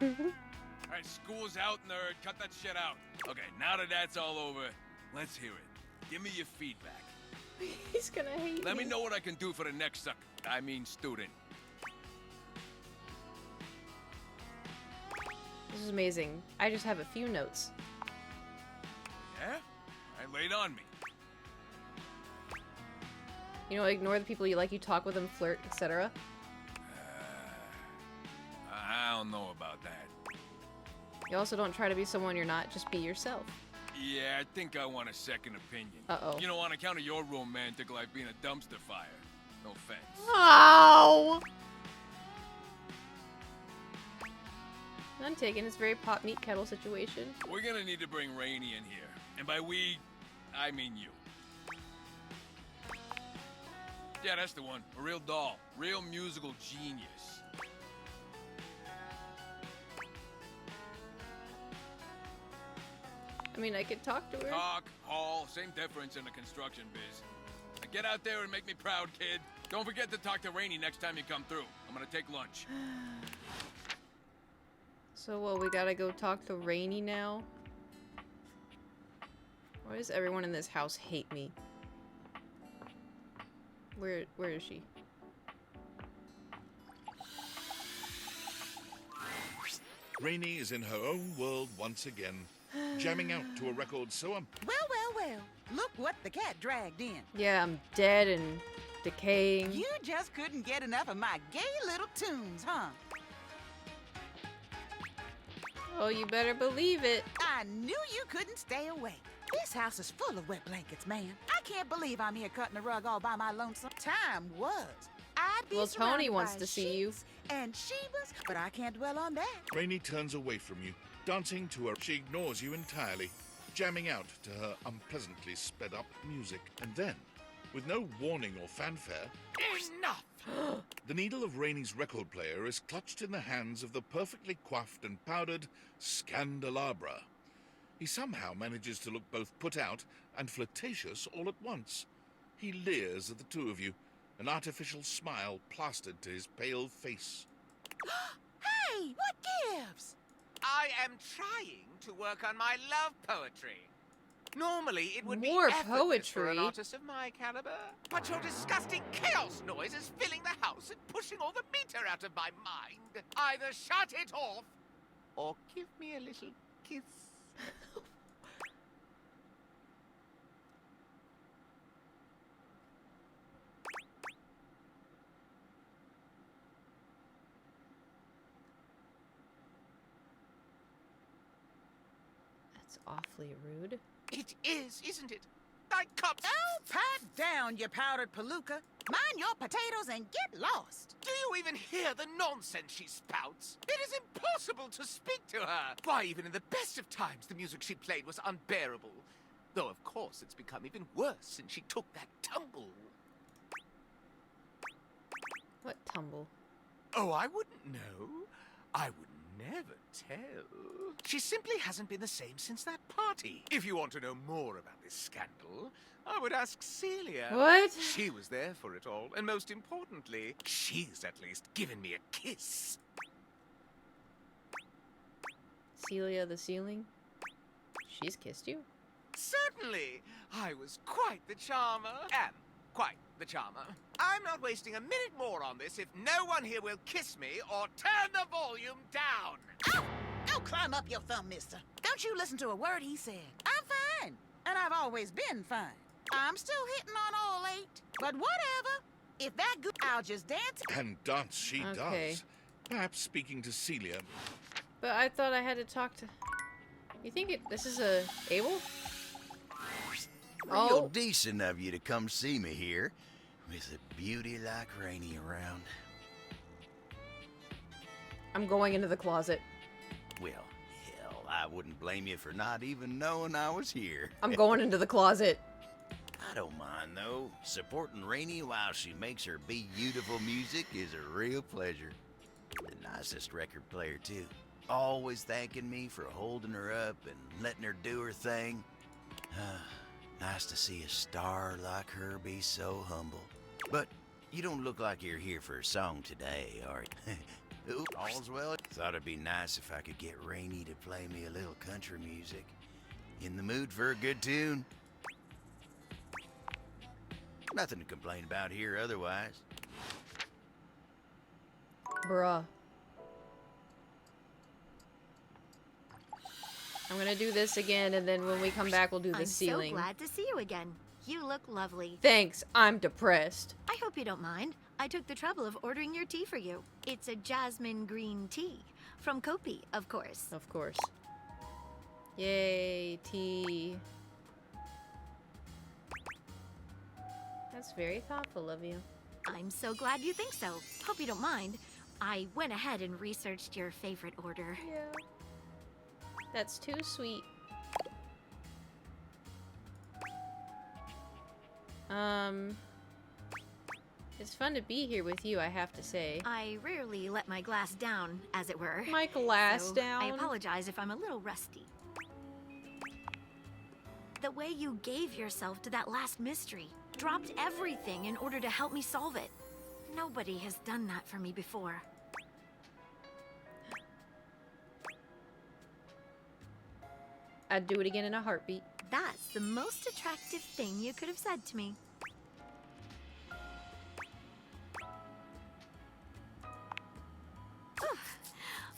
Alright, school's out, nerd. Cut that shit out. Okay, now that that's all over, let's hear it. Give me your feedback. He's gonna hate Let me know what I can do for the next student. This is amazing. I just have a few notes. Yeah? I laid on me. You know, ignore the people you like, you talk with them, flirt, etc. I don't know about that. You also don't try to be someone you're not, just be yourself. Yeah, I think I want a second opinion. Uh-oh. You know, on account of your romantic life being a dumpster fire. No offense. Oh! I'm taking this very pot meat kettle situation. We're gonna need to bring Rainy in here. And by we, I mean you. Yeah, that's the one. A real doll. Real musical genius. I mean, I could talk to her. Talk, haul, same difference in the construction biz. Now get out there and make me proud, kid. Don't forget to talk to Rainy next time you come through. I'm gonna take lunch. So, well, we gotta go talk to Rainy now? Why does everyone in this house hate me? Where is she? Rainy is in her own world once again, jamming out to a record so Well. Look what the cat dragged in. Yeah, I'm dead and decaying. You just couldn't get enough of my gay little tunes, huh? Oh, you better believe it. I knew you couldn't stay away. This house is full of wet blankets, man. I can't believe I'm here cutting the rug all by my lonesome. Time was. I'd be Well, Tony surrounded wants by to see you. sheets and Shebas, but I can't dwell on that. Rainy turns away from you, dancing to her. She ignores you entirely, jamming out to her unpleasantly sped up music. And then, with no warning or fanfare, Enough! the needle of Rainy's record player is clutched in the hands of the perfectly coiffed and powdered Scandelabra. He somehow manages to look both put out and flirtatious all at once. He leers at the two of you, an artificial smile plastered to his pale face. Hey, what gives? I am trying to work on my love poetry. Normally, it would More be effortless for an poetry? artist of my caliber. But your disgusting chaos noise is filling the house and pushing all the meter out of my mind. Either shut it off, or give me a little kiss. That's awfully rude. It is, isn't it? I can't... Oh, pipe down, you powdered palooka. Mind your potatoes and get lost. Do you even hear the nonsense she spouts? It is impossible to speak to her. Why, even in the best of times, the music she played was unbearable. Though, of course, it's become even worse since she took that tumble. What tumble? Oh, I wouldn't know. I would never tell. She simply hasn't been the same since that party. If you want to know more about this scandal, I would ask Celia. What? She was there for it all, and most importantly, she's at least given me a kiss. Celia the ceiling? She's kissed you? Certainly. I was quite the charmer. Am quite the charmer. I'm not wasting a minute more on this if no one here will kiss me or turn the volume down. Don't climb up your thumb, mister. Don't you listen to a word he said. I'm fine, and I've always been fine. I'm still hitting on all 8, but whatever. If that good, I'll just dance. And dance she Okay. does. Perhaps speaking to Celia. But I thought I had to talk to... You think this is a Abel? Real decent of you to come see me here, with a beauty like Rainy around. I'm going into the closet. Well, hell, I wouldn't blame you for not even knowing I was here. I'm going into the closet. I don't mind, though. Supporting Rainy while she makes her beautiful music is a real pleasure. The nicest record player, too. Always thanking me for holding her up and letting her do her thing. Nice to see a star like her be so humble. But you don't look like you're here for a song today, are you? Ooh, all's well. Thought it'd be nice if I could get Rainy to play me a little country music. In the mood for a good tune? Nothing to complain about here otherwise. Bruh. I'm gonna do this again, and then when we come back, we'll do the ceiling. I'm so glad to see you again. You look lovely. Thanks, I'm depressed. I hope you don't mind. I took the trouble of ordering your tea for you. It's a jasmine green tea. From Kopi, of course. Of course. Yay, tea. That's very thoughtful of you. I'm so glad you think so. Hope you don't mind. I went ahead and researched your favorite order. Yeah. That's too sweet. It's fun to be here with you, I have to say. I rarely let my glass down, as it were. My glass So down? I apologize if I'm a little rusty. The way you gave yourself to that last mystery, dropped everything in order to help me solve it. Nobody has done that for me before. I'd do it again in a heartbeat. That's the most attractive thing you could have said to me.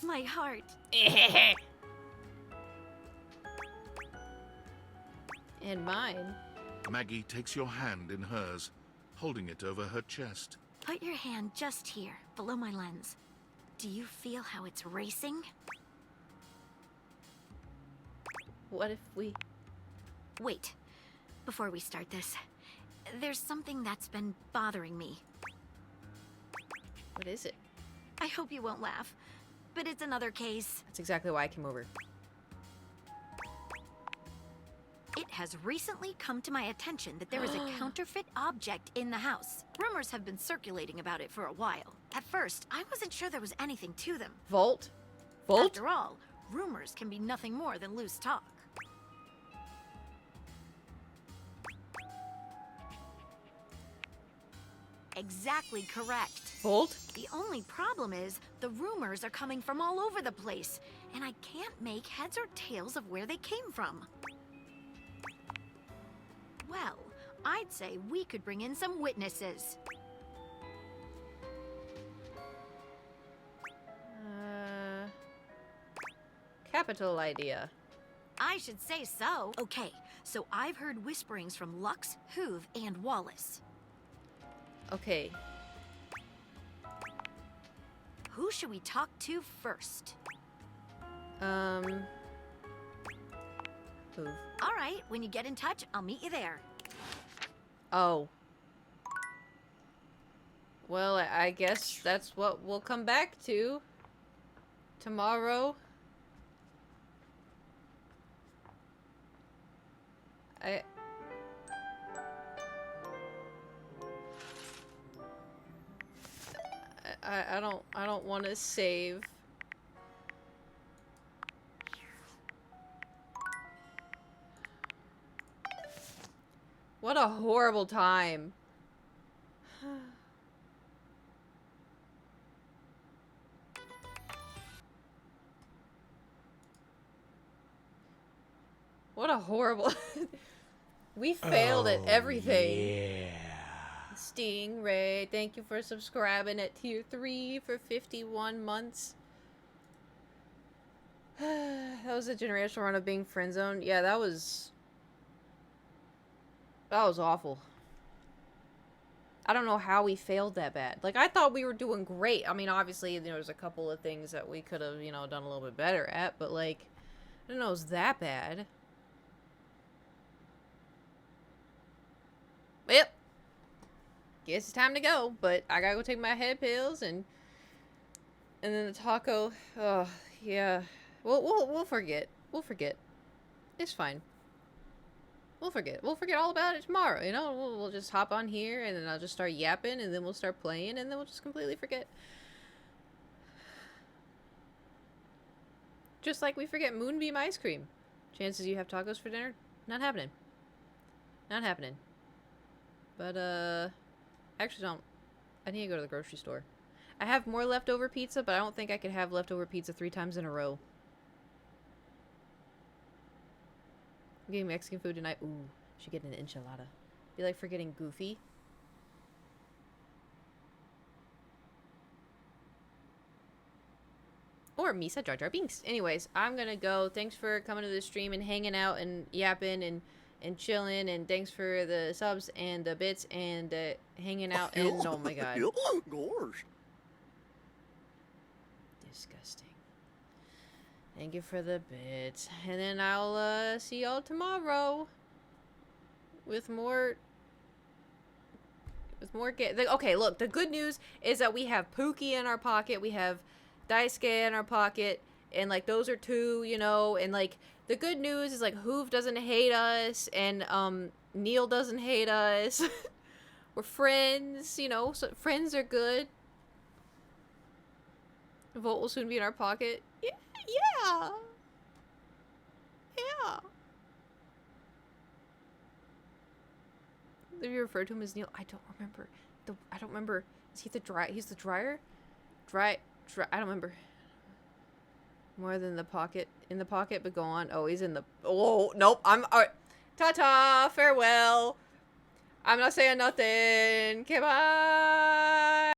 My heart. And mine. Maggie takes your hand in hers, holding it over her chest. Put your hand just here, below my lens. Do you feel how it's racing? What if we... Wait. Before we start this, there's something that's been bothering me. What is it? I hope you won't laugh, but it's another case. That's exactly why I came over. It has recently come to my attention that there is a counterfeit object in the house. Rumors have been circulating about it for a while. At first, I wasn't sure there was anything to them. Vault? Vault? After all, rumors can be nothing more than loose talk. Exactly correct. Vault? The only problem is, the rumors are coming from all over the place, and I can't make heads or tails of where they came from. Well, I'd say we could bring in some witnesses. Capital idea. I should say so. Okay, so I've heard whisperings from Lux, Hoove, and Wallace. Okay. Who should we talk to first? Hoove. All right, when you get in touch, I'll meet you there. Oh. Well, I guess that's what we'll come back to tomorrow. I don't want to save. What a horrible time. What a horrible... We failed at everything. Yeah. Stingray, thank you for subscribing at tier 3 for 51 months. That was a generational run of being friend zoned. Yeah, that was awful. I don't know how we failed that bad. Like, I thought we were doing great. I mean, obviously, there was a couple of things that we could have, you know, done a little bit better at, but, like, I didn't know it was that bad. Yep. Guess it's time to go, but I gotta go take my head pills and then the taco. Oh, yeah. We'll forget. We'll forget. It's fine. We'll forget. We'll forget all about it tomorrow, you know? We'll just hop on here, and then I'll just start yapping, and then we'll start playing, and then we'll just completely forget. Just like we forget Moonbeam ice cream. Chances you have tacos for dinner? Not happening. Not happening. But, actually don't. I need to go to the grocery store. I have more leftover pizza, but I don't think I could have leftover pizza 3 times in a row. I'm getting Mexican food tonight. Ooh, should get an enchilada. Be like forgetting Goofy. Or Misa Jar Jar Binks. Anyways, I'm gonna go. Thanks for coming to the stream and hanging out and yapping and chilling, and thanks for the subs and the bits and hanging out and oh my god. Gosh. Disgusting. Thank you for the bits. And then I'll see y'all tomorrow with more okay, look, the good news is that we have Pookie in our pocket, we have Daisuke in our pocket, and like those are two, you know, and like the good news is like Hoof doesn't hate us, and Neil doesn't hate us. We're friends, you know, so friends are good. Volt will soon be in our pocket. Yeah. Have you referred to him as Neil? I don't remember. I don't remember. Is he the dry? He's the dryer? Dry. I don't remember. More than the pocket. In the pocket, but go on. Oh, he's in the... Oh, nope. I'm... All right. Ta-ta. Farewell. I'm not saying nothing. Okay, bye.